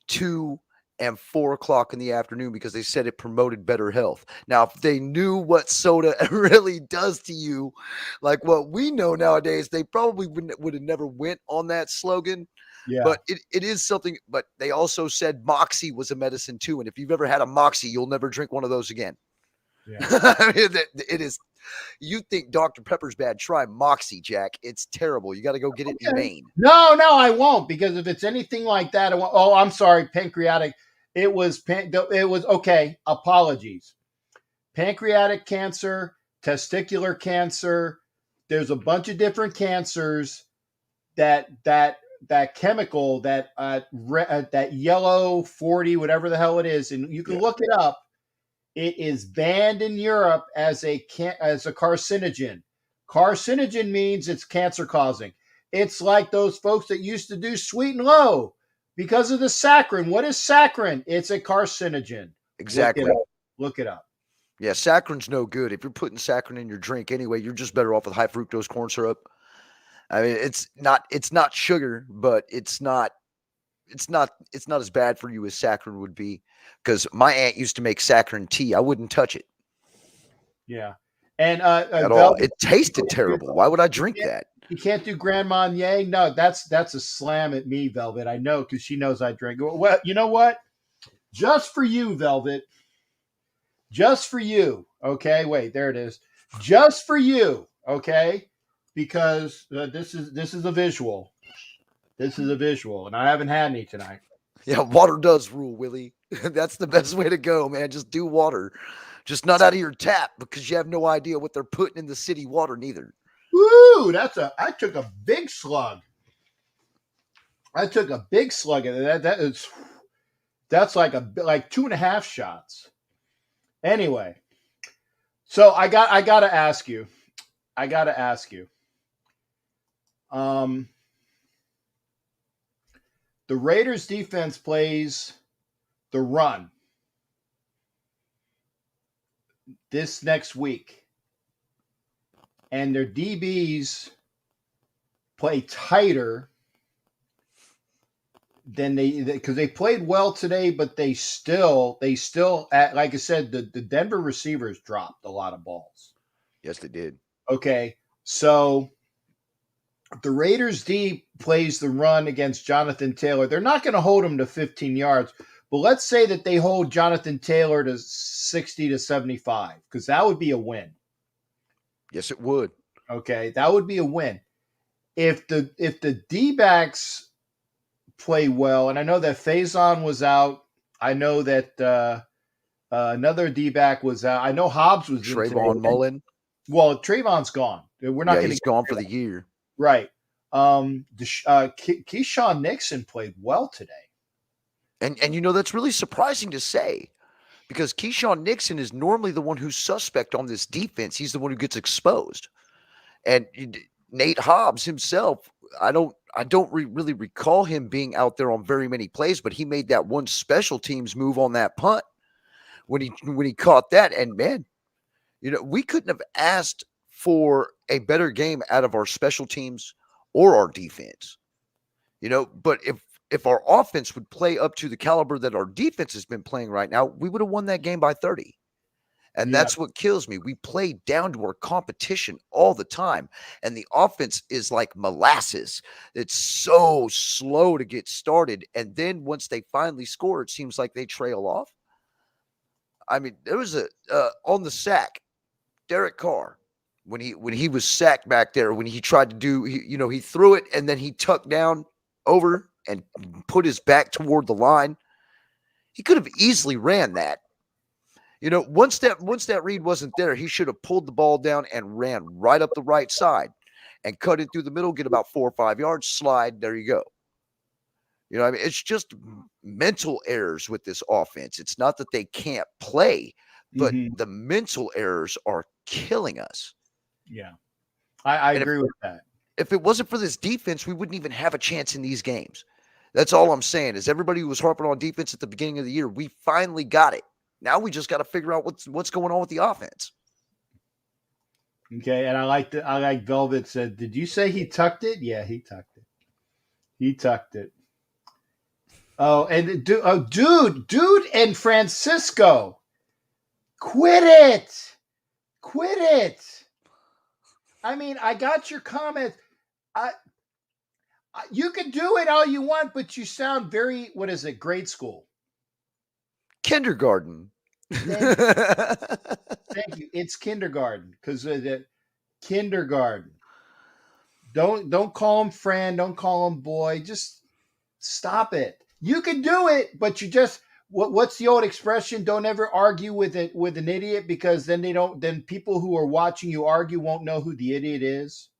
2, and 4 o'clock in the afternoon because they said it promoted better health. Now, if they knew what soda really does to you, like what we know nowadays, they probably would have never went on that slogan. Yeah. But it is something. But they also said Moxie was a medicine too. And if you've ever had a Moxie, you'll never drink one of those again. Yeah. It is. You think Dr. Pepper's bad? Try Moxie, Jack. It's terrible. You got to go get it in Maine. No, I won't, because if it's anything like that, I'm sorry, pancreatic. It was okay. Apologies. Pancreatic cancer, testicular cancer. There's a bunch of different cancers that chemical, that yellow 40, whatever the hell it is, and you can look it up. It is banned in Europe as a carcinogen. Carcinogen means it's cancer causing. It's like those folks that used to do sweet and low because of the saccharin. What is saccharin? It's a carcinogen. Exactly. Look it up. Yeah, saccharin's no good. If you're putting saccharin in your drink anyway, you're just better off with high fructose corn syrup. I mean, it's not sugar, but it's not as bad for you as saccharin would be. Because my aunt used to make saccharin tea. I wouldn't touch it. Yeah. And at all. It tasted terrible. Why would I drink that? You can't do Grand Marnier? No, that's a slam at me, Velvet. I know, because she knows I drink. Well, you know what? Just for you, Velvet. Just for you. Okay, wait, there it is. Just for you. Okay, because this is a visual. This is a visual, and I haven't had any tonight. Yeah, water does rule, Willie. That's the best way to go, man. Just do water. Just not out of your tap, because you have no idea what they're putting in the city water neither. Woo! I took a big slug. I took a big slug of that. That's like 2.5 shots. Anyway, so I gotta ask you. The Raiders defense plays the run this next week, and their DBs play tighter than because they played well today, but they still like I said, the Denver receivers dropped a lot of balls. Yes, they did. Okay, so the Raiders D plays the run against Jonathan Taylor. They're not going to hold him to 15 yards, but let's say that they hold Jonathan Taylor to 60 to 75, because that would be a win. Yes, it would. Okay, that would be a win. If the D-backs play well, and I know that Faison was out. I know that another D-back was out. I know Hobbs was in today. Trayvon Mullen. Well, Trayvon's gone. We're not. He's gone for the year. Right. Keyshawn Nixon played well today. And that's really surprising to say, because Keyshawn Nixon is normally the one who's suspect on this defense. He's the one who gets exposed. And Nate Hobbs himself, I don't really recall him being out there on very many plays, but he made that one special teams move on that punt when he caught that. And man, we couldn't have asked for a better game out of our special teams or our defense. But if our offense would play up to the caliber that our defense has been playing right now, we would have won that game by 30. And that's what kills me. We play down to our competition all the time. And the offense is like molasses. It's so slow to get started. And then once they finally score, it seems like they trail off. I mean, there was on the sack, Derek Carr, when he was sacked back there, when he tried to do, he threw it and then he tucked down over and put his back toward the line. He could have easily ran that. Once that read wasn't there, he should have pulled the ball down and ran right up the right side and cut it through the middle, get about 4 or 5 yards, slide. There you go. I mean, it's just mental errors with this offense. It's not that they can't play, but the mental errors are killing us. Yeah, I agree with that. If it wasn't for this defense, we wouldn't even have a chance in these games. That's all I'm saying is everybody who was harping on defense at the beginning of the year, we finally got it. Now we just got to figure out what's going on with the offense. Okay, and I like Velvet said, did you say he tucked it? Yeah, he tucked it. He tucked it. Oh, and dude, and Francisco, quit it. I mean, I got your comments. You can do it all you want, but you sound very, what is it, grade school? Kindergarten. Thank you. It's kindergarten because the kindergarten. Don't call him friend. Don't call him boy. Just stop it. You can do it, but you just what's the old expression? Don't ever argue with an idiot because then people who are watching you argue won't know who the idiot is.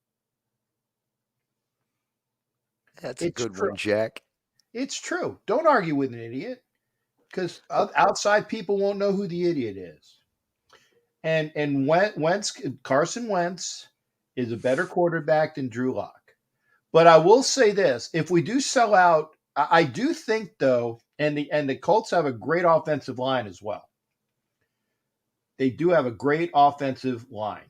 That's a good one, Jack. It's true. Don't argue with an idiot because outside people won't know who the idiot is. And Carson Wentz is a better quarterback than Drew Lock. But I will say this: if we do sell out, I do think though, and the Colts have a great offensive line as well. They do have a great offensive line.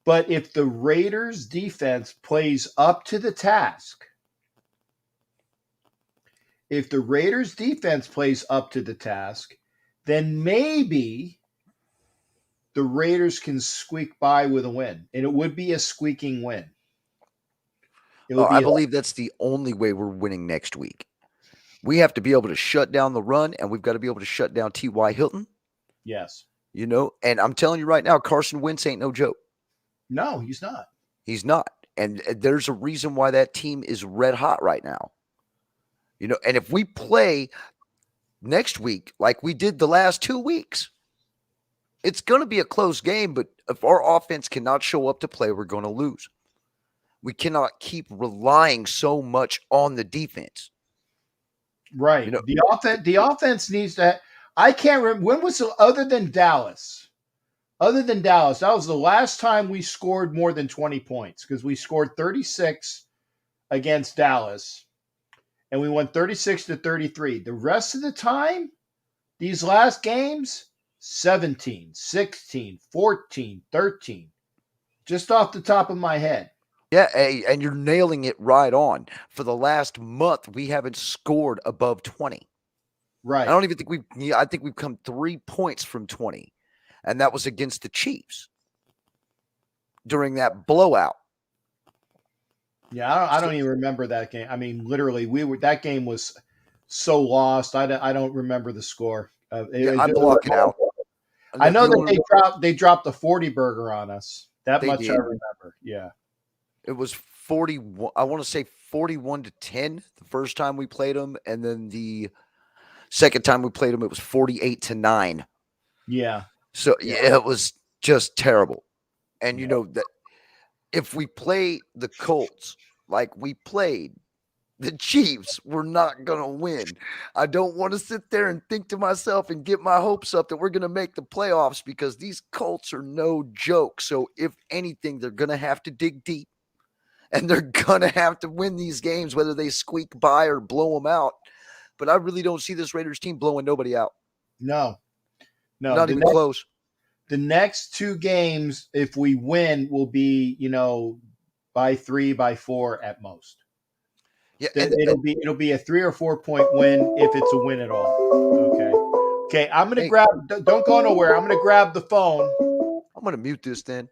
But if the Raiders defense plays up to the task, then maybe the Raiders can squeak by with a win. And it would be a squeaking win. I believe that's the only way we're winning next week. We have to be able to shut down the run, and we've got to be able to shut down T.Y. Hilton. Yes. And I'm telling you right now, Carson Wentz ain't no joke. No, he's not. He's not. And there's a reason why that team is red hot right now. And if we play next week like we did the last 2 weeks, it's going to be a close game, but if our offense cannot show up to play, we're going to lose. We cannot keep relying so much on the defense. Right. The offense needs to. I can't remember when was other than Dallas. That was the last time we scored more than 20 points because we scored 36 against Dallas, and we won 36-33. The rest of the time, these last games, 17, 16, 14, 13, just off the top of my head. Yeah, and you're nailing it right on. For the last month, we haven't scored above 20. Right. I don't even think I think we've come 3 points from 20. And that was against the Chiefs during that blowout. Yeah, I don't even remember that game. I mean, literally, that game was so lost. I don't remember the score. I block it out. I know that they dropped the 40 burger on us. That much I remember. Yeah. It was 41. I want to say 41-10 the first time we played them, and then the second time we played them, it was 48-9. Yeah. So yeah, it was just terrible. And that if we play the Colts like we played the Chiefs, we're not going to win. I don't want to sit there and think to myself and get my hopes up that we're going to make the playoffs because these Colts are no joke. So if anything, they're going to have to dig deep and they're going to have to win these games, whether they squeak by or blow them out. But I really don't see this Raiders team blowing nobody out. No, not even close. The next 2 games, if we win, will be, by 3, by 4 at most. Yeah, it'll be a 3 or 4 point win if it's a win at all. Okay. I'm gonna grab. Don't go nowhere. I'm gonna grab the phone. I'm gonna mute this then.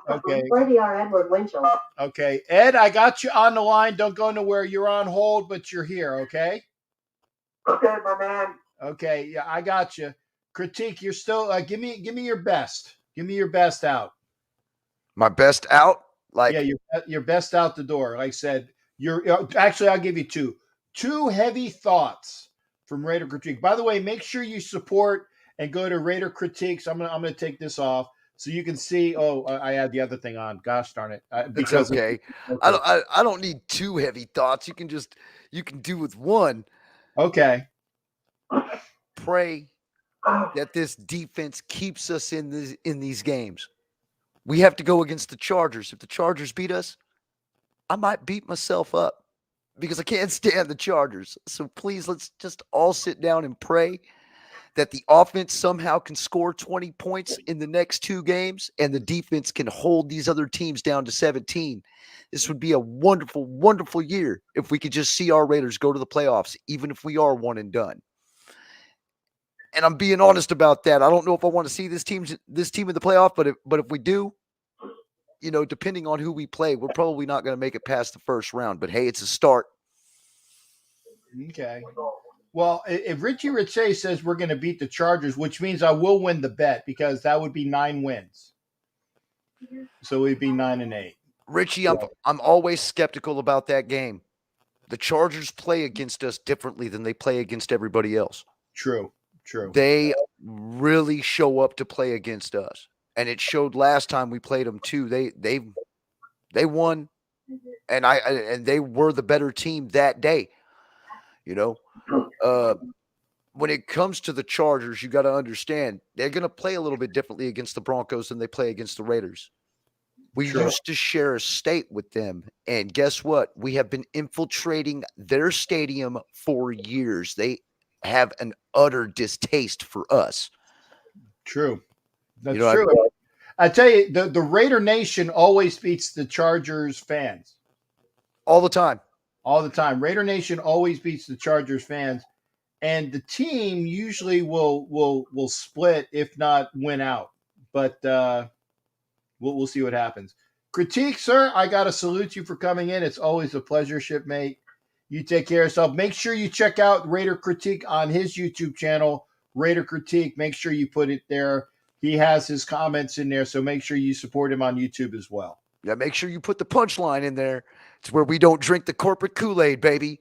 Okay. Freddie R. Edward Winchell. Okay, Ed, I got you on the line. Don't go nowhere. You're on hold, but you're here. Okay. Okay, my man. Okay. Yeah, I got you. Critique. You're still. Give me your best. Give me your best out. My best out. Your best out the door. Like I said. Actually, I'll give you 2. 2 heavy thoughts from Raider Critique. By the way, make sure you support and go to Raider Critiques. I'm gonna take this off so you can see. Oh, I had the other thing on. Gosh darn it! It's okay. I don't need 2 heavy thoughts. You can do with 1. Okay. Pray that this defense keeps us in these games. We have to go against the Chargers. If the Chargers beat us, I might beat myself up. because I can't stand the Chargers. So please, let's just all sit down and pray that the offense somehow can score 20 points in the next 2 games and the defense can hold these other teams down to 17. This would be a wonderful, wonderful year if we could just see our Raiders go to the playoffs, even if we are one and done. And I'm being honest about that. I don't know if I want to see this team in the playoff, but if we do, depending on who we play, we're probably not going to make it past the first round. But hey, it's a start. Okay. Well, if Richie Richey says we're going to beat the Chargers, which means I will win the bet because that would be 9 wins. So we'd be 9-8. Richie, I'm always skeptical about that game. The Chargers play against us differently than they play against everybody else. True. They really show up to play against us, and it showed last time we played them too. They won, and they were the better team that day. When it comes to the Chargers, you got to understand they're going to play a little bit differently against the Broncos than they play against the Raiders. We used to share a state with them, and guess what? We have been infiltrating their stadium for years. They have an utter distaste for us. True. That's true. I tell you, the Raider Nation always beats the Chargers fans. All the time. All the time. Raider Nation always beats the Chargers fans. And the team usually will split, if not win out. But we'll see what happens. Critique, sir, I got to salute you for coming in. It's always a pleasure, shipmate. You take care of yourself. Make sure you check out Raider Critique on his YouTube channel, Raider Critique. Make sure you put it there. He has his comments in there, so make sure you support him on YouTube as well. Yeah, make sure you put the punchline in there. It's where we don't drink the corporate Kool-Aid, baby.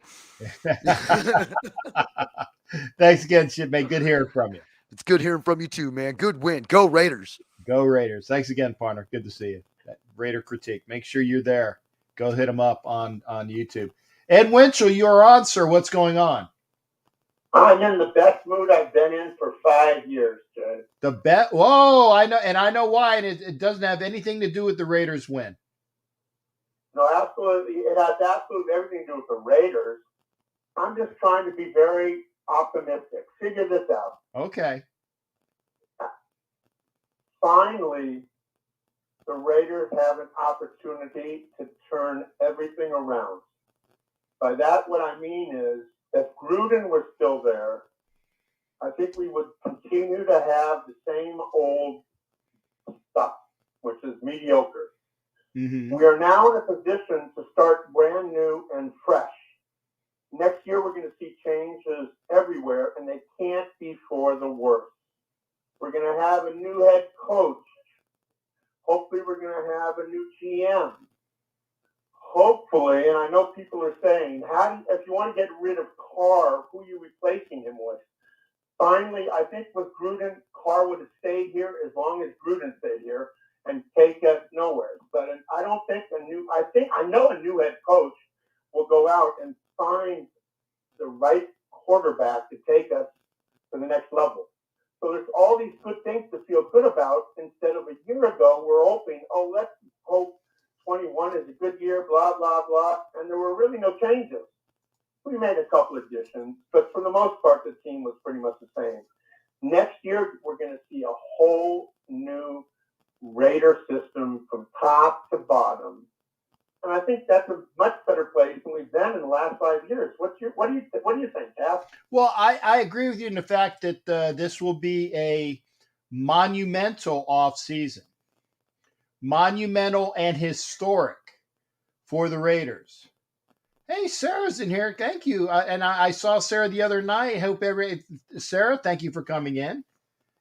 Thanks again, shipmate. Good hearing from you. It's good hearing from you too, man. Good win. Go Raiders. Go Raiders. Thanks again, partner. Good to see you. Raider Critique. Make sure you're there. Go hit him up on YouTube. Ed Winchell, you're on, sir. What's going on? I'm in the best mood I've been in for 5 years, Jay. The bet? Whoa, I know, and I know why, and it doesn't have anything to do with the Raiders win. No, absolutely. It has absolutely everything to do with the Raiders. I'm just trying to be very optimistic. Figure this out. Okay. Finally, the Raiders have an opportunity to turn everything around. By that, what I mean is, if Gruden was still there, I think we would continue to have the same old stuff, which is mediocre. Mm-hmm. We are now in a position to start brand new and fresh. Next year, we're going to see changes everywhere, and they can't be for the worse. We're going to have a new head coach. Hopefully, we're going to have a new GM. Hopefully, and I know people are saying, if you want to get rid of Carr, who are you replacing him with? Finally, I think with Gruden, Carr would have stayed here as long as Gruden stayed here and take us nowhere. But I don't think I know a new head coach will go out and find the right quarterback to take us to the next level. So there's all these good things to feel good about instead of a year ago, we're hoping, let's hope 21 is a good year, blah, blah, blah. And there were really no changes. We made a couple additions, but for the most part, the team was pretty much the same. Next year, we're going to see a whole new Raider system from top to bottom. And I think that's a much better place than we've been in the last 5 years. What do you think, Jeff? Well, I agree with you in the fact that this will be a monumental offseason. Monumental and historic for the Raiders. Hey, Sarah's in here. Thank you. And I saw Sarah the other night. Sarah, thank you for coming in.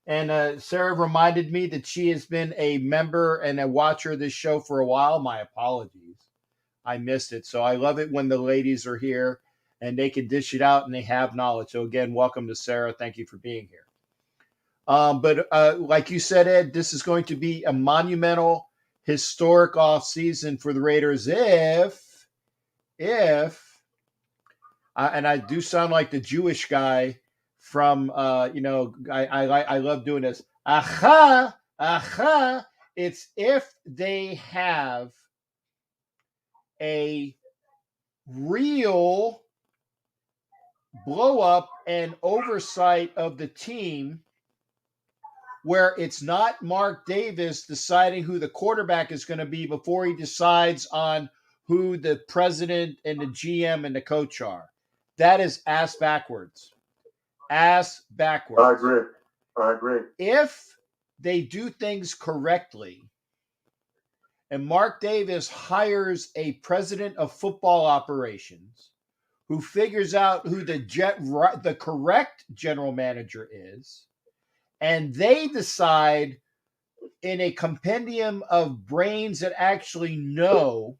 And Sarah reminded me that she has been a member and a watcher of this show for a while. My apologies. I missed it. So I love it when the ladies are here and they can dish it out and they have knowledge. So again, welcome to Sarah. Thank you for being here. But like you said, Ed, this is going to be a monumental, historic offseason for the Raiders if and I do sound like the Jewish guy from I love doing this. Aha. It's if they have a real blow up and oversight of the team, where it's not Mark Davis deciding who the quarterback is going to be before he decides on who the president and the GM and the coach are. That is ass backwards. Ass backwards. I agree. If they do things correctly and Mark Davis hires a president of football operations who figures out who the correct general manager is, and they decide in a compendium of brains that actually know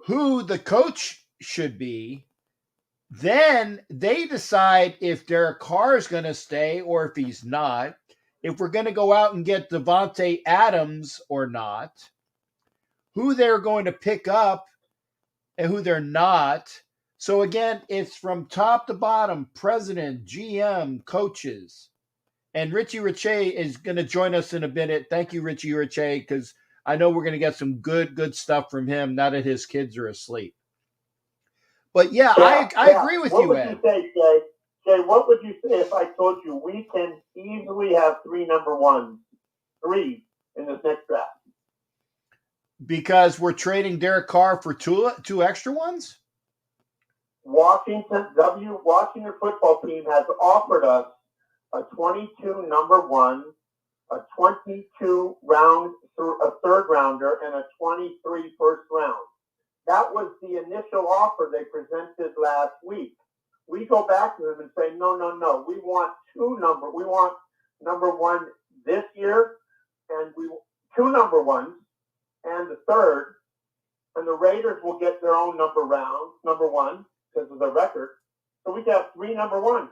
who the coach should be, then they decide if Derek Carr is going to stay or if he's not, if we're going to go out and get Devontae Adams or not, who they're going to pick up and who they're not. So again, it's from top to bottom, president, GM, coaches. And Richie Riche is going to join us in a minute. Thank you, Richie Riche, because I know we're going to get some good stuff from him now that his kids are asleep. But yeah, I agree with you, Ed. What would you say, Jay? Jay, what would you say if I told you we can easily have 3 number ones, 3 in this next draft? Because we're trading Derek Carr for two extra ones? Washington football team has offered us a 22 number one, a 22 a third rounder, and a 23 first round. That was the initial offer they presented last week. We go back to them and say, no. We want number one this year, and 2 number ones, and the third, and the Raiders will get their own number one, because of the record. So we got 3 number ones.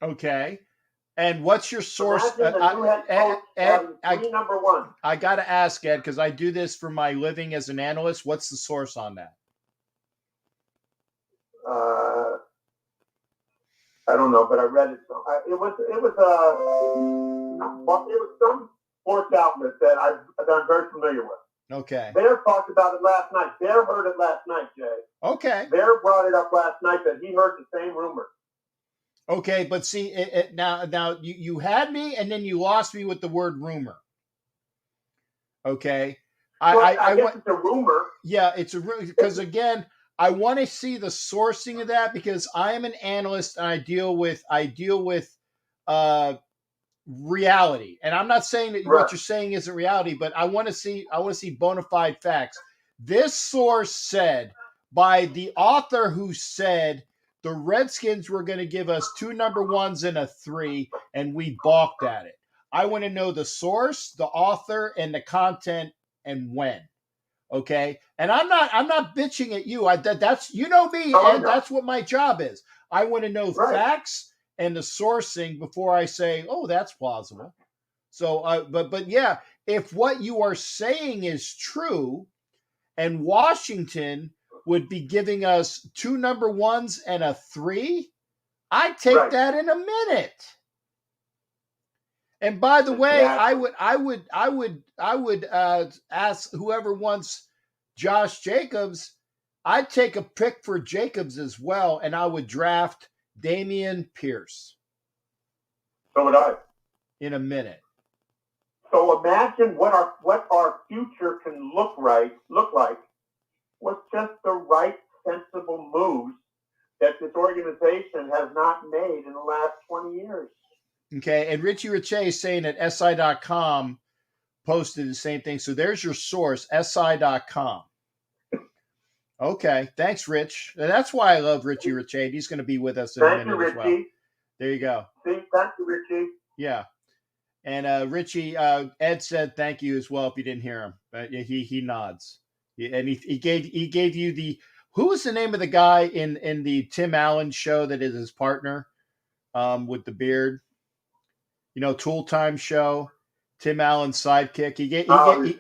Okay. And what's your source? Ed, number one. I got to ask, Ed, because I do this for my living as an analyst. What's the source on that? I don't know, but I read it. It was some sports outlet that I'm very familiar with. Okay. Bear talked about it last night. Bear heard it last night, Jay. Okay. Bear brought it up last night that he heard the same rumor. Okay, but see, now you had me, and then you lost me with the word rumor. Okay, I guess it's a rumor. Yeah, it's a rumor because again, I want to see the sourcing of that because I am an analyst and I deal with reality, and I'm not saying that what you're saying isn't reality, but I want to see bona fide facts. This source said by the author who said the Redskins were going to give us 2 number ones and a 3, and we balked at it. I want to know the source, the author, and the content, and when. Okay, and I'm not bitching at you. That's you know me, Ed. That's what my job is. I want to know facts and the sourcing before I say, oh, that's plausible. So, but yeah, if what you are saying is true, and Washington would be giving us 2 number ones and a 3, I'd take that in a minute. And by the way, I would ask whoever wants Josh Jacobs, I'd take a pick for Jacobs as well, and I would draft Dameon Pierce. So would I. In a minute. So imagine what our future can look like with just the right sensible moves that this organization has not made in the last 20 years. Okay, and Richie Riche is saying that SI.com posted the same thing. So there's your source, SI.com. Okay, thanks, Rich. That's why I love Richie Riche. He's going to be with us in a minute as well. There you go. Thank you, Richie. Yeah. And Richie, Ed said thank you as well if you didn't hear him. But he nods. And he gave you the – who was the name of the guy in the Tim Allen show that is his partner with the beard? You know, Tool Time show, Tim Allen's sidekick. His sidekick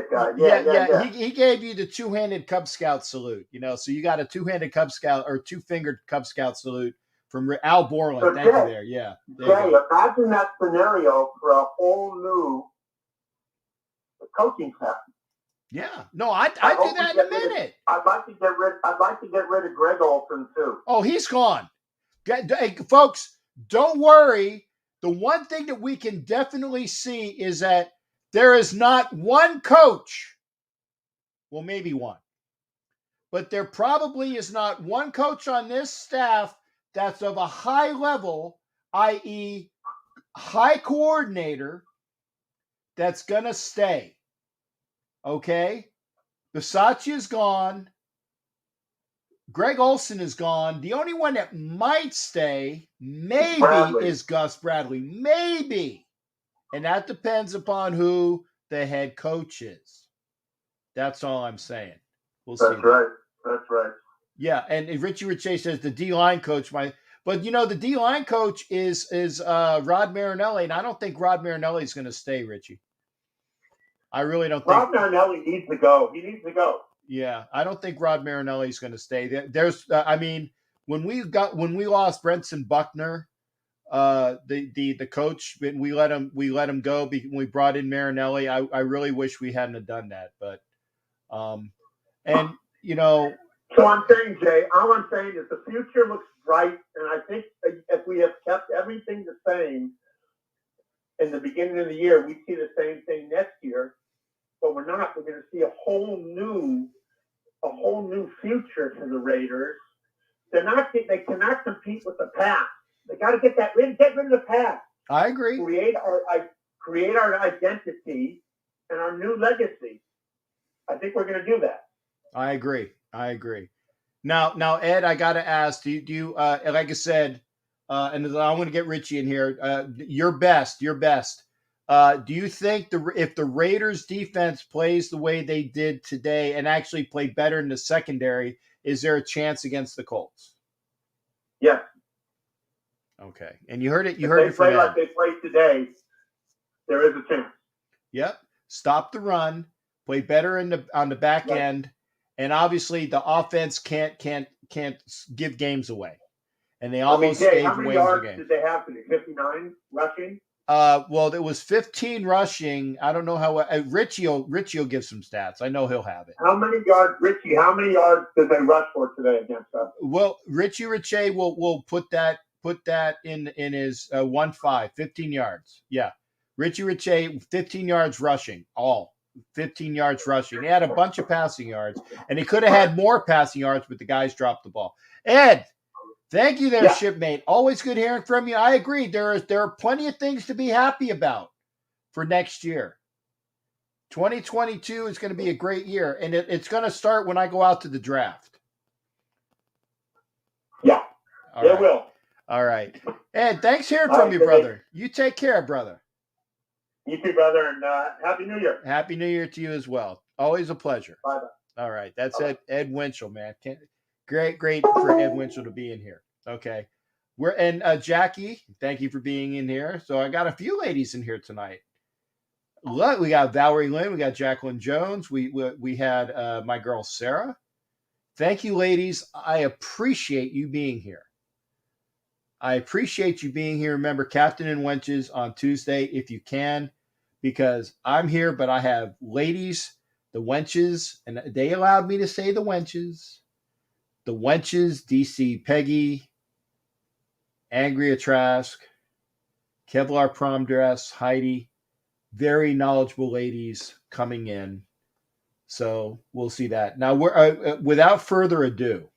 guy. Yeah. He gave you the 2-handed Cub Scout salute. You know, so you got a 2-handed Cub Scout or 2-fingered Cub Scout salute from Al Borland. So Thank you there. Yeah. Jay, imagine that scenario for a whole new coaching staff. Yeah. No, I'd do that in a minute. I'd like to get rid of Greg Olson too. Oh, he's gone. Hey, folks, don't worry. The one thing that we can definitely see is that there is not one coach. Well, maybe one. But there probably is not one coach on this staff that's of a high level, i.e., high coordinator, that's going to stay. Okay? Bisaccia is gone. Greg Olson is gone. The only one that might stay, maybe, is Gus Bradley. Maybe. And that depends upon who the head coach is. That's all I'm saying. We'll see. That's right. That's right. Yeah, and Richie Richey says the D-line coach might. But, the D-line coach is Rod Marinelli, and I don't think Rod Marinelli is going to stay, Richie. I really don't think. Rod Marinelli needs to go. He needs to go. Yeah, I don't think Rod Marinelli is going to stay. There's, when we lost Brenson Buckner, the coach, we let him go. When we brought in Marinelli, I really wish we hadn't have done that. But, So I'm saying, Jay, all I'm saying is the future looks bright, and I think if we have kept everything the same in the beginning of the year, we see the same thing next year. But we're not. We're going to see a whole new future for the Raiders. They cannot compete with the past. They got to get rid of the past. I agree. Create our identity and our new legacy. I think we're going to do that. I agree. Now, Ed, I got to ask, do you like I said, and I want to get Richie in here. Your best. Do you think if the Raiders defense plays the way they did today and actually play better in the secondary, is there a chance against the Colts? Yes. Okay. And you heard it. If they play like they played today, there is a chance. Yep. Stop the run. Play better on the back end, and obviously the offense can't give games away. And they almost gave away the game. How many yards did they have today? 59 rushing. Well, there was 15 rushing. I don't know how Richie will give some stats. I know he'll have it. How many yards, Richie? How many yards did they rush for today against us? Well, Richie Richey will put that in his 15 yards. Yeah, Richie Richey 15 yards rushing. All 15 yards rushing. He had a bunch of passing yards, and he could have had more passing yards, but the guys dropped the ball. Ed. Thank you there, shipmate. Always good hearing from you. I agree. There are plenty of things to be happy about for next year. 2022 is going to be a great year, and it's going to start when I go out to the draft. Yeah, it will. All right. Ed, thanks hearing from you, brother. You take care, brother. You too, brother, and Happy New Year. Happy New Year to you as well. Always a pleasure. Bye-bye. All right. That's Ed Winchell, man. Great for Ed Winchell to be in here. Okay. Jackie, thank you for being in here. So I got a few ladies in here tonight. Look, we got Valerie Lynn, we got Jacqueline Jones, we had my girl Sarah. Thank you, ladies. I appreciate you being here. Remember, Captain and Wenches on Tuesday if you can, because I'm here, but I have ladies, the Wenches, and they allowed me to say the Wenches. The Wenches, DC Peggy, Angria Trask, Kevlar Prom Dress, Heidi, very knowledgeable ladies coming in. So we'll see that. Now, we're without further ado,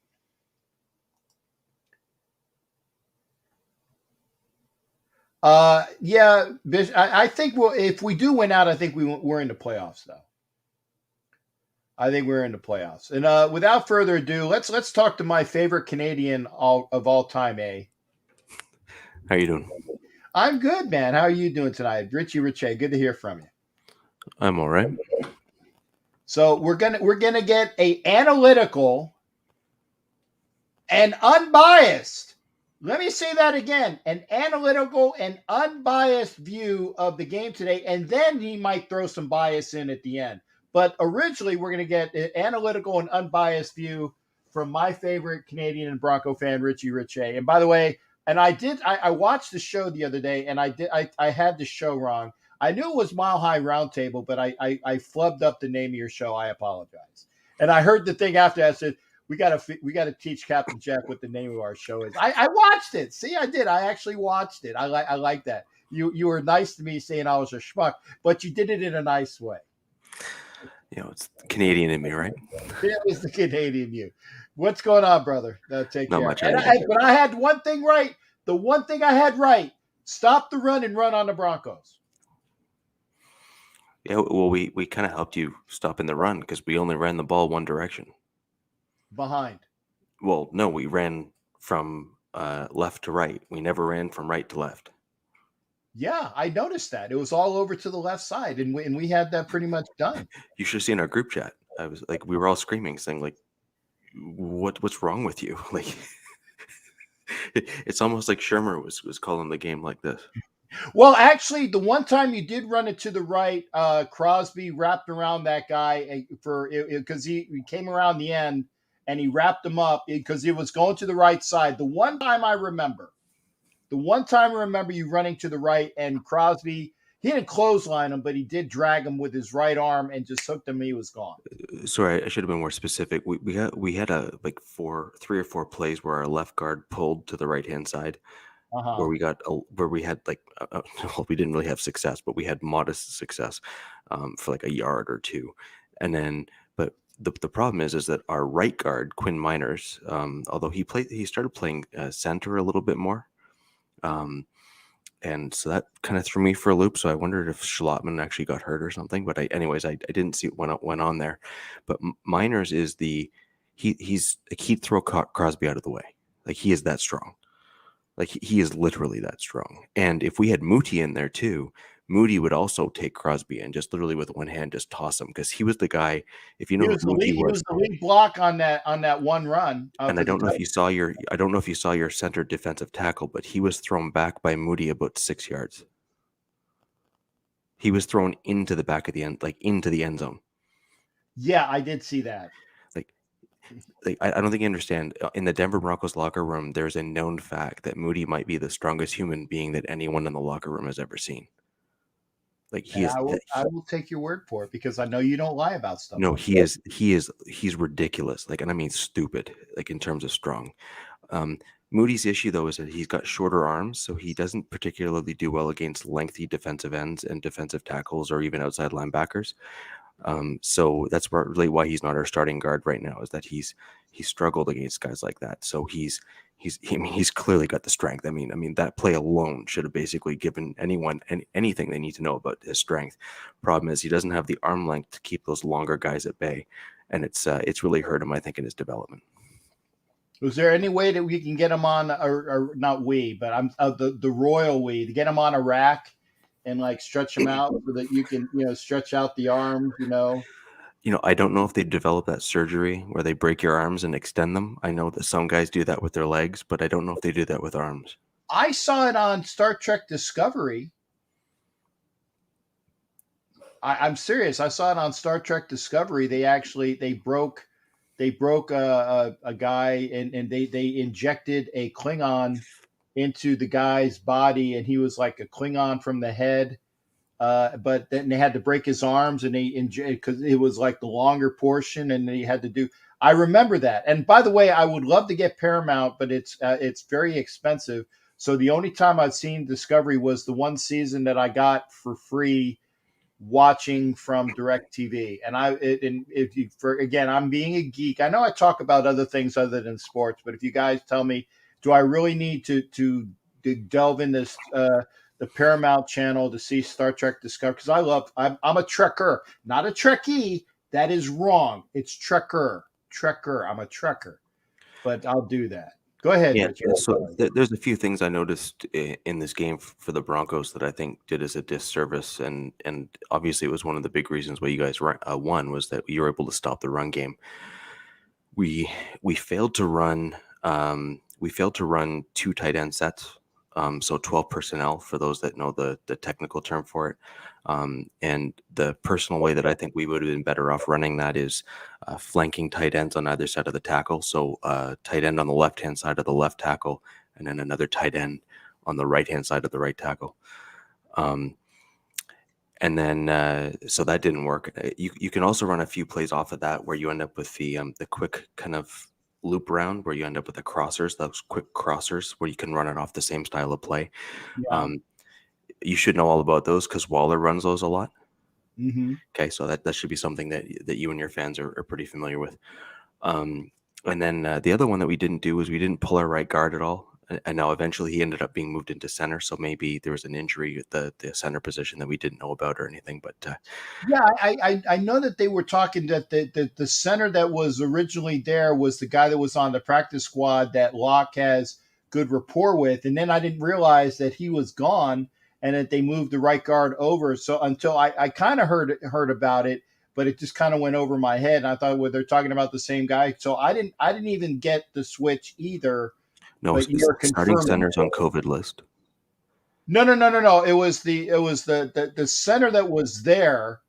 I think if we do win out, I think we're in the playoffs, though. I think we're in the playoffs. And without further ado, let's talk to my favorite Canadian of all time, A. How you doing? I'm good, man. How are you doing tonight? Richie Richey, good to hear from you. I'm all right. So we're gonna get a analytical and unbiased. Let me say that again. An analytical and unbiased view of the game today, and then he might throw some bias in at the end. But originally, we're going to get an analytical and unbiased view from my favorite Canadian and Bronco fan, Richie Richey. And by the way, and I watched the show the other day, and I had the show wrong. I knew it was Mile High Roundtable, but I flubbed up the name of your show. I apologize. And I heard the thing after. I said we got to teach Captain Jack what the name of our show is. I watched it. See, I did. I actually watched it. I like that. You were nice to me saying I was a schmuck, but you did it in a nice way. It's Canadian in me, right? It was the Canadian you. What's going on, brother? Take Not care. much. But I had one thing right. The one thing I had right: stop the run and run on the Broncos. Yeah, well, we kind of helped you stop in the run because we only ran the ball one direction. Behind. Well, no, we ran from left to right. We never ran from right to left. Yeah, I noticed that. It was all over to the left side, and we had that pretty much done. You should have seen our group chat. I was like, we were all screaming, saying like, "What's wrong with you?" Like, it's almost like Shermer was calling the game like this. Well, actually, the one time you did run it to the right, Crosby wrapped around that guy because he came around the end and he wrapped him up because he was going to the right side. The one time I remember you running to the right and Crosby, he didn't clothesline him, but he did drag him with his right arm and just hooked him. He was gone. Sorry, I should have been more specific. We had three or four plays where our left guard pulled to the right hand side. Where we had well, we didn't really have success, but we had modest success for like a yard or two, and then but the problem is that our right guard Quinn Miners, although he started playing center a little bit more, and so that kind of threw me for a loop. So I wondered if Schlotman actually got hurt or something, but I didn't see what went on there. But Miners is he's like he'd throw Crosby out of the way, like he is that strong. Like he is literally that strong. And if we had Moody in there too, Moody would also take Crosby and just literally with one hand just toss him because he was the guy. If you know who Moody was, he was the lead block on that one run. And I don't know if you saw your center defensive tackle, but he was thrown back by Moody about 6 yards. He was thrown into the back of the end, like into the end zone. Yeah, I did see that. I don't think you understand. In the Denver Broncos locker room, there's a known fact that Moody might be the strongest human being that anyone in the locker room has ever seen. Like I will take your word for it because I know you don't lie about stuff. No, he's ridiculous. Like, and I mean stupid. Like in terms of strong. Moody's issue though is that he's got shorter arms, so he doesn't particularly do well against lengthy defensive ends and defensive tackles or even outside linebackers. So that's really why he's not our starting guard right now, is that he's struggled against guys like that. So he's clearly got the strength. I mean that play alone should have basically given anyone anything they need to know about his strength. Problem is he doesn't have the arm length to keep those longer guys at bay, and it's really hurt him, I think, in his development. Was there any way that we can get him on, or not we, but I'm the royal we, to get him on a rack and like stretch him out so that you can, stretch out the arms, I don't know if they develop that surgery where they break your arms and extend them. I know that some guys do that with their legs, but I don't know if they do that with arms. I saw it on Star Trek Discovery. I'm serious. I saw it on Star Trek Discovery. They broke a guy and they injected a Klingon into the guy's body, and he was like a Klingon from the head. But then they had to break his arms, and because it was like the longer portion, and they had to do. I remember that. And by the way, I would love to get Paramount, but it's very expensive. So the only time I've seen Discovery was the one season that I got for free watching from DirecTV. And I'm being a geek. I know I talk about other things other than sports, but if you guys tell me, do I really need to delve in this? The Paramount channel to see Star Trek Discovery, because I'm a Trekker, not a Trekkie. That is wrong. It's Trekker. I'm a Trekker, but I'll do that. Go ahead. Yeah, Richard. so there's a few things I noticed in this game for the Broncos that I think did us a disservice, and obviously it was one of the big reasons why you guys won, was that you were able to stop the run game. We failed to run. We failed to run 2 tight end sets. So 12 personnel, for those that know the technical term for it. And the personal way that I think we would have been better off running that is flanking tight ends on either side of the tackle. So tight end on the left-hand side of the left tackle, and then another tight end on the right-hand side of the right tackle. And then so that didn't work. You can also run a few plays off of that where you end up with the quick kind of loop around where you end up with the crossers, those quick crossers where you can run it off the same style of play. Yeah. You should know all about those because Waller runs those a lot. Mm-hmm. Okay, so that should be something that you and your fans are pretty familiar with. And then the other one that we didn't do is we didn't pull our right guard at all. And now eventually he ended up being moved into center. So maybe there was an injury at the center position that we didn't know about or anything. But yeah, I know that they were talking that the center that was originally there was the guy that was on the practice squad that Locke has good rapport with. And then I didn't realize that he was gone and that they moved the right guard over. So until I kind of heard about it, but it just kind of went over my head. And I thought, well, they're talking about the same guy. So I didn't even get the switch either. no, But you're starting confirming. centers on COVID list. No. It was the center that was there.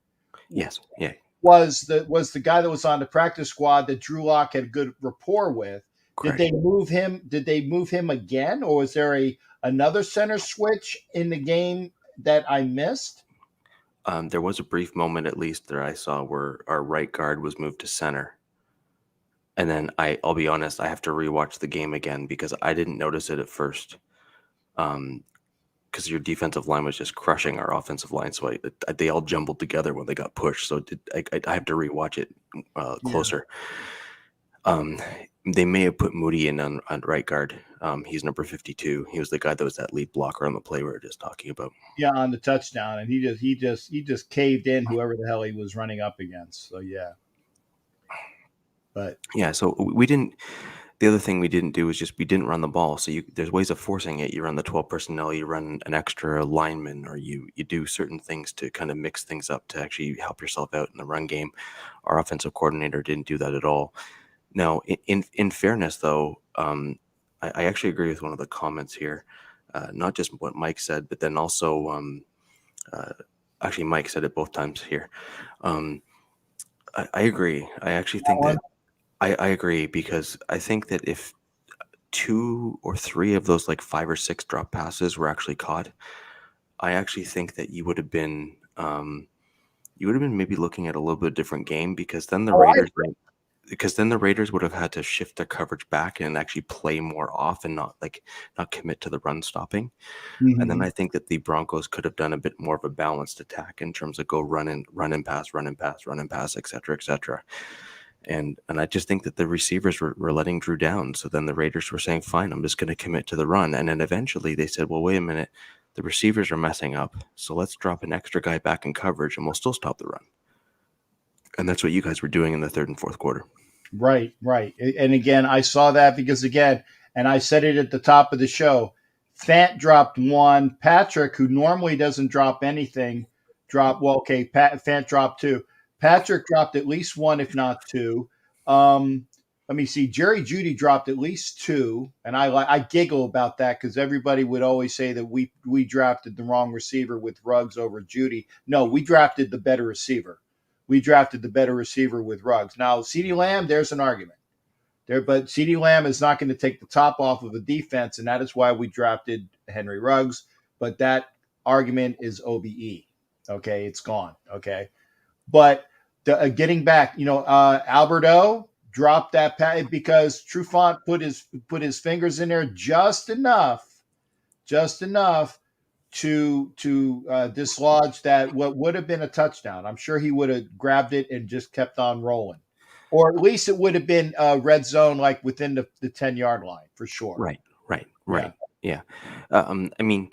Yes, yeah. Was the guy that was on the practice squad that Drew Lock had good rapport with. Correct. Did they move him? Did they move him again, or was there another center switch in the game that I missed? There was a brief moment, at least, that I saw where our right guard was moved to center. And then I'll be honest, I have to rewatch the game again because I didn't notice it at first. Because your defensive line was just crushing our offensive line. So they all jumbled together when they got pushed. So I have to rewatch it closer. Yeah. They may have put Moody in on right guard. He's number 52. He was the guy that was that lead blocker on the play we were just talking about. Yeah, on the touchdown, and he just caved in whoever the hell he was running up against. So yeah, but yeah, so we didn't. The other thing we didn't do is we didn't run the ball. So there's ways of forcing it. You run the 12 personnel, you run an extra lineman, or you do certain things to kind of mix things up to actually help yourself out in the run game. Our offensive coordinator didn't do that at all. Now, in fairness, though, I actually agree with one of the comments here. Not just what Mike said, but then also, actually, Mike said it both times here. I agree. I actually think that I agree because I think that if 2 or 3 of those like 5 or 6 drop passes were actually caught, I actually think that you would have been maybe looking at a little bit different game because then the Raiders would have had to shift their coverage back and actually play more off and not commit to the run stopping. Mm-hmm. And then I think that the Broncos could have done a bit more of a balanced attack in terms of go run and pass, et cetera. And I just think that the receivers were letting Drew down. So then the Raiders were saying, fine, I'm just going to commit to the run. And then eventually they said, well, wait a minute, the receivers are messing up. So let's drop an extra guy back in coverage and we'll still stop the run. And that's what you guys were doing in the third and fourth quarter. Right. And again, I saw that because and I said it at the top of the show, Fant dropped 1. Patrick, who normally doesn't drop anything, Fant dropped 2. Patrick dropped at least 1, if not 2. Let me see. Jerry Jeudy dropped at least 2, and I giggle about that because everybody would always say that we drafted the wrong receiver with Ruggs over Jeudy. No, we drafted the better receiver. We drafted the better receiver with Ruggs. Now, CeeDee Lamb, there's an argument there, but CeeDee Lamb is not going to take the top off of the defense, and that is why we drafted Henry Ruggs. But that argument is OBE. Okay, it's gone. Okay, but getting back, Alberto dropped that pass because Trufant put his fingers in there just enough to dislodge that what would have been a touchdown. I'm sure he would have grabbed it and just kept on rolling, or at least it would have been red zone, like within the 10-yard line for sure. Right. Yeah. I mean,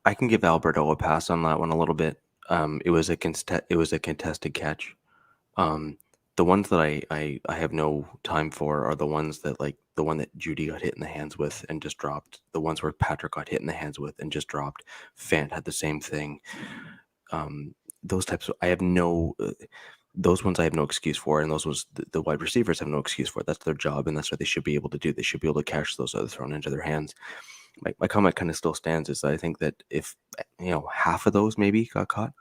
I can give Alberto a pass on that one a little bit. It was a contested catch. The ones that I have no time for are the ones that the one that Jeudy got hit in the hands with and just dropped. The ones where Patrick got hit in the hands with and just dropped. Fant had the same thing. Those types those ones I have no excuse for, and those ones the wide receivers have no excuse for. That's their job, and that's what they should be able to do. They should be able to catch those that are thrown into their hands. My comment kind of still stands is that I think that if half of those maybe got caught,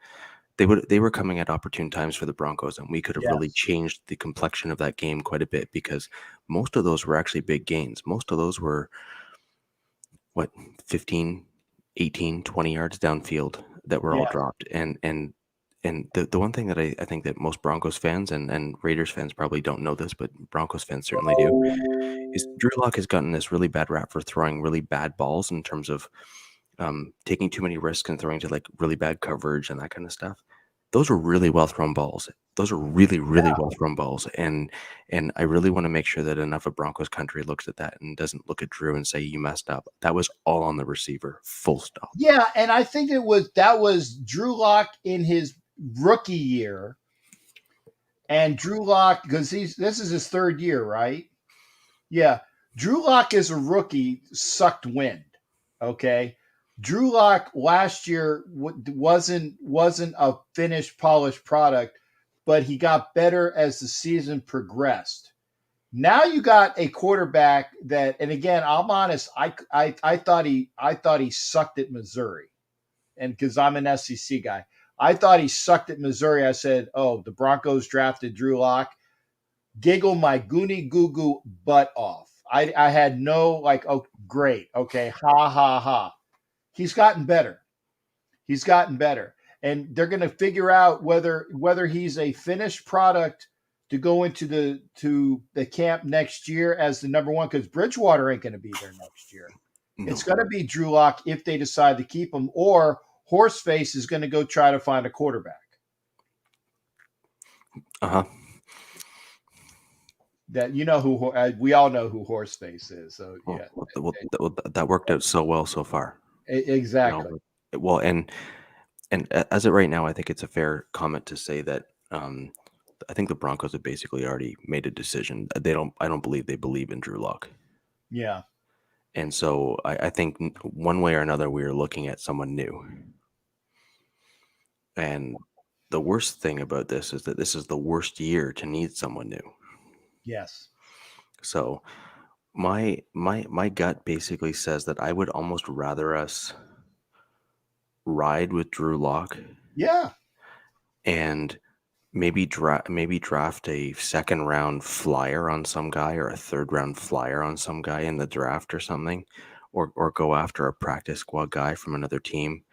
they were coming at opportune times for the Broncos, and we could have really changed the complexion of that game quite a bit because most of those were actually big gains. Most of those were 15, 18, 20 yards downfield. that were all dropped. And the one thing that I think that most Broncos fans and Raiders fans probably don't know this, but Broncos fans certainly do, is Drew Lock has gotten this really bad rap for throwing really bad balls in terms of taking too many risks and throwing to like really bad coverage and that kind of stuff. Those are really well thrown balls. Those are really, really well thrown balls. And I really want to make sure that enough of Broncos country looks at that and doesn't look at Drew and say, you messed up. That was all on the receiver, full stop. Yeah, and I think that was Drew Lock in his rookie year. And Drew Lock, because this is his third year, right? Yeah. Drew Lock as a rookie sucked wind. Okay. Drew Lock last year wasn't a finished, polished product, but he got better as the season progressed. Now you got a quarterback that, and again, I'm honest, I thought he sucked at Missouri, and because I'm an SEC guy, I thought he sucked at Missouri. I said, "Oh, the Broncos drafted Drew Lock." Giggle my goony goo goo butt off. I had no like, oh, great, okay, ha ha ha. He's gotten better. He's gotten better. And they're going to figure out whether he's a finished product to go into the camp next year as the number one, because Bridgewater ain't going to be there next year. No. It's going to be Drew Lock if they decide to keep him, or Horseface is going to go try to find a quarterback. Uh-huh. That who we all know who Horseface is. So yeah, that worked out so well so far. Exactly. Well, and as of right now, I think it's a fair comment to say that I think the Broncos have basically already made a decision. I don't believe they believe in Drew Lock. Yeah. And so I think one way or another, we are looking at someone new. And the worst thing about this is that this is the worst year to need someone new. Yes. So my gut basically says that I would almost rather us ride with Drew Lock. Yeah. And maybe draft a second round flyer on some guy or a third round flyer on some guy in the draft or something, or go after a practice squad guy from another team.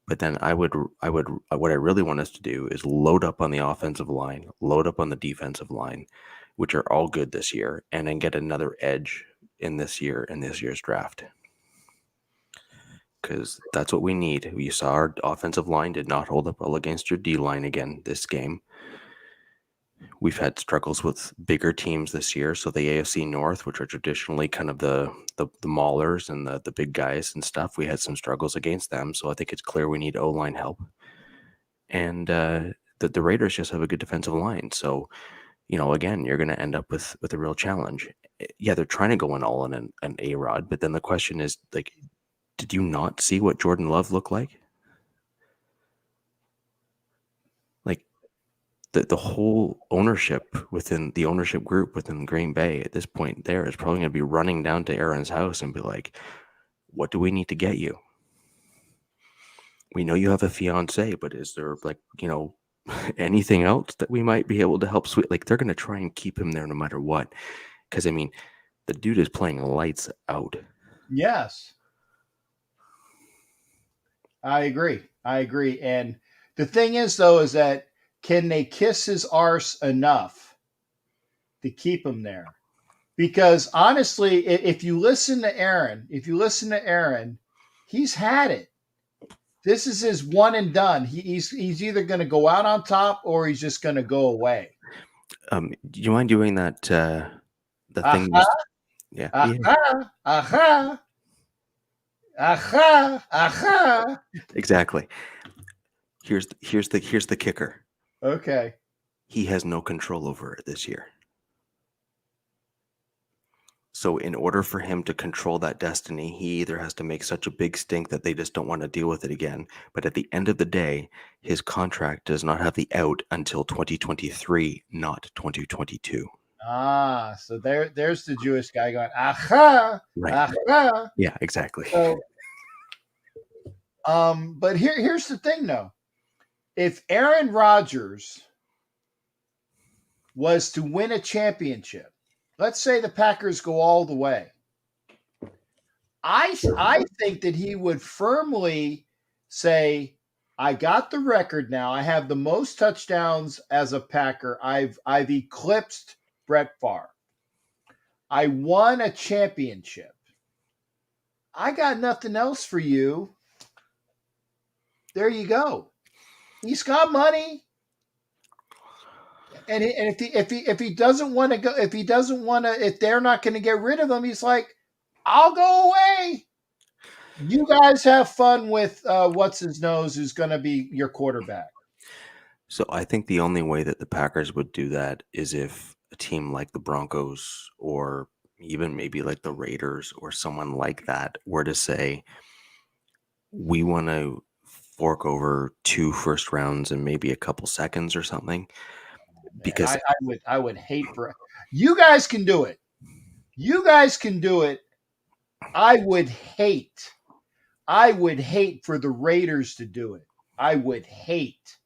But then what I really want us to do is load up on the offensive line, load up on the defensive line, which are all good this year, and then get another edge in this year's draft. Because that's what we need. You saw our offensive line did not hold up well against your D line again this game. We've had struggles with bigger teams this year. So the AFC North, which are traditionally kind of the maulers and the big guys and stuff, we had some struggles against them. So I think it's clear we need O-line help. And the Raiders just have a good defensive line. So, again, you're going to end up with a real challenge. Yeah, they're trying to go in all in an A-Rod. But then the question is, like, did you not see what Jordan Love looked like? Like, the whole ownership within the ownership group within Green Bay at this point there is probably going to be running down to Aaron's house and be like, what do we need to get you? We know you have a fiance, but is there anything else that we might be able to help sweet? Like, they're going to try and keep him there no matter what. Because, the dude is playing lights out. Yes. I agree. And the thing is, though, is that can they kiss his arse enough to keep him there? Because honestly, if you listen to Aaron, he's had it. This is his one and done. He's either going to go out on top or he's just going to go away. Do you mind doing that? The thing. Yeah. Aha. Exactly. Here's the kicker. Okay. He has no control over it this year. So in order for him to control that destiny, he either has to make such a big stink that they just don't want to deal with it again. But at the end of the day, his contract does not have the out until 2023, not 2022. So there's the Jewish guy going, aha, right. Aha. Yeah, exactly. So, but here's the thing, though. If Aaron Rodgers was to win a championship, let's say the Packers go all the way, I think that he would firmly say, I got the record now. I have the most touchdowns as a Packer. I've eclipsed Brett Favre. I won a championship. I got nothing else for you. There you go. He's got money. And if he doesn't want to go, if they're not going to get rid of him, he's like, I'll go away. You guys have fun with what's his nose, who's going to be your quarterback. So I think the only way that the Packers would do that is if a team like the Broncos or even maybe like the Raiders or someone like that were to say, we want to fork over 2 first rounds and maybe a couple seconds or something. Because I would hate for you guys can do it. You guys can do it. I would hate for the Raiders to do it. I would hate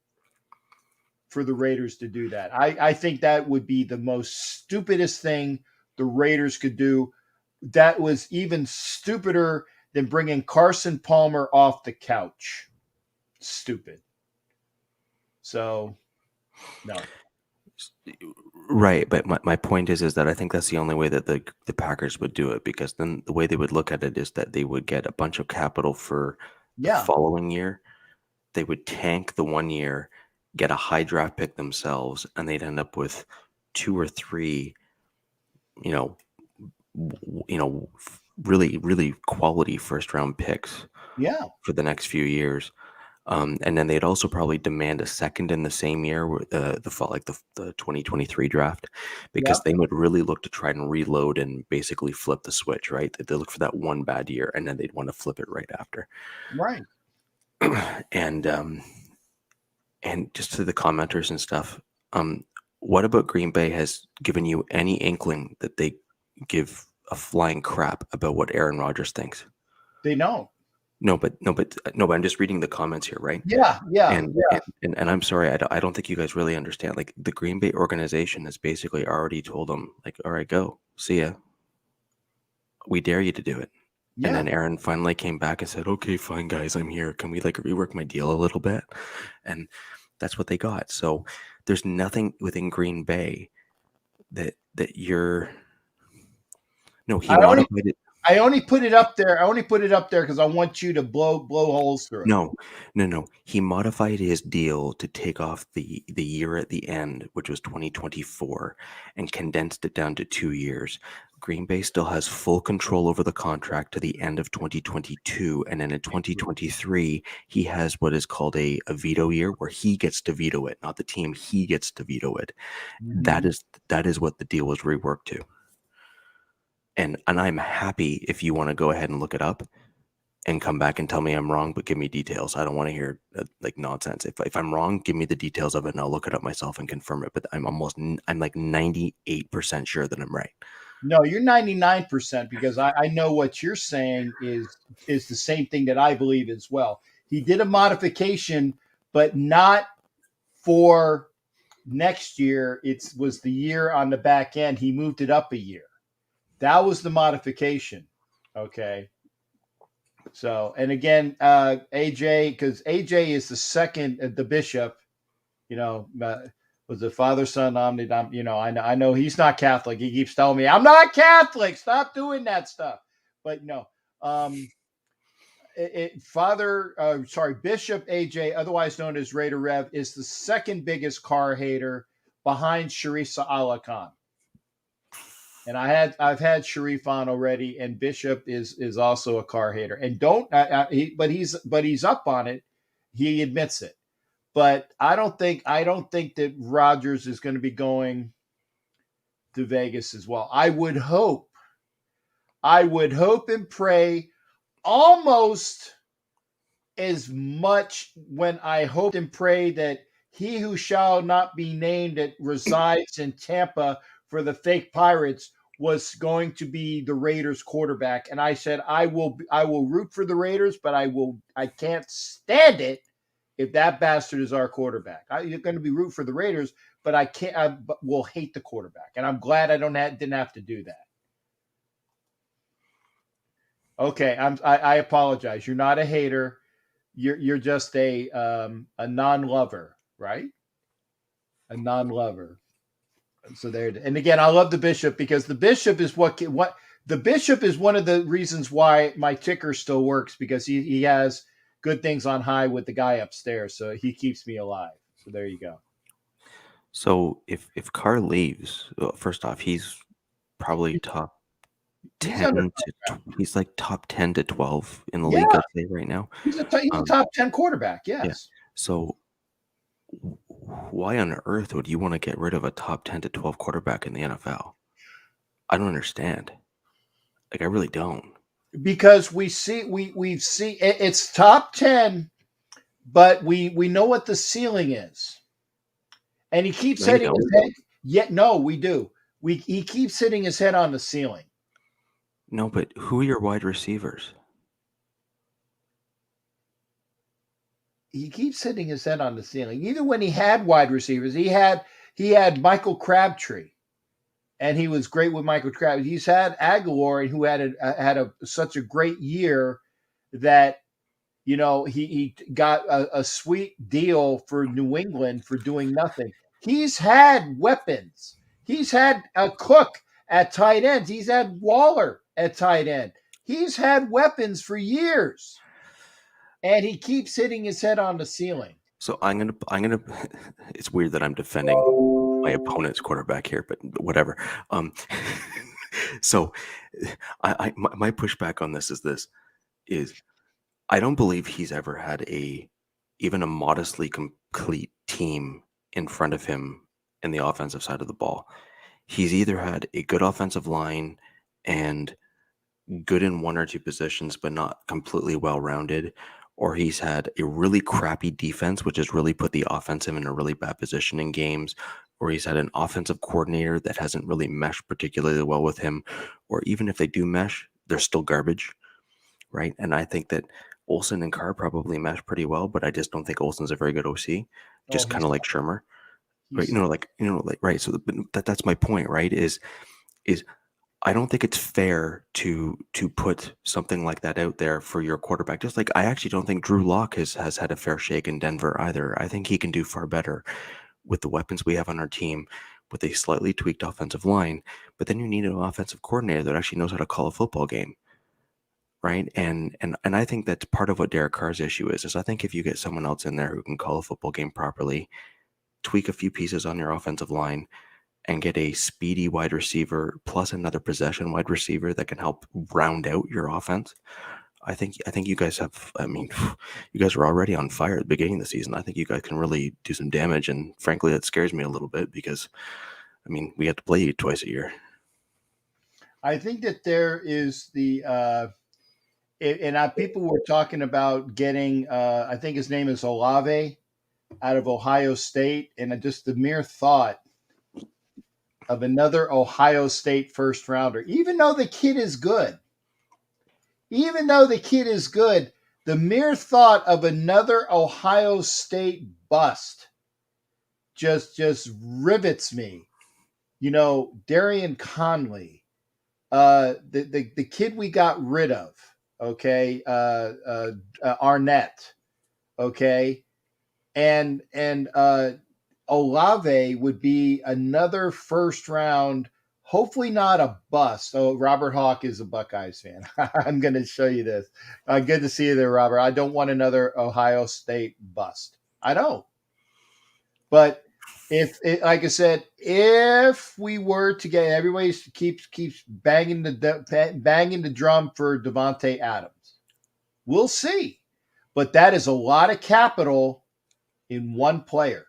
for the Raiders to do that. I think that would be the most stupidest thing the Raiders could do. That was even stupider than bringing Carson Palmer off the couch. Stupid. So, no. Right, but my point is that I think that's the only way that the Packers would do it, because then the way they would look at it is that they would get a bunch of capital for the following year. They would tank the 1 year, get a high draft pick themselves, and they'd end up with 2 or 3, really, really quality first round picks. Yeah. For the next few years. And then they'd also probably demand a second in the same year, the 2023 draft, because they would really look to try and reload and basically flip the switch, right? They look for that one bad year, and then they'd want to flip it right after. Right. And just to the commenters and stuff, what about Green Bay has given you any inkling that they give a flying crap about what Aaron Rodgers thinks? They don't. No, but I'm just reading the comments here, right? Yeah. And I'm sorry, I don't think you guys really understand. Like, the Green Bay organization has basically already told them, like, all right, go, see ya. We dare you to do it. Yeah. And then Aaron finally came back and said, okay, fine, guys, I'm here. Can we rework my deal a little bit? And that's what they got. So there's nothing within Green Bay that you're. No, he modified it. I only put it up there. Because I want you to blow holes through it. No. He modified his deal to take off the year at the end, which was 2024, and condensed it down to 2 years. Green Bay still has full control over the contract to the end of 2022, and then in 2023, he has what is called a veto year, where he gets to veto it, not the team. He gets to veto it. Mm-hmm. That is what the deal was reworked to. And I'm happy if you want to go ahead and look it up and come back and tell me I'm wrong, but give me details. I don't want to hear nonsense. If I'm wrong, give me the details of it and I'll look it up myself and confirm it. But I'm like 98% sure that I'm right. No, you're 99%, because I know what you're saying is the same thing that I believe as well. He did a modification, but not for next year. It was the year on the back end. He moved it up a year. That was the modification. Okay. So, and again, AJ, because AJ is the second, the bishop, was the Father, Son, Omni, I know he's not Catholic. He keeps telling me, I'm not Catholic. Stop doing that stuff. But no, Bishop AJ, otherwise known as Raider Rev, is the second biggest car hater behind Sharisa Allah Khan. And I've had Sharif on already, and Bishop is also a car hater. And but he's up on it. He admits it. But I don't think that Rodgers is going to be going to Vegas as well. I would hope and pray almost as much when I hope and pray that he who shall not be named that resides in Tampa for the fake Pirates was going to be the Raiders quarterback. And I said, I will root for the Raiders, but I can't stand it if that bastard is our quarterback. You're going to be rooting for the Raiders, but I will hate the quarterback. And I'm glad I didn't have to do that. Okay. I apologize. You're not a hater. you're just a non-lover, right? A non-lover. So there. And again, I love the bishop because the bishop is what the bishop is one of the reasons why my ticker still works, because he has good things on high with the guy upstairs, so he keeps me alive. So there you go. So if Carr leaves, well, first off, he's probably top 10 to he's like top 10 to 12 in the league, I'd say right now. He's a top 10 quarterback. Yes. Yeah. So why on earth would you want to get rid of a top 10 to 12 quarterback in the NFL? I don't understand. Like, I really don't. Because we see it's top 10, but we know what the ceiling is. And he keeps hitting his head. No, we do. He keeps hitting his head on the ceiling. No, but who are your wide receivers? He keeps hitting his head on the ceiling. Even when he had wide receivers, he had Michael Crabtree, and he was great with Michael Crabtree. He's had Aguilar, who had such a great year that he got a sweet deal for New England for doing nothing. He's had weapons. He's had a Cook at tight end. He's had Waller at tight end. He's had weapons for years. And he keeps hitting his head on the ceiling. So I'm gonna. It's weird that I'm defending my opponent's quarterback here, but whatever. So, my pushback on this is I don't believe he's ever had even a modestly complete team in front of him in the offensive side of the ball. He's either had a good offensive line and good in one or two positions, but not completely well-rounded, or he's had a really crappy defense, which has really put the offensive in a really bad position in games, or he's had an offensive coordinator that hasn't really meshed particularly well with him, or even if they do mesh, they're still garbage, right? And I think that Olsen and Carr probably mesh pretty well, but I just don't think Olsen's a very good OC, just kind of like Shermer. Right, right. So that's my point, right? Is I don't think it's fair to put something like that out there for your quarterback. Just like I actually don't think Drew Lock has had a fair shake in Denver either. I think he can do far better with the weapons we have on our team, with a slightly tweaked offensive line. But then you need an offensive coordinator that actually knows how to call a football game, right? And I think that's part of what Derek Carr's issue is I think if you get someone else in there who can call a football game properly, tweak a few pieces on your offensive line, and get a speedy wide receiver plus another possession wide receiver that can help round out your offense. I think you guys have. I mean, you guys were already on fire at the beginning of the season. I think you guys can really do some damage, and frankly, that scares me a little bit because, I mean, we have to play you twice a year. I think that there is people were talking about getting. I think his name is Olave out of Ohio State, and just the mere thought of another Ohio State first rounder, even though the kid is good, the mere thought of another Ohio State bust just rivets me. Darian Conley, the kid we got rid of, okay, Arnett, okay, and Olave would be another first round, hopefully not a bust. Oh, Robert Hawk is a Buckeyes fan. I'm going to show you this. Good to see you there, Robert. I don't want another Ohio State bust. I don't. But like I said, if we were to get, everybody keeps banging the drum for Devontae Adams. We'll see. But that is a lot of capital in one player.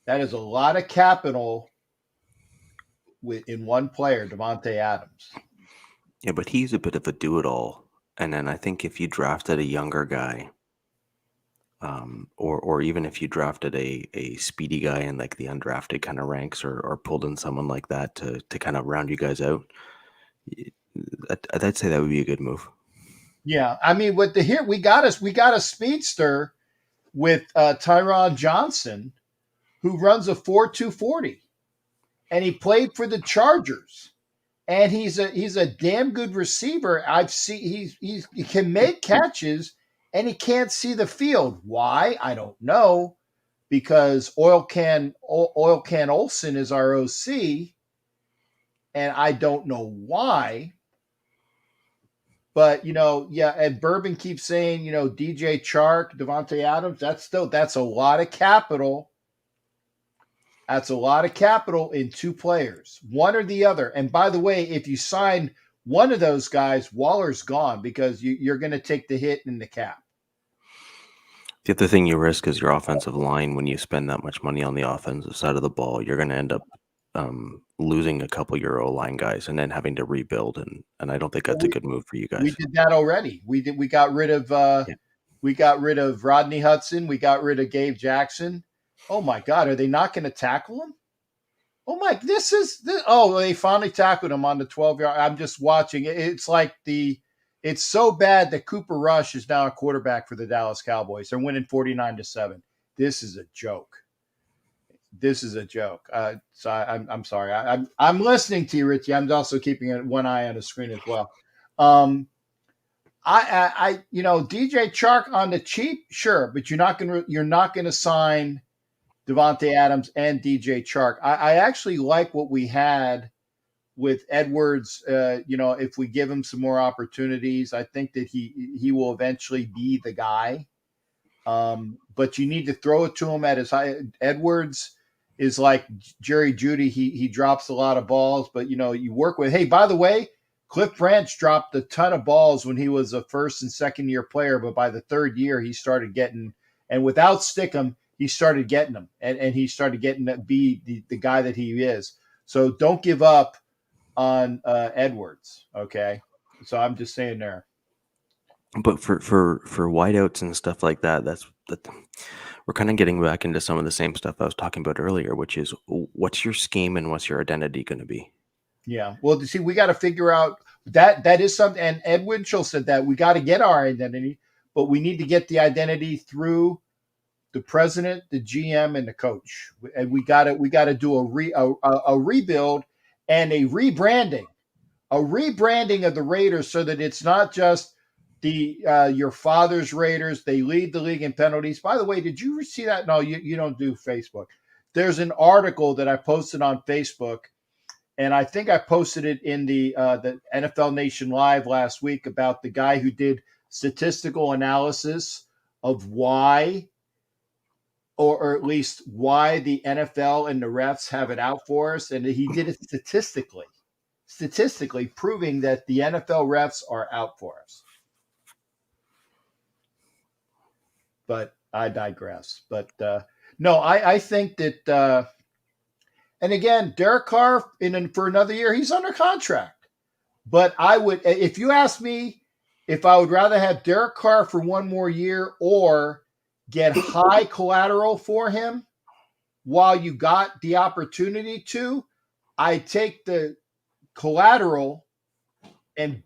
That is a lot of capital in one player, Devontae Adams. Yeah, but he's a bit of a do-it-all. And then I think if you drafted a younger guy, or even if you drafted a speedy guy in like the undrafted kind of ranks, or pulled in someone like that to kind of round you guys out, I'd say that would be a good move. Yeah, I mean, we got a speedster with Tyron Johnson, who runs a 4.240, and he played for the Chargers, and he's a damn good receiver. I've seen he can make catches, and he can't see the field. Why? I don't know, because Oil Can Olsen is our OC, and I don't know why. But and Bourbon keeps saying, DJ Chark, Devontae Adams. That's a lot of capital. That's a lot of capital in two players, one or the other. And by the way, if you sign one of those guys, Waller's gone, because you're going to take the hit in the cap. The other thing you risk is your offensive line. When you spend that much money on the offensive side of the ball, you're going to end up losing a couple Euro line guys and then having to rebuild. And I don't think that's a good move for you guys. We did that already. We got rid of Rodney Hudson. We got rid of Gabe Jackson. Oh my God, are they not going to tackle him? Oh my, they finally tackled him on the 12-yard. I'm just watching. It's like it's so bad that Cooper Rush is now a quarterback for the Dallas Cowboys. They're winning 49-7. This is a joke. So I'm sorry. I'm listening to you, Richie. I'm also keeping one eye on the screen as well. DJ Chark on the cheap, sure, but you're not gonna sign Devontae Adams and DJ Chark. I actually like what we had with Edwards. If we give him some more opportunities, I think that he will eventually be the guy. But you need to throw it to him at his high. Edwards is like Jerry Jeudy. He drops a lot of balls, but you work with. Hey, by the way, Cliff Branch dropped a ton of balls when he was a first and second year player, but by the third year he started getting, and without Stickum, he started getting them, and he started getting to be the guy that he is. So don't give up on Edwards. Okay, so I'm just saying there. But for wideouts and stuff like that, we're kind of getting back into some of the same stuff I was talking about earlier, which is what's your scheme and what's your identity going to be? Yeah. Well, see, we got to figure out that is something. And Ed Winchell said that we got to get our identity, but we need to get the identity through the president, the GM, and the coach. And we got to do a rebuild and a rebranding of the Raiders, so that it's not just your father's Raiders. They lead the league in penalties. By the way, did you see that? No, you don't do Facebook. There's an article that I posted on Facebook, and I think I posted it in the NFL Nation Live last week, about the guy who did statistical analysis of why, or at least why, the NFL and the refs have it out for us. And he did it statistically proving that the NFL refs are out for us. But I digress. But no, I think that, and again, Derek Carr for another year, he's under contract. But I would, if you ask me, if I would rather have Derek Carr for one more year or get high collateral for him while you got the opportunity to, I take the collateral and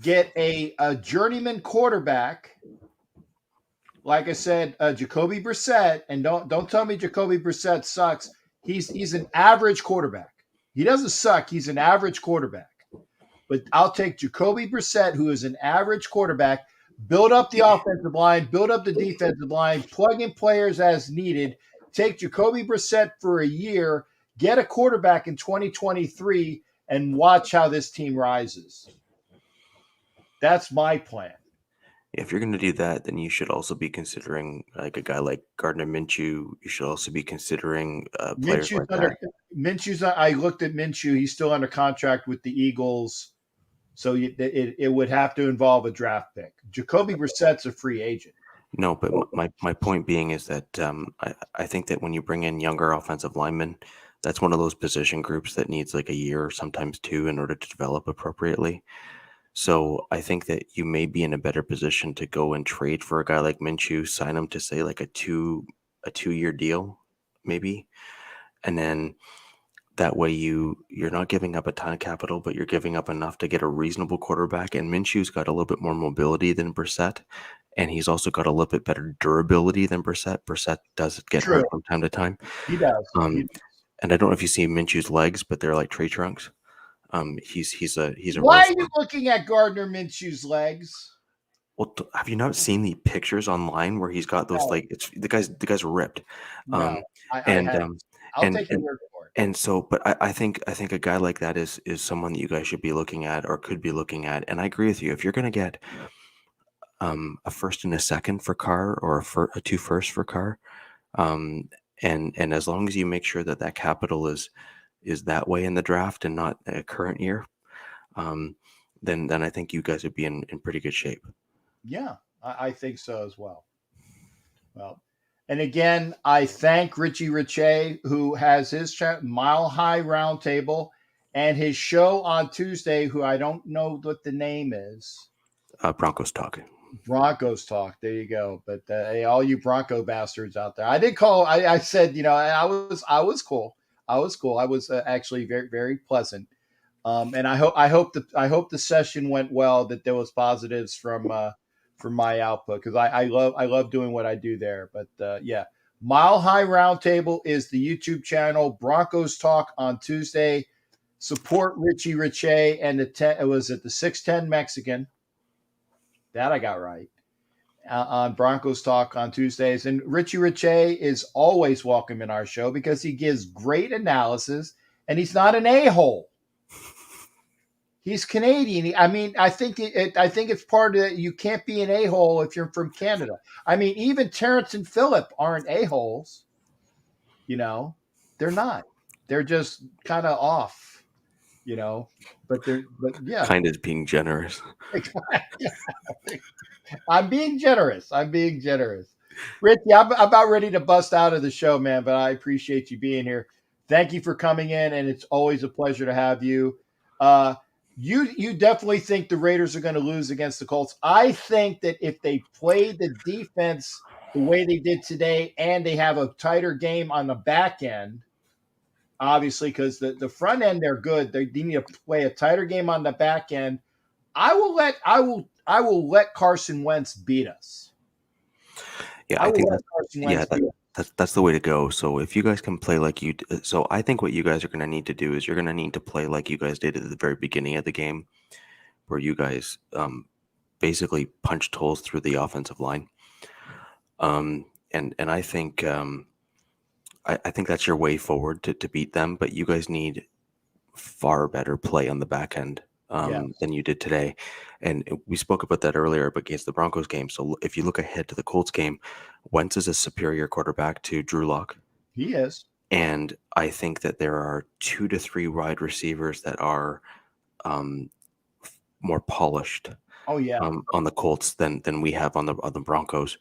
get a journeyman quarterback. Like I said, Jacoby Brissett, and don't tell me Jacoby Brissett sucks. He's an average quarterback. He doesn't suck. He's an average quarterback. But I'll take Jacoby Brissett, who is an average quarterback, build up the offensive line, build up the defensive line, plug in players as needed, take Jacoby Brissett for a year, get a quarterback in 2023, and watch how this team rises. That's my plan. If you're going to do that, then you should also be considering like a guy like Gardner Minshew. You should also be considering players like that. Minshew's. I looked at Minshew. He's still under contract with the Eagles, so it would have to involve a draft pick. Jacoby Brissett's a free agent. No, but my point being is that I think that when you bring in younger offensive linemen, that's one of those position groups that needs like a year or sometimes two in order to develop appropriately. So I think that you may be in a better position to go and trade for a guy like Minshew, sign him to say like a 2-year deal, maybe. And then that way you're not giving up a ton of capital, but you're giving up enough to get a reasonable quarterback. And Minshew's got a little bit more mobility than Brissett. And he's also got a little bit better durability than Brissett. Brissett does get hurt from time to time. He does. And I don't know if you see Minshew's legs, but they're like tree trunks. He's a. Why are you looking at Gardner Minshew's legs? Well, have you not seen the pictures online where he's got those No. it's the guy's ripped, No, I and had. I'll and take your word for it. and so, but I think a guy like that is someone that you guys should be looking at or could be looking at. And I agree with you. If you're going to get a first and a second for Carr or a two firsts for Carr, and as long as you make sure that capital is that way in the draft and not a current year, then I think you guys would be in pretty good shape. Yeah, I think so as well. Well, and again, I thank Richie Riche, who has his Mile High Roundtable and his show on Tuesday, who I don't know what the name is. Broncos Talk. Broncos Talk. There you go. But hey, all you Bronco bastards out there, I did call. I said, I was cool. I was cool. I was actually very, very pleasant. And I hope the session went well. That there was positives from my output, because I love doing what I do there. But yeah, Mile High Roundtable is the YouTube channel. Broncos Talk on Tuesday. Support Richie Riche and it was at the 610 Mexican. That I got right. On Broncos Talk on Tuesdays. And Richie Riche is always welcome in our show because he gives great analysis and he's not an a-hole. He's Canadian. I mean, I think it's part of it. You can't be an a-hole if you're from Canada. I mean, even Terrence and Phillip aren't a-holes. They're not. They're just kind of off, but yeah. Kind of being generous. I'm being generous. Richie, I'm about ready to bust out of the show, man, but I appreciate you being here. Thank you for coming in, and it's always a pleasure to have you. You definitely think the Raiders are going to lose against the Colts. I think that if they play the defense the way they did today and they have a tighter game on the back end, obviously, because the front end, they're good. They need to play a tighter game on the back end. I will let Carson Wentz beat us. Yeah, I think that's the way to go. So if you guys can play like so I think what you guys are going to need to do is you're going to need to play like you guys did at the very beginning of the game, where you guys basically punched holes through the offensive line. And I think I think that's your way forward to beat them. But you guys need far better play on the back end than you did today. And we spoke about that earlier, but against the Broncos game. So if you look ahead to the Colts game, Wentz is a superior quarterback to Drew Lock. He is. And I think that there are 2 to 3 wide receivers that are more polished on the Colts than we have on the Broncos.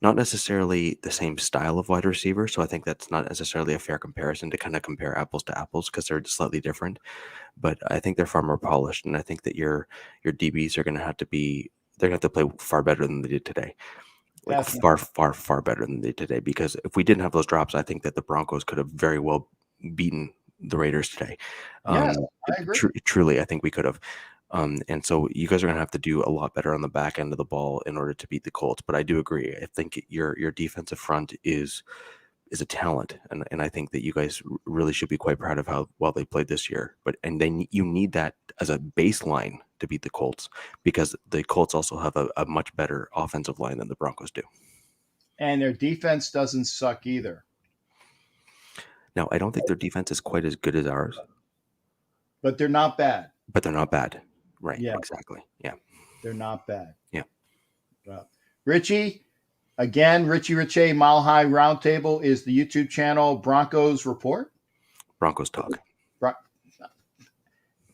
Not necessarily the same style of wide receiver. So I think that's not necessarily a fair comparison to kind of compare apples to apples because they're slightly different. But I think they're far more polished. And I think that your DBs are going to have to play far better than they did today. Like far, far, far better than they did today. Because if we didn't have those drops, I think that the Broncos could have very well beaten the Raiders today. Yes, I agree. Truly, I think we could have. And so you guys are going to have to do a lot better on the back end of the ball in order to beat the Colts. But I do agree. I think your defensive front is a talent. And I think that you guys really should be quite proud of how well they played this year. And then you need that as a baseline to beat the Colts, because the Colts also have a much better offensive line than the Broncos do. And their defense doesn't suck either. Now, I don't think their defense is quite as good as ours. But they're not bad. Right. Yeah. Exactly. Yeah. They're not bad. Yeah. Well, Richie, again, Richie Riche, Mile High Roundtable is the YouTube channel. Broncos Report. Broncos Talk.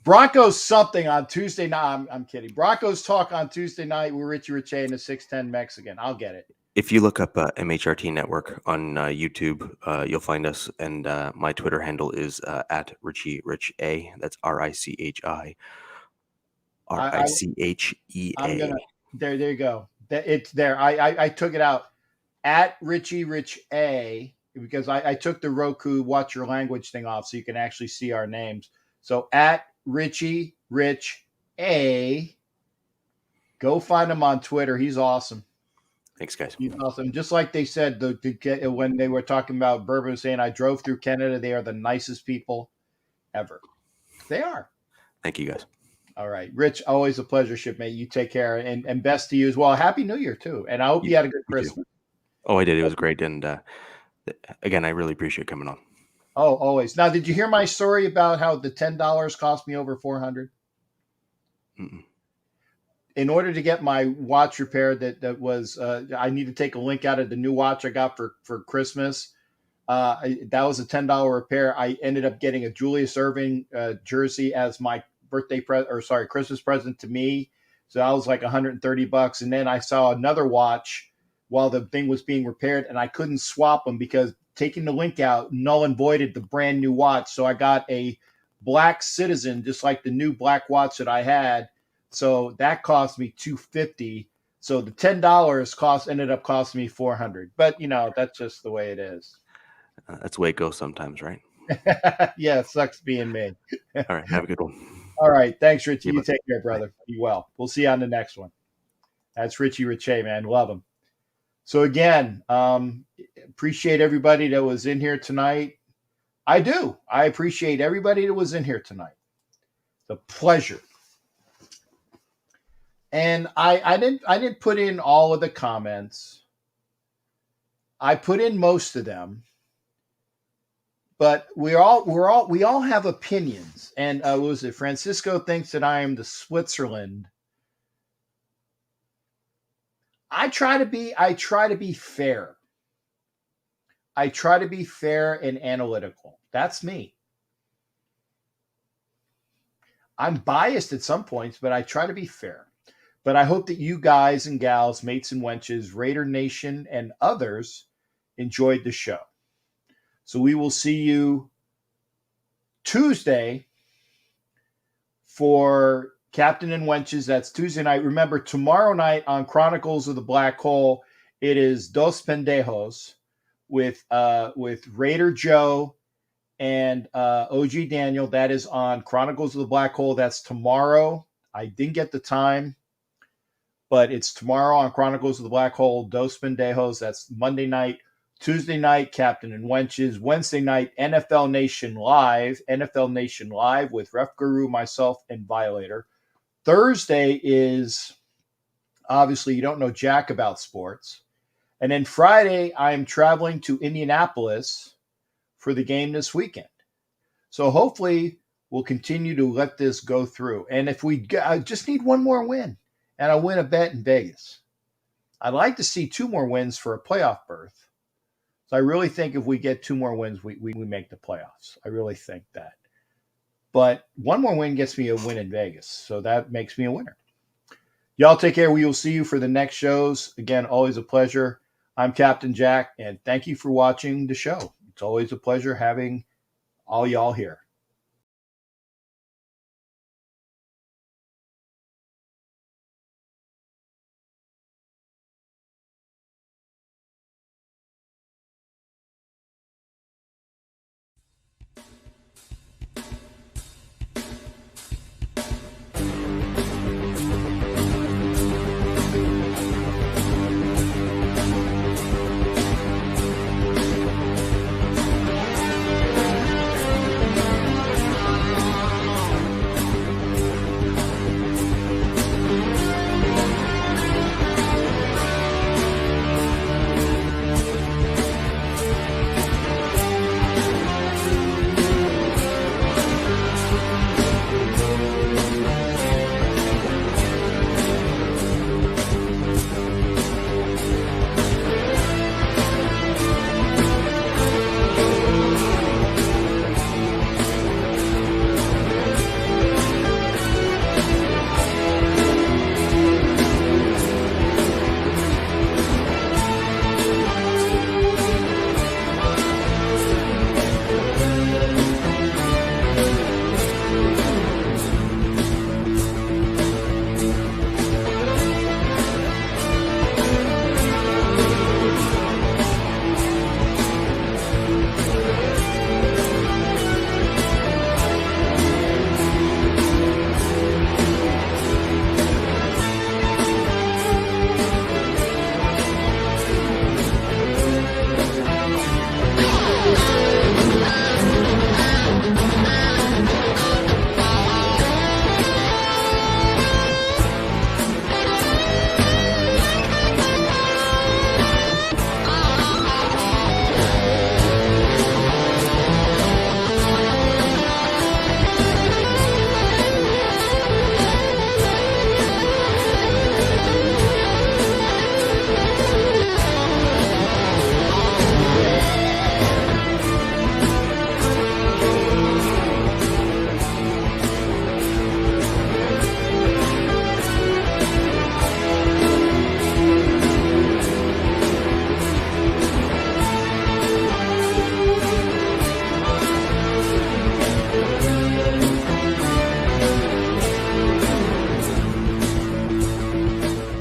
Broncos something on Tuesday night. I'm kidding. Broncos Talk on Tuesday night with Richie Riche and the 610 Mexican. I'll get it. If you look up MHRT Network on YouTube, you'll find us. And my Twitter handle is at Richie Rich A. That's RICHI. RICHEA. There you go. It's there. I took it out at Richie Rich A because I took the Roku Watch Your Language thing off so you can actually see our names. So at Richie Rich A. Go find him on Twitter. He's awesome. Thanks, guys. He's awesome. Just like they said when they were talking about Bourbon, saying I drove through Canada. They are the nicest people ever. They are. Thank you, guys. All right. Rich, always a pleasure, shipmate. You take care, and best to you as well. Happy New Year, too. And I hope you had a good You too. Christmas. Oh, I did. It was great. And again, I really appreciate coming on. Oh, always. Now, did you hear my story about how the $10 cost me over $400? Mm-mm. In order to get my watch repaired, that was I need to take a link out of the new watch I got for Christmas. That was a $10 repair. I ended up getting a Julius Erving jersey as my Christmas present to me. So that was like $130. And then I saw another watch while the thing was being repaired, and I couldn't swap them because taking the link out null and voided the brand new watch. So I got a black Citizen, just like the new black watch that I had. So that cost me $250. So the $10 ended up costing me $400. But that's just the way it is. That's the way it goes sometimes, right? Yeah, it sucks being me. All right. Have a good one. All right. Thanks, Richie. Yeah, you take care, brother. Be well. We'll see you on the next one. That's Richie Riche, man. Love him. So again, appreciate everybody that was in here tonight. I do. I appreciate everybody that was in here tonight. It's a pleasure. And I didn't put in all of the comments. I put in most of them. But we all have opinions. And what was it? Francisco thinks that I am the Switzerland. I try to be fair. I try to be fair and analytical. That's me. I'm biased at some points, but I try to be fair. But I hope that you guys and gals, mates and wenches, Raider Nation, and others enjoyed the show. So we will see you Tuesday for Captain and Wenches. That's Tuesday night. Remember, tomorrow night on Chronicles of the Black Hole, it is Dos Pendejos with Raider Joe and OG Daniel. That is on Chronicles of the Black Hole. That's tomorrow. I didn't get the time, but it's tomorrow on Chronicles of the Black Hole, Dos Pendejos. That's Monday night. Tuesday night, Captain and Wenches. Wednesday night, NFL Nation Live with Ref Guru, myself, and Violator. Thursday is, obviously, you don't know jack about sports. And then Friday, I am traveling to Indianapolis for the game this weekend. So hopefully we'll continue to let this go through. And if I just need one more win, and I'll win a bet in Vegas. I'd like to see 2 more wins for a playoff berth. So I really think if we get 2 more wins, we make the playoffs. I really think that. But 1 more win gets me a win in Vegas. So that makes me a winner. Y'all take care. We will see you for the next shows. Again, always a pleasure. I'm Captain Jack, and thank you for watching the show. It's always a pleasure having all y'all here.